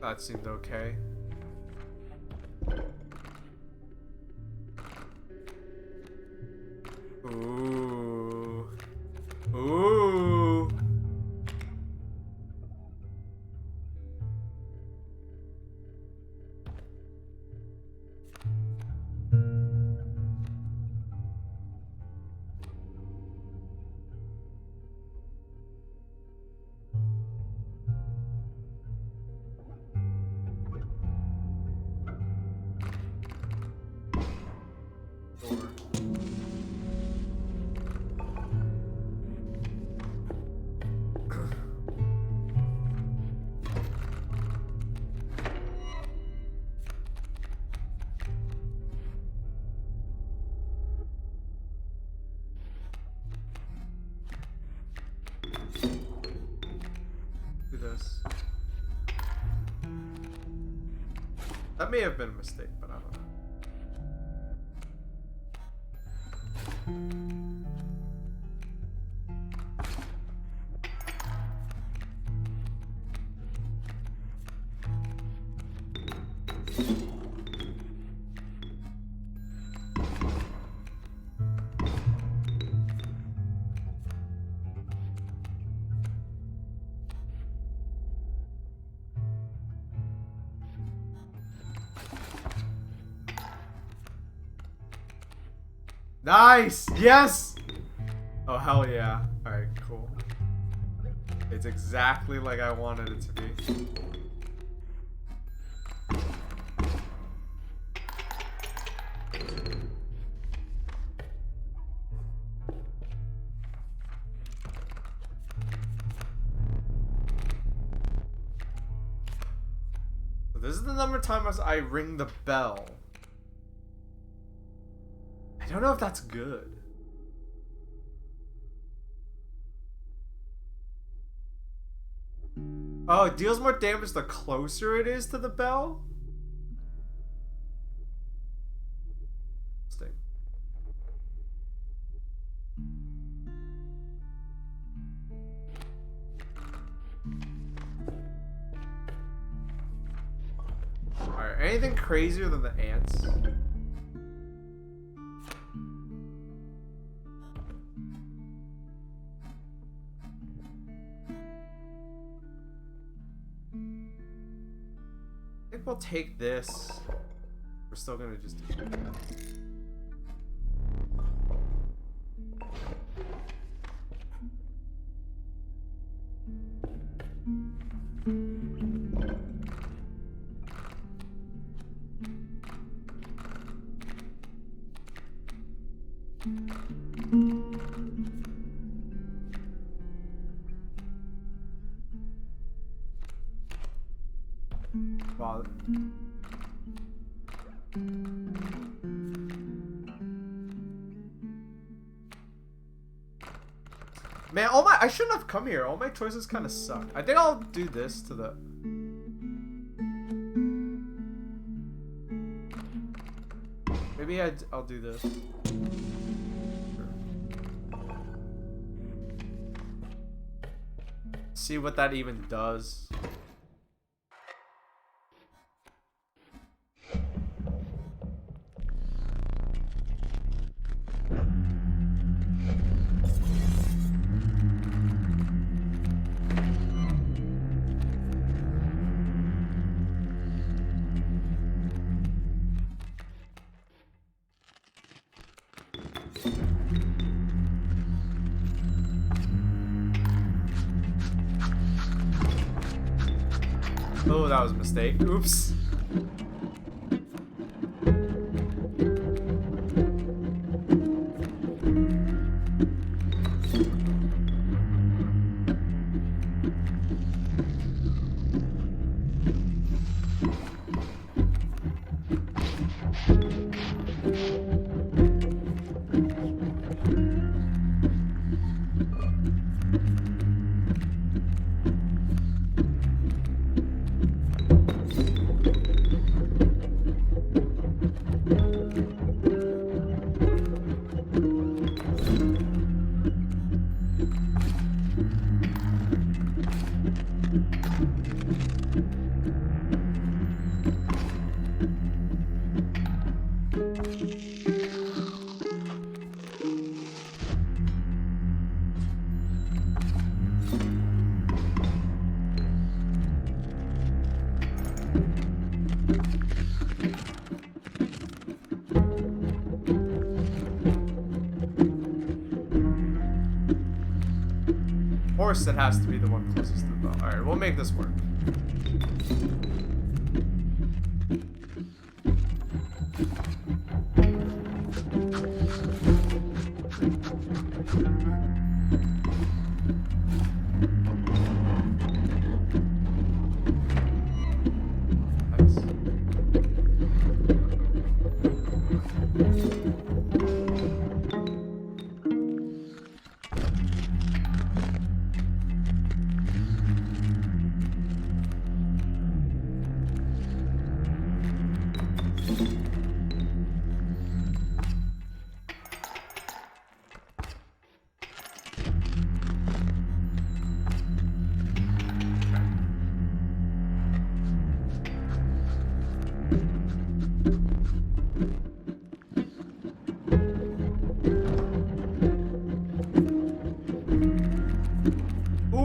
That seemed okay. Ooh. Ooh. Do this. That may have been a mistake, but I don't know. Nice! Yes! Oh, hell yeah. Alright, cool. It's exactly like I wanted it to be. So this is the number of times I ring the bell. I don't know if that's good. Oh, it deals more damage the closer it is to the bell? Interesting. Alright, anything crazier than the ants? I think we'll take this. We're still gonna just do that. Wow. Man, I shouldn't have come here. All my choices kind of suck. I think I'll do this to the... Maybe I'll do this. Sure. See what that even does. Oh, that was a mistake. Oops. Of course, it has to be the one closest to the bell. Alright, we'll make this work.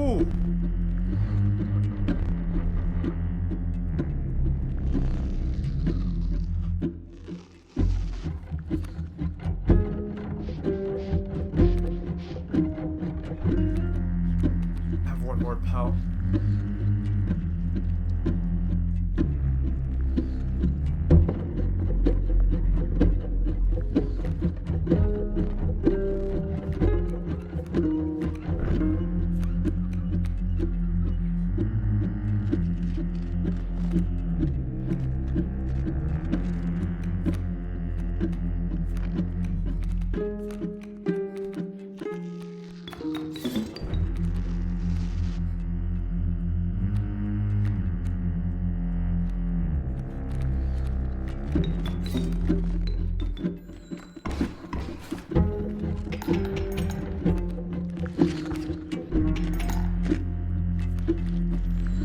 Ooh. Have one more pout.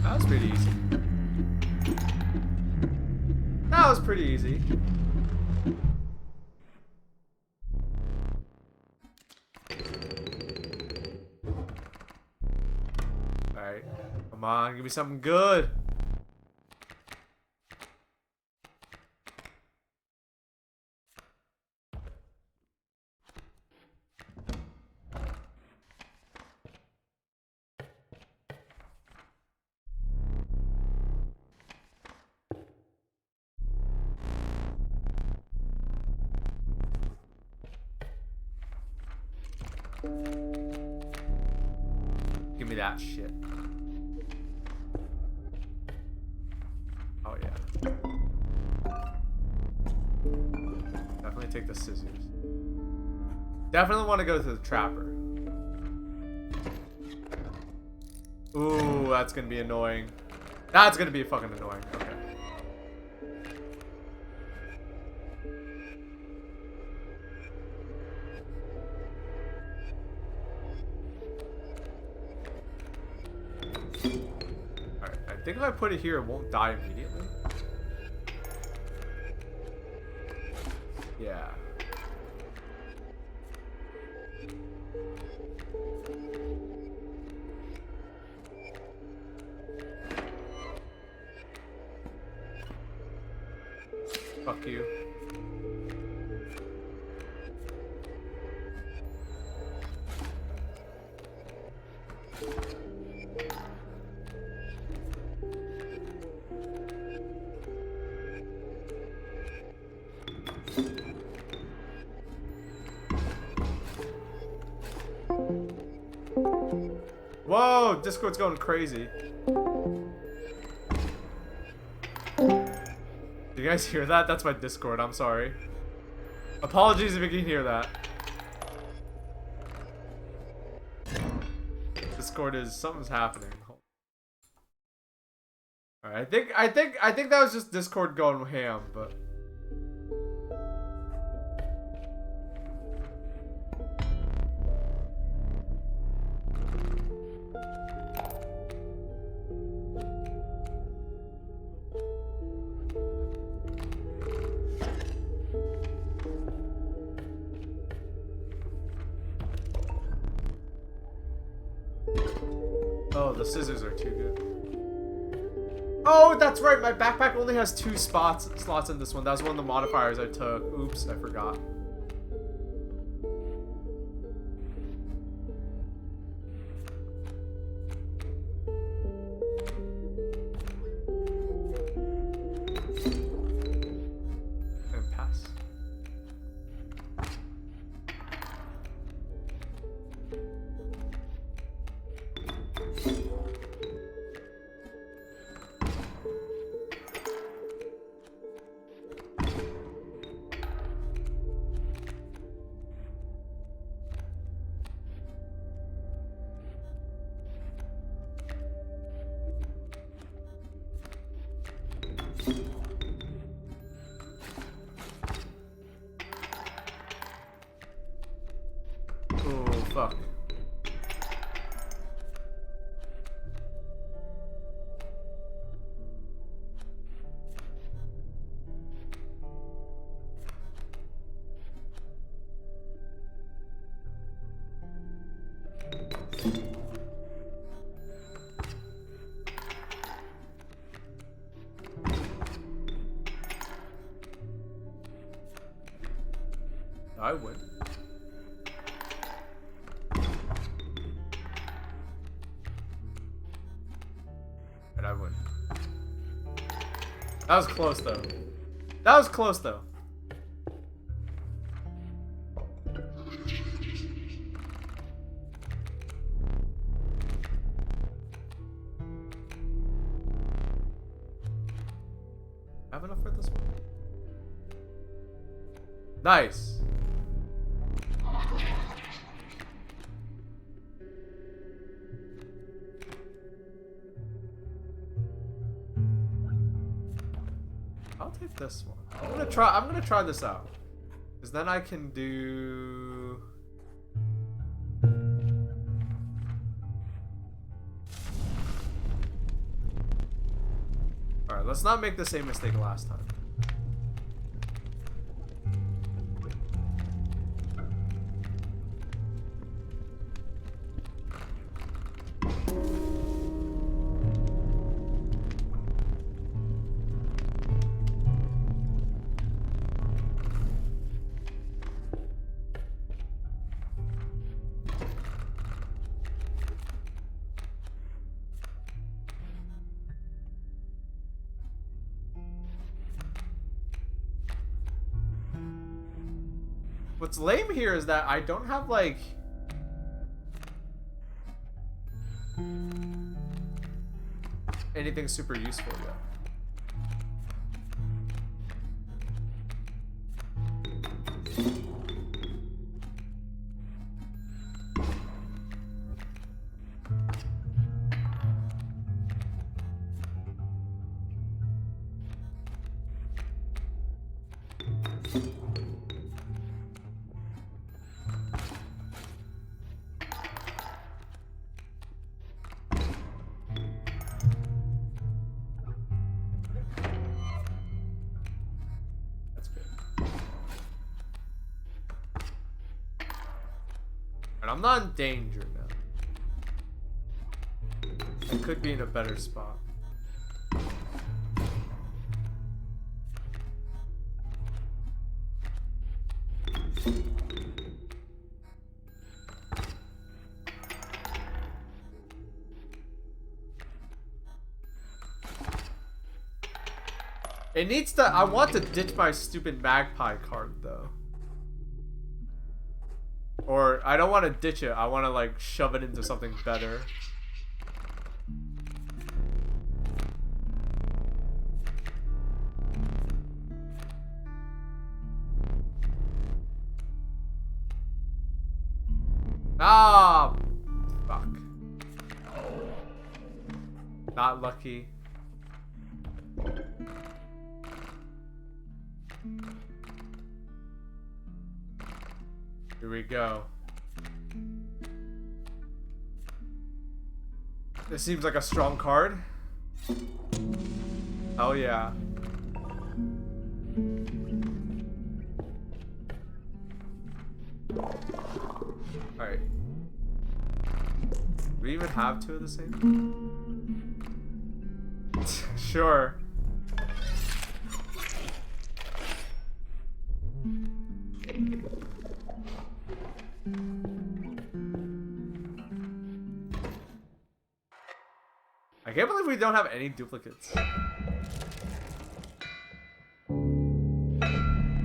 That was pretty easy. That was pretty easy. Alright. Come on, give me something good. Give me that shit. Oh yeah. Definitely take the scissors. Definitely want to go to the trapper. Ooh, that's gonna be annoying. That's gonna be fucking annoying. Okay. Alright, I think if I put it here, it won't die immediately. Yeah. Fuck you. Whoa, Discord's going crazy. Do you guys hear that? That's my Discord, I'm sorry. Apologies if you can hear that. Discord is, something's happening. Alright, I think that was just Discord going ham, but oh, the scissors are too good. Oh, that's right. My backpack only has 2 slots in this one. That was one of the modifiers I took. Oops, I forgot. And pass. I would. And I would. That was close though. That was close though. Have enough for this one? Nice. I'll take this one. I'm gonna try this out. Cause then I can do Alright, let's not make the same mistake last time. What's lame here is that I don't have like anything super useful yet. And I'm not in danger now. I could be in a better spot. It needs to. I want to ditch my stupid magpie card though. Or I don't want to ditch it. I want to like shove it into something better. Ah, fuck. Not lucky. Here we go. This seems like a strong card. Oh yeah. Alright. Do we even have two of the same? Sure. I can't believe we don't have any duplicates.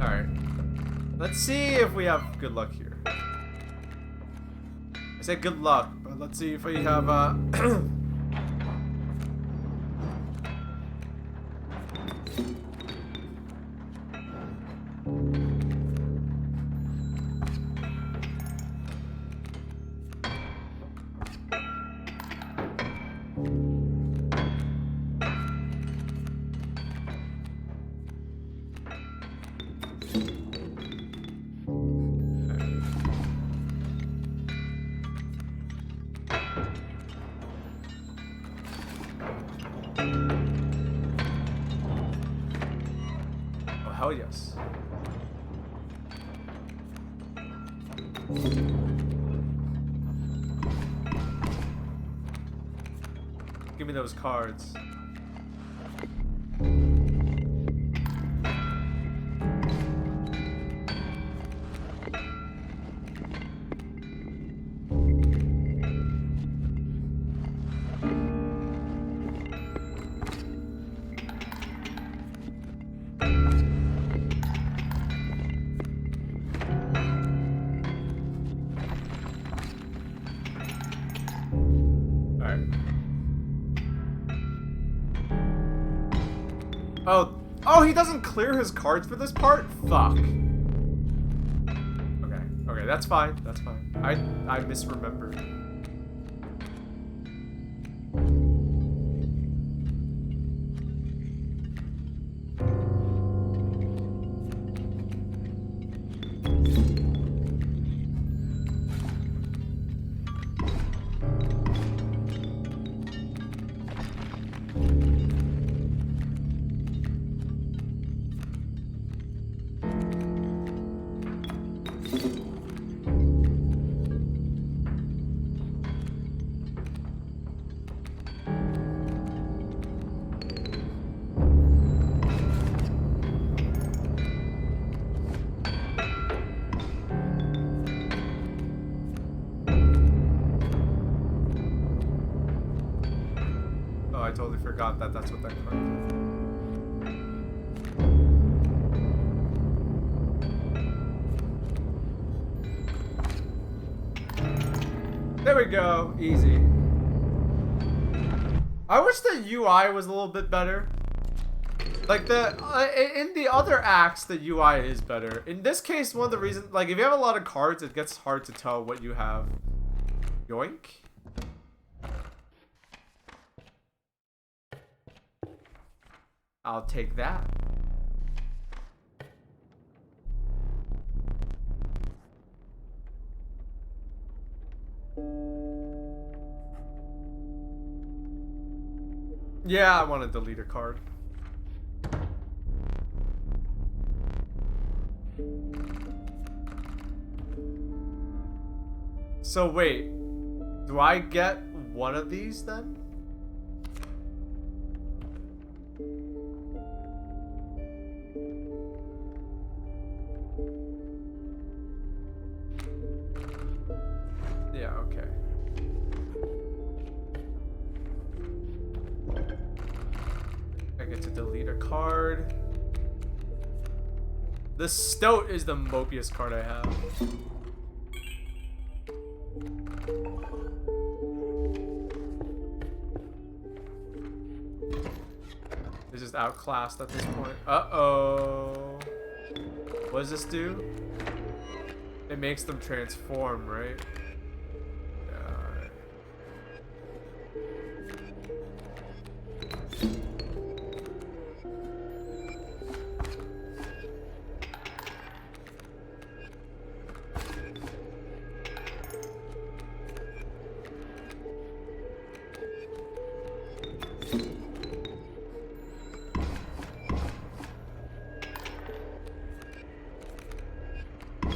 Alright. Let's see if we have good luck here. I said good luck, but let's see if we have hell yes. Give me those cards. Oh, he doesn't clear his cards for this part? Fuck. Okay, that's fine. That's fine. I misremembered. I totally forgot that that's what that card did. There we go. Easy. I wish the UI was a little bit better. Like in the other acts, the UI is better. In this case, one of the reasons, like if you have a lot of cards, it gets hard to tell what you have. Yoink. I'll take that. Yeah, I want to delete a card. So wait, do I get one of these then? Yeah, okay. I get to delete a card. The Stoat is the mopiest card I have. It's just outclassed at this point. Uh-oh. What does this do? It makes them transform, right? Yeah, alright.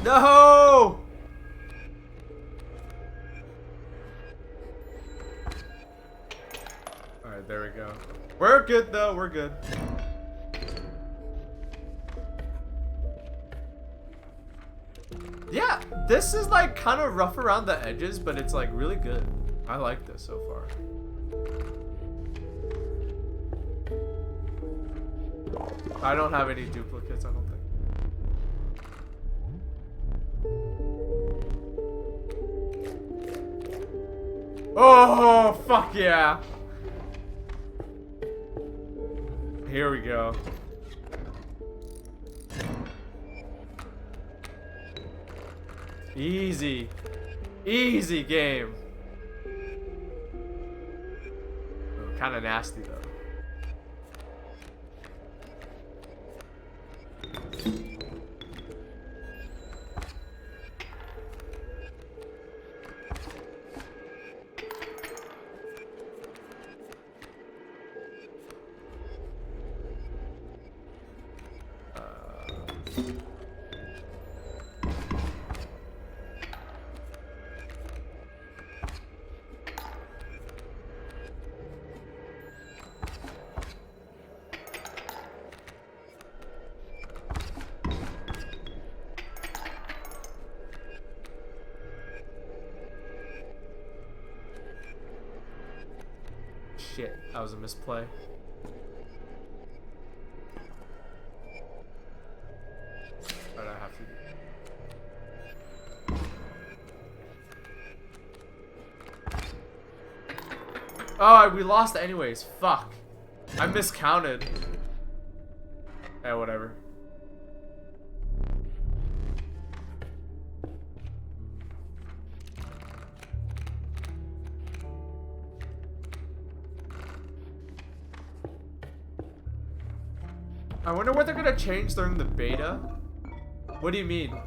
No! Alright, there we go. We're good though, we're good. Yeah, this is like kind of rough around the edges, but it's like really good. I like this so far. I don't have any duplicates, I don't think. Oh, fuck yeah. Here we go. Easy. Easy game. Oh, kind of nasty though. Shit, that was a misplay. But I have to. Oh, we lost anyways. Fuck. I miscounted. Yeah, whatever. I wonder what they're gonna change during the beta. What do you mean?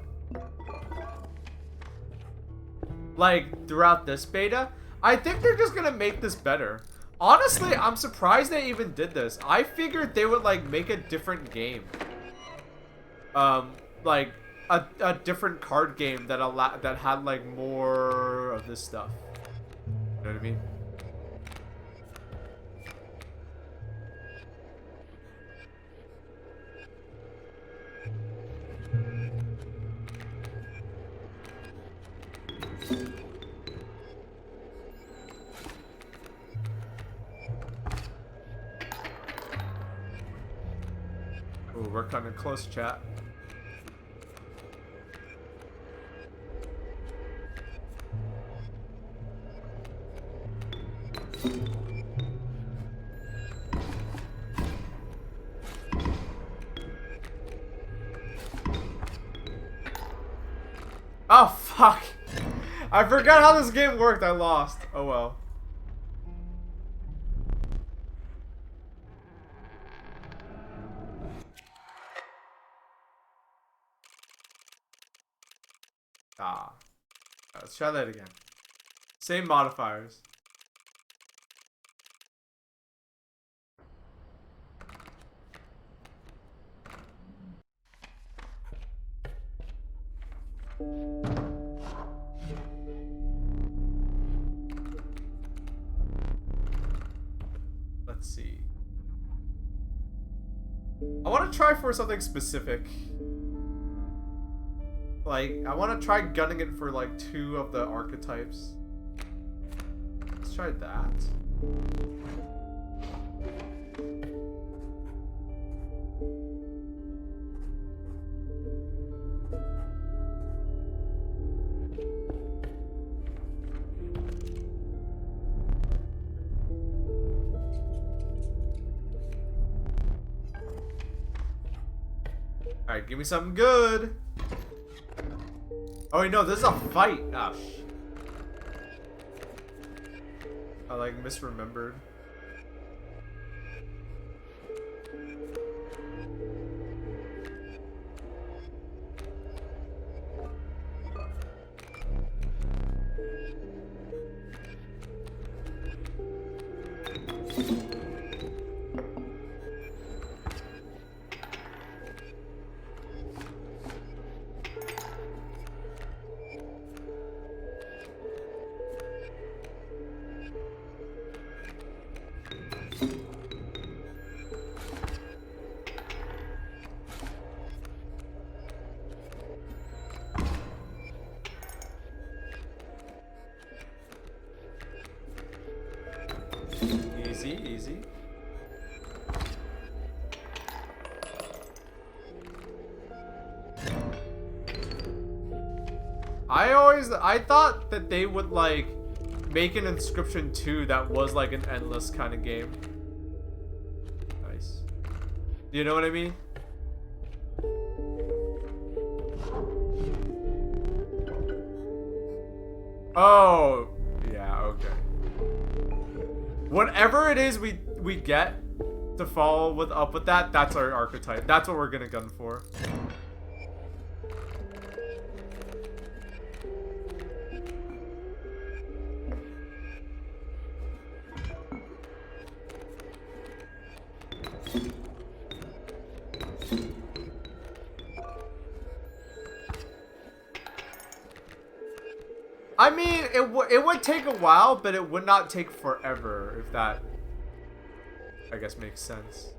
Like, throughout this beta? I think they're just gonna make this better. Honestly, I'm surprised they even did this. I figured they would, like, make a different game. Like, a different card game that had, like, more of this stuff. You know what I mean? Ooh, we're kind of close, chat. Oh, fuck. I forgot how this game worked. I lost. Oh, well. Ah. Let's try that again. Same modifiers. Let's see. I want to try for something specific. Like, I want to try gunning it for, like, 2 of the archetypes. Let's try that. Alright, give me something good. Oh wait, no, this is a fight. Ah, I like misremembered. Easy, easy. I thought that they would like make an Inscryption 2 that was like an endless kind of game. Nice. Do you know what I mean? Oh, yeah, okay. Whatever it is we get to follow up with that, that's our archetype. That's what we're gonna gun for. I mean, it would take a while, but it would not take forever, if that, I guess, makes sense.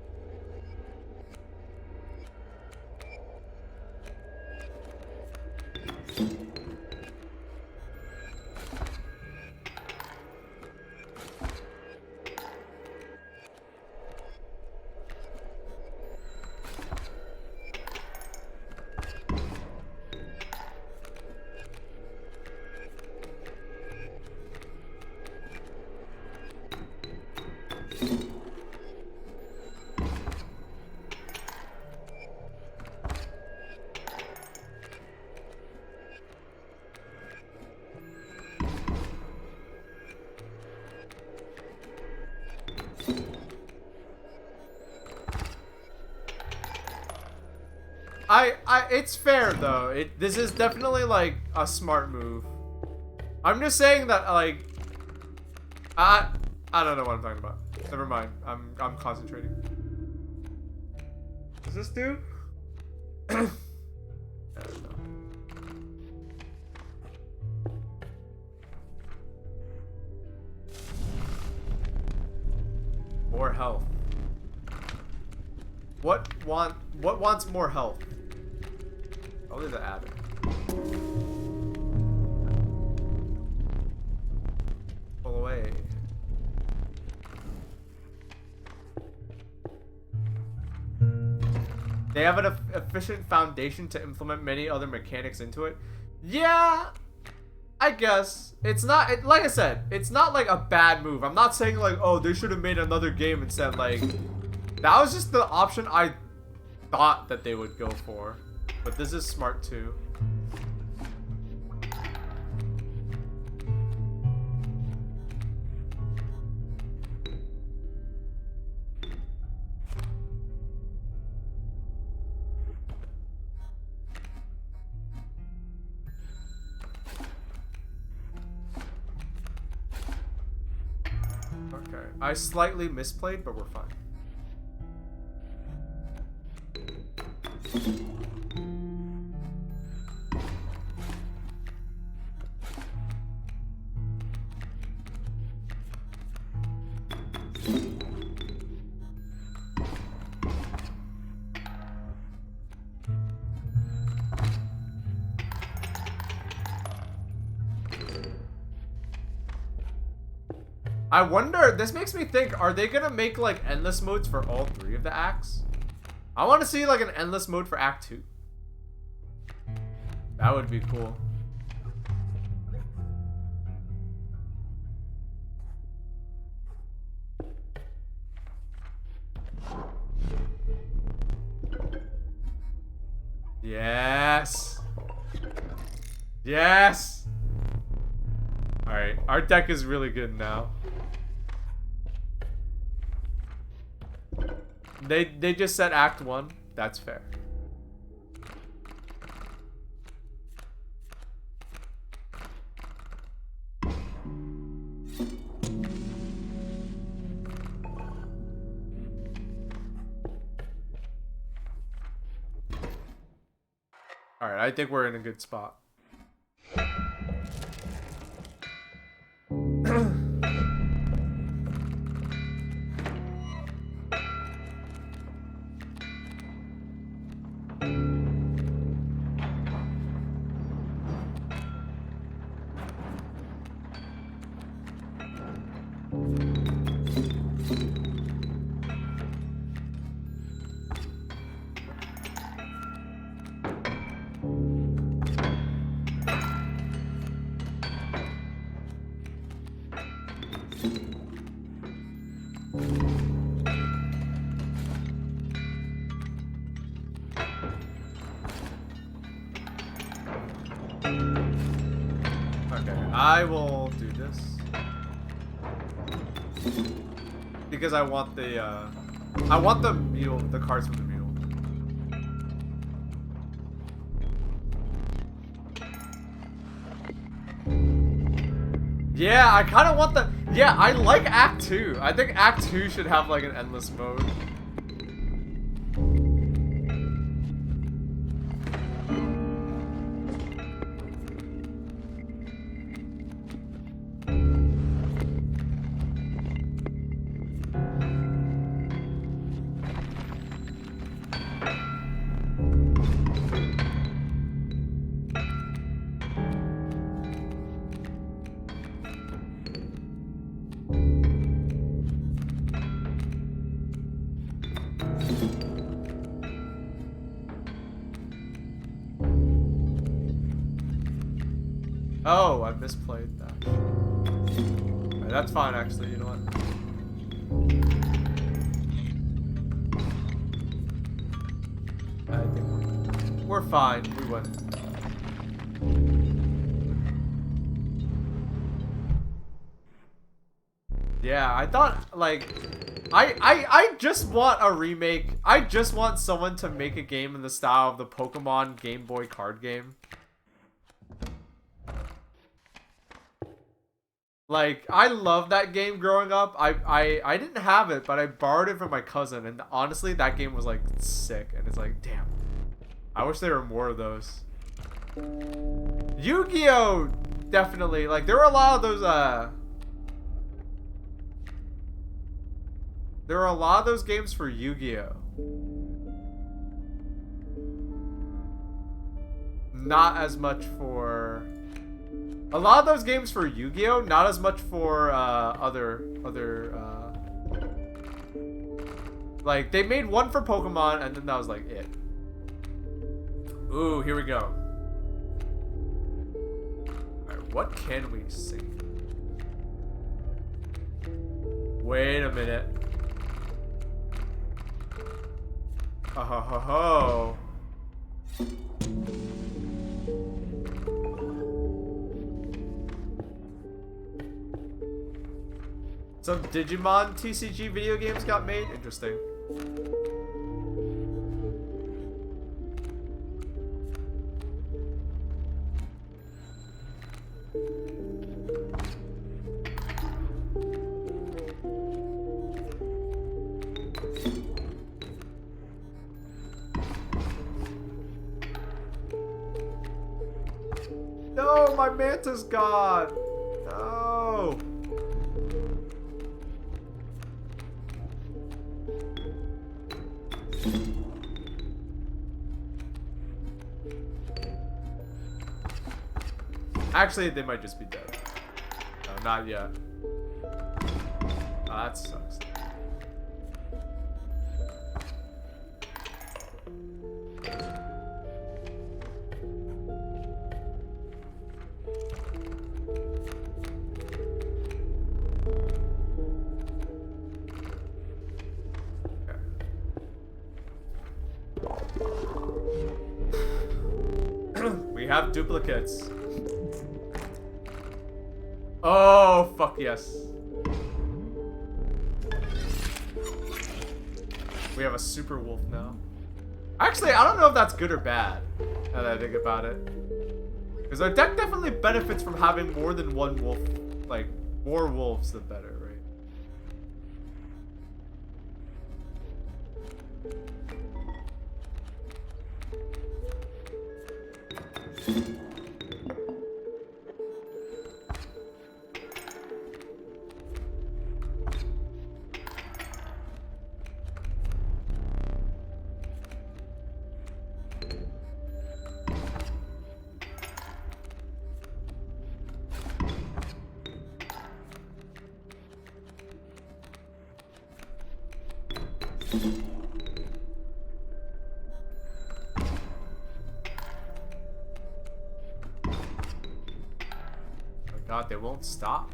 it's fair though. This is definitely like a smart move. I'm just saying that like, I don't know what I'm talking about. Never mind. I'm concentrating. Does this do? I don't know. More health. What wants more health? Probably the adder. Pull away. They have an efficient foundation to implement many other mechanics into it. Yeah, I guess. It's not, like I said, it's not like a bad move. I'm not saying like, oh, they should have made another game instead. Like, that was just the option I thought that they would go for. But this is smart too. Okay, I slightly misplayed, but we're fine. I wonder, this makes me think, are they gonna make like endless modes for all 3 of the acts? I want to see like an endless mode for Act 2. That would be cool. Yes. Yes. Alright, our deck is really good now. They just said Act 1. That's fair. Alright, I think we're in a good spot. I will do this because I want the mule, the cards from the mule. Yeah, I kind of want the. Yeah, I like Act 2. I think Act 2 should have like an endless mode. Oh, I misplayed that. Alright, that's fine, actually. You know what? I think we're fine. We win. Yeah, I thought, like, I just want a remake. I just want someone to make a game in the style of the Pokemon Game Boy card game. Like, I love that game growing up. I didn't have it, but I borrowed it from my cousin, and honestly, that game was like sick. And it's like, damn, I wish there were more of those. Yu-Gi-Oh! Definitely. Like, there were a lot of those, there were a lot of those games for Yu-Gi-Oh! Not as much for... A lot of those games for Yu-Gi-Oh! Not as much for, like, they made one for Pokemon, and then that was, like, it. Ooh, here we go. Alright, what can we sing? Wait a minute. Oh ho ho ho. Some Digimon Tcg video games got made? Interesting. No, my Manta's gone. No. Actually, they might just be dead. No, not yet. Oh, that sucks. We have duplicates. Oh, fuck yes. We have a super wolf now. Actually, I don't know if that's good or bad, now that I think about it. Because our deck definitely benefits from having more than one wolf. Like, more wolves the better, right? Oh god, they won't stop.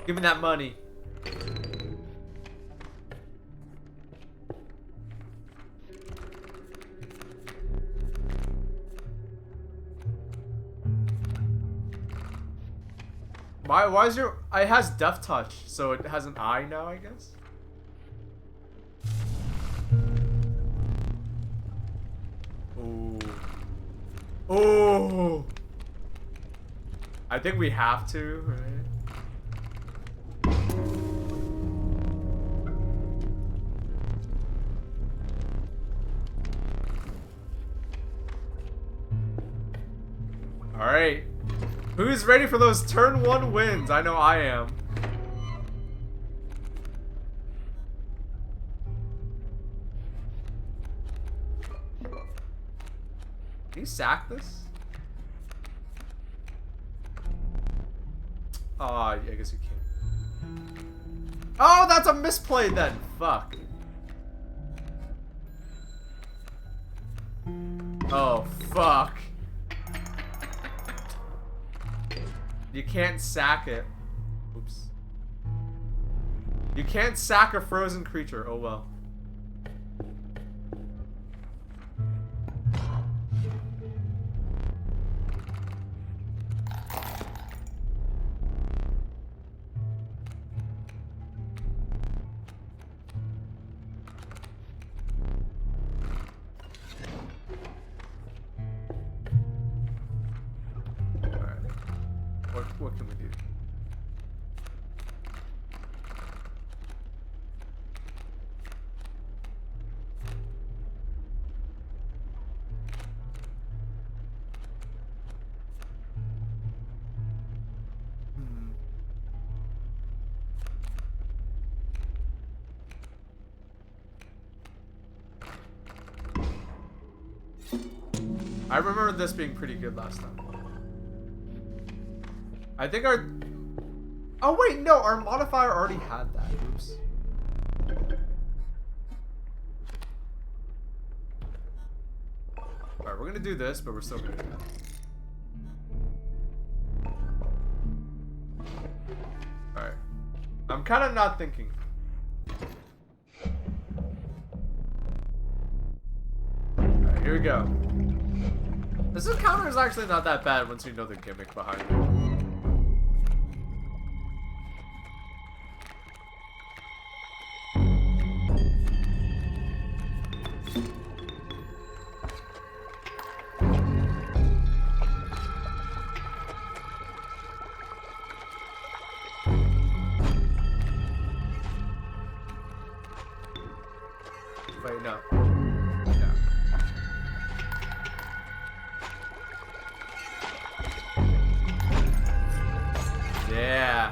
Give me that money. Why is your... It has Death Touch, so it has an eye now, I guess? Ooh. Ooh. I think we have to, right? Alright. Who's ready for those turn 1 wins? I know I am. Can you sack this? Oh, I guess you can't. Oh, that's a misplay then. Fuck. Oh, fuck. You can't sack it. Oops. You can't sack a frozen creature. Oh well. What can we do? I remember this being pretty good last time. I think our... Oh wait, no, our modifier already had that. Oops. Alright, we're gonna do this, but we're still gonna do that. Alright. I'm kind of not thinking. Alright, here we go. This encounter is actually not that bad once you know the gimmick behind it. Wait, no. Yeah.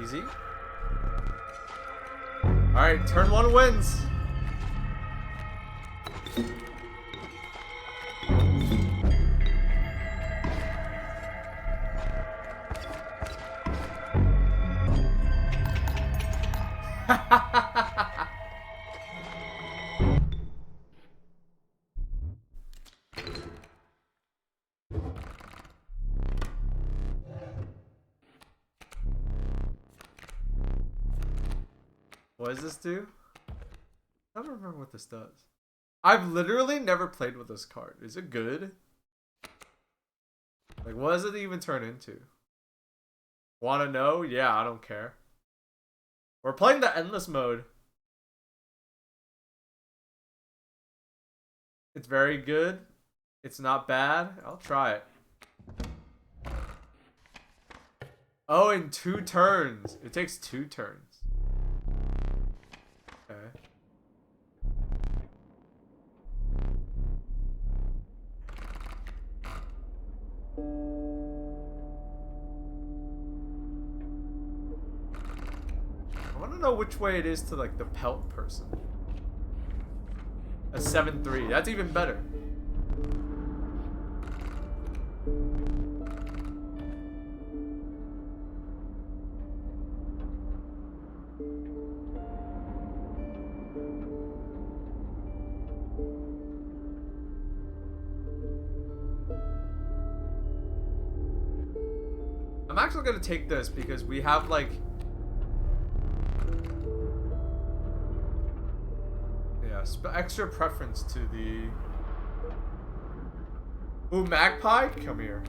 Easy. Alright, turn one wins. What does this do? I don't remember what this does. I've literally never played with this card. Is it good? Like, what does it even turn into? Wanna know? Yeah, I don't care. We're playing the endless mode. It's very good. It's not bad. I'll try it. Oh, in 2 turns. It takes 2 turns. Okay. I want to know which way it is to like the pelt person. A 7-3. That's even better. I'm actually gonna take this because we have like, yeah, extra preference to the. Ooh, magpie, come here.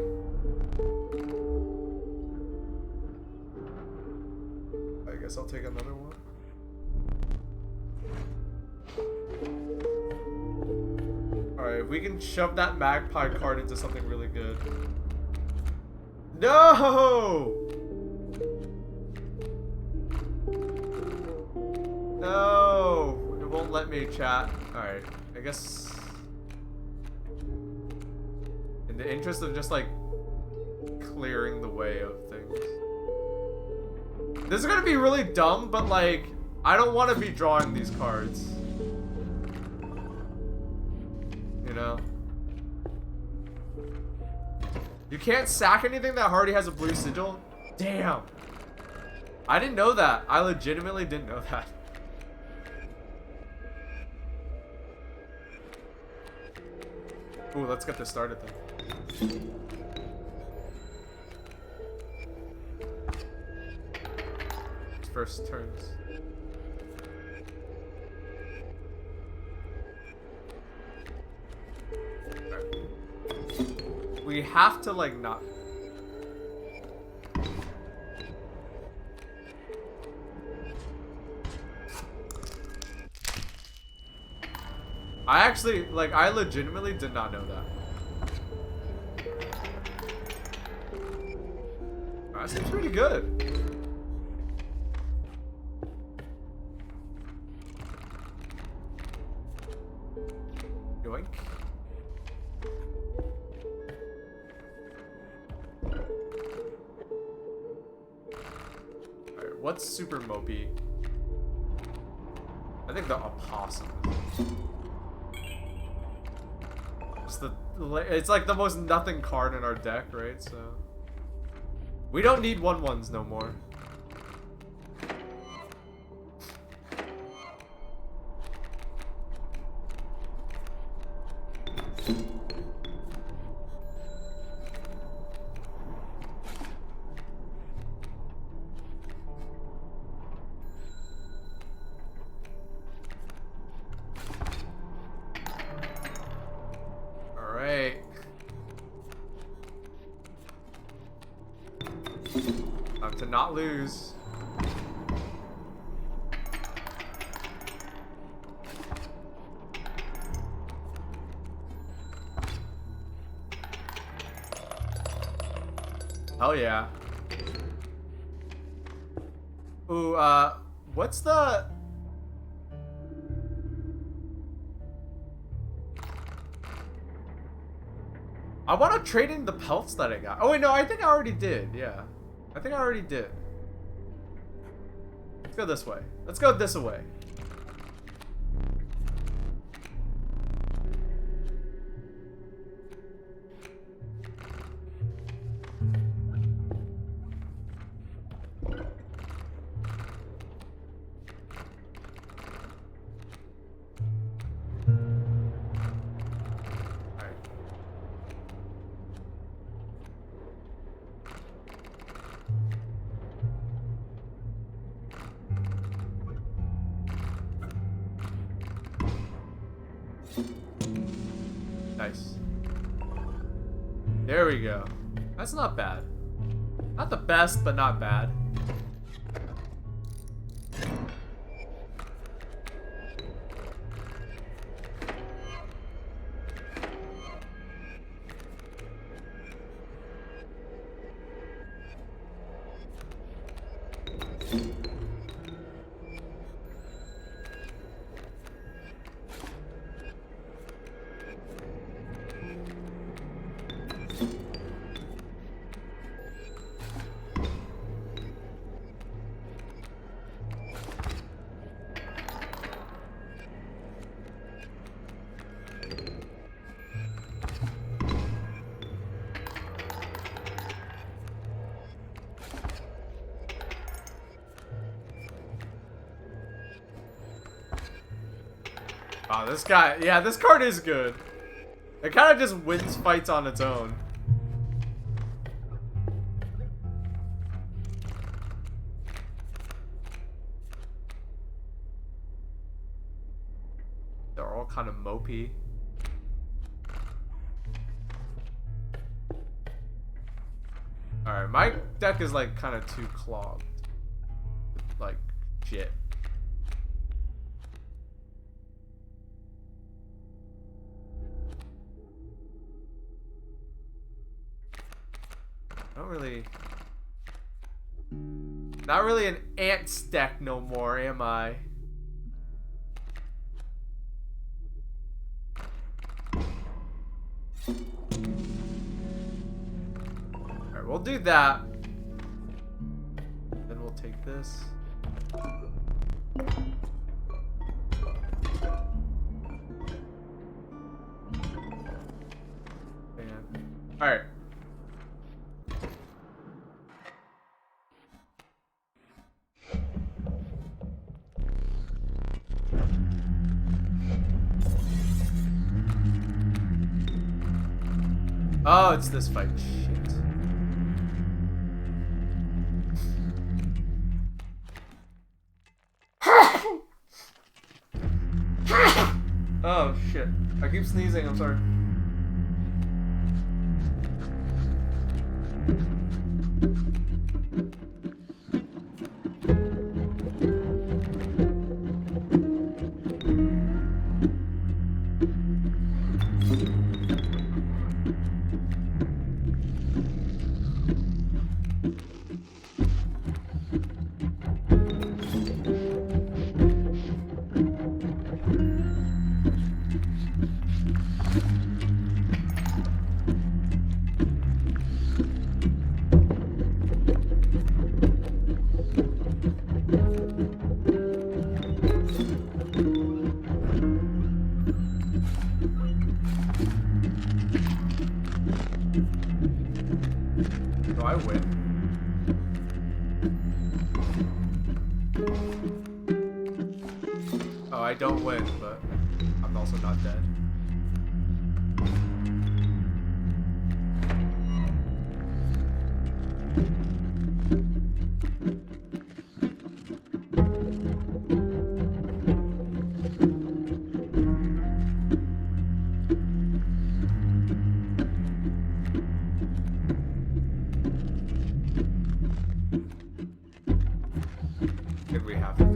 I guess I'll take another one. All right, if we can shove that magpie card into something really good. No! No! It won't let me chat. Alright, I guess the interest of just like clearing the way of things. This is gonna be really dumb, but like, I don't want to be drawing these cards. You know? You can't sack anything that already has a blue sigil? Damn. I didn't know that. I legitimately didn't know that. Ooh, let's get this started then. First turns. Right. We have to like not. I actually, like, I legitimately did not know that. That seems pretty good. Yoink. Alright, what's super mopey? I think the opossum. It's like the most nothing card in our deck, right? So we don't need 1/1s no more. To not lose. Hell yeah. Ooh, what's the... I want to trade in the pelts that I got. Oh wait, no, I think I already did, yeah. I think I already did. Let's go this way. Let's go this way. Nice. There we go. That's not bad. Not the best, but not bad. Wow, this guy, yeah, this card is good. It kind of just wins fights on its own. They're all kind of mopey. Alright, my deck is like kind of too clogged. Like, shit. Not really an ants deck no more, am I? we'll do that. Then we'll take this. Alright. Oh, it's this fight. Shit. Oh, shit. I keep sneezing, I'm sorry. Do I win? Oh, I don't win, but I'm also not dead. Did we have it?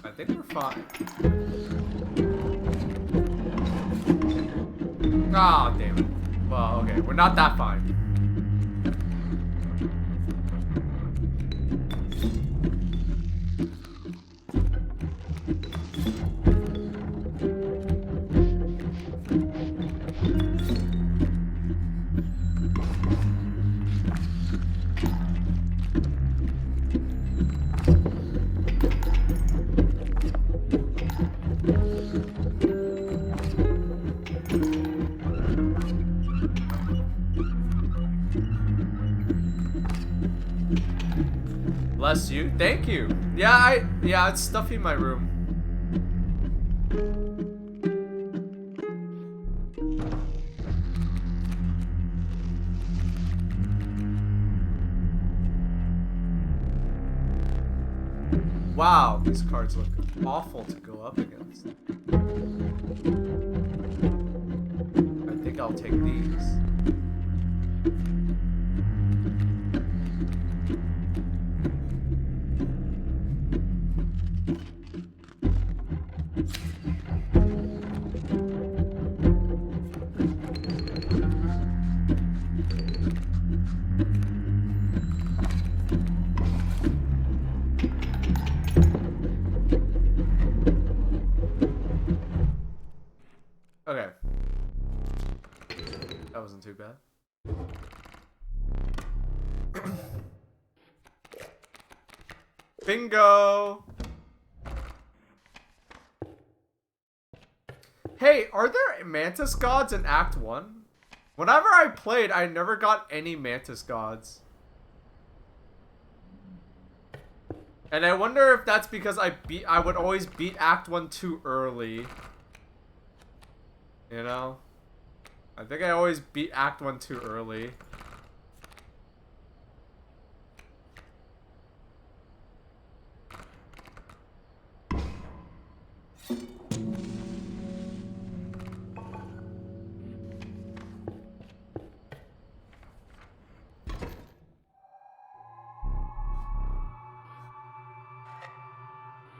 I think we're fine. Ah, damn it. Well, okay, we're not that fine. Bless you. Thank you. Yeah, it's stuffy in my room. Wow, these cards look awful to go up against. I think I'll take these. Okay. That wasn't too bad. Bingo! Hey, are there Mantis Gods in Act 1? Whenever I played, I never got any Mantis Gods. And I wonder if that's because I would always beat Act 1 too early. You know? I think I always beat Act 1 too early.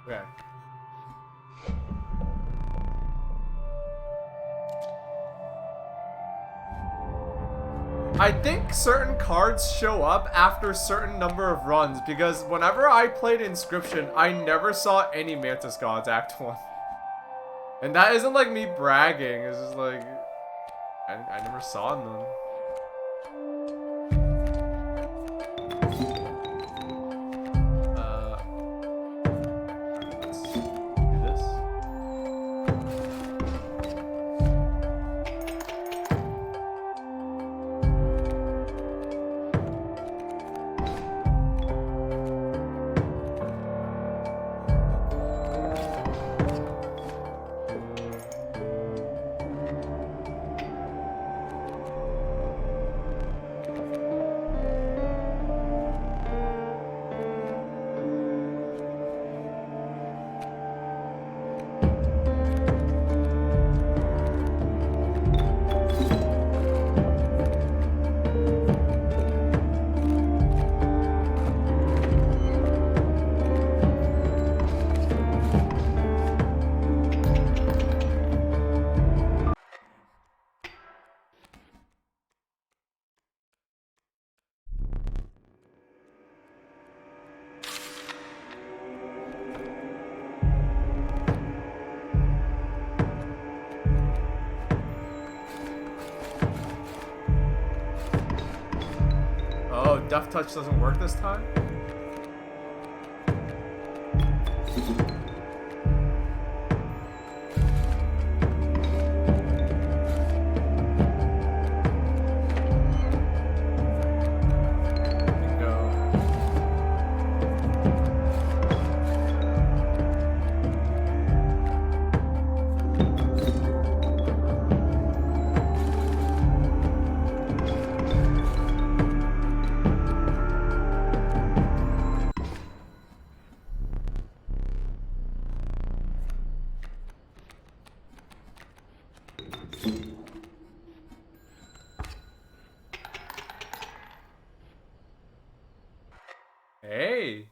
Okay. I think certain cards show up after a certain number of runs because whenever I played Inscryption, I never saw any Mantis Gods Act 1. And that isn't like me bragging, it's just like, I never saw them. Let's do this. Oh, Death Touch doesn't work this time? Hey.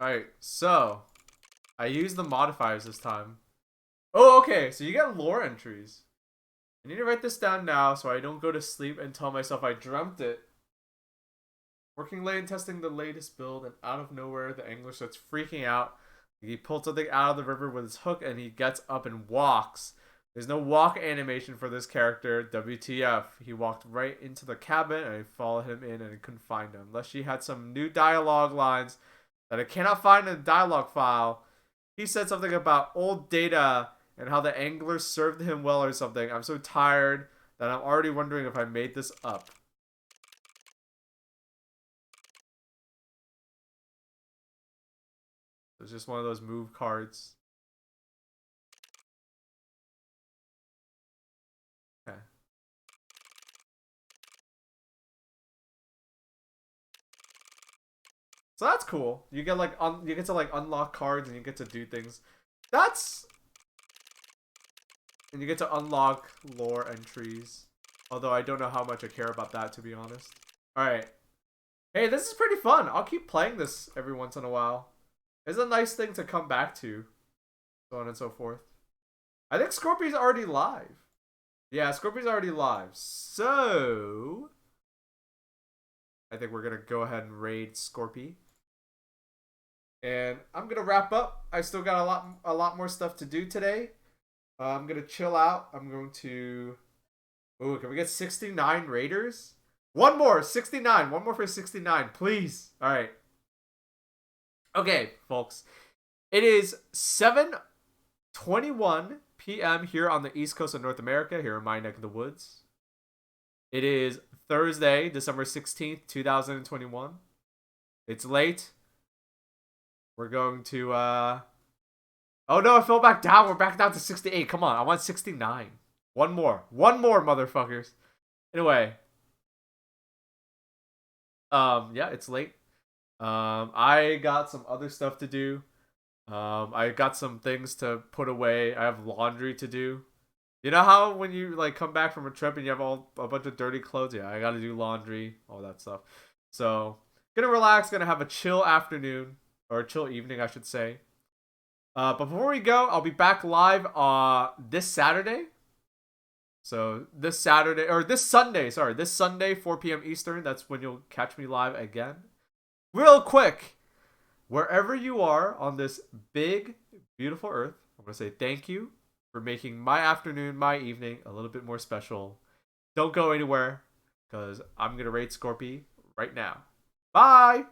Alright, so I used the modifiers this time. Oh, okay, so you get lore entries. I need to write this down now so I don't go to sleep and tell myself I dreamt it. Working late and testing the latest build, and out of nowhere, the angler starts freaking out. He pulled something out of the river with his hook, and he gets up and walks. There's no walk animation for this character. WTF. He walked right into the cabin, and I followed him in and couldn't find him. Unless she had some new dialogue lines that I cannot find in the dialogue file. He said something about old data and how the angler served him well or something. I'm so tired that I'm already wondering if I made this up. It's just one of those move cards. Okay. So that's cool. You get like you get to like unlock cards and you get to do things. And you get to unlock lore entries. Although I don't know how much I care about that, to be honest. Alright. Hey, this is pretty fun. I'll keep playing this every once in a while. It's a nice thing to come back to. So on and so forth. I think Scorpy's already live. Yeah, Scorpy's already live. So I think we're going to go ahead and raid Scorpy. And I'm going to wrap up. I still got a lot more stuff to do today. I'm going to chill out. I'm going to... Ooh, can we get 69 raiders? One more, 69. One more for 69, please. All right. Okay, folks. It is 7:21 p.m. here on the East Coast of North America, here in my neck of the woods. It is Thursday, December 16th, 2021. It's late. We're going to, Oh no, I fell back down. We're back down to 68. Come on, I want 69. One more. One more, motherfuckers. Anyway. Yeah, it's late. I got some other stuff to do. I got some things to put away. I have laundry to do. You know how when you like come back from a trip and you have a bunch of dirty clothes? Yeah, I gotta do laundry, all that stuff. So gonna relax, gonna have a chill afternoon or a chill evening, I should say. But before we go, I'll be back live this Saturday. So this Saturday or this Sunday, sorry, this Sunday 4 p.m. Eastern. That's when you'll catch me live again. Real quick, wherever you are on this big, beautiful Earth, I'm gonna say thank you for making my afternoon, my evening a little bit more special. Don't go anywhere, because I'm gonna raid Scorpy right now. Bye!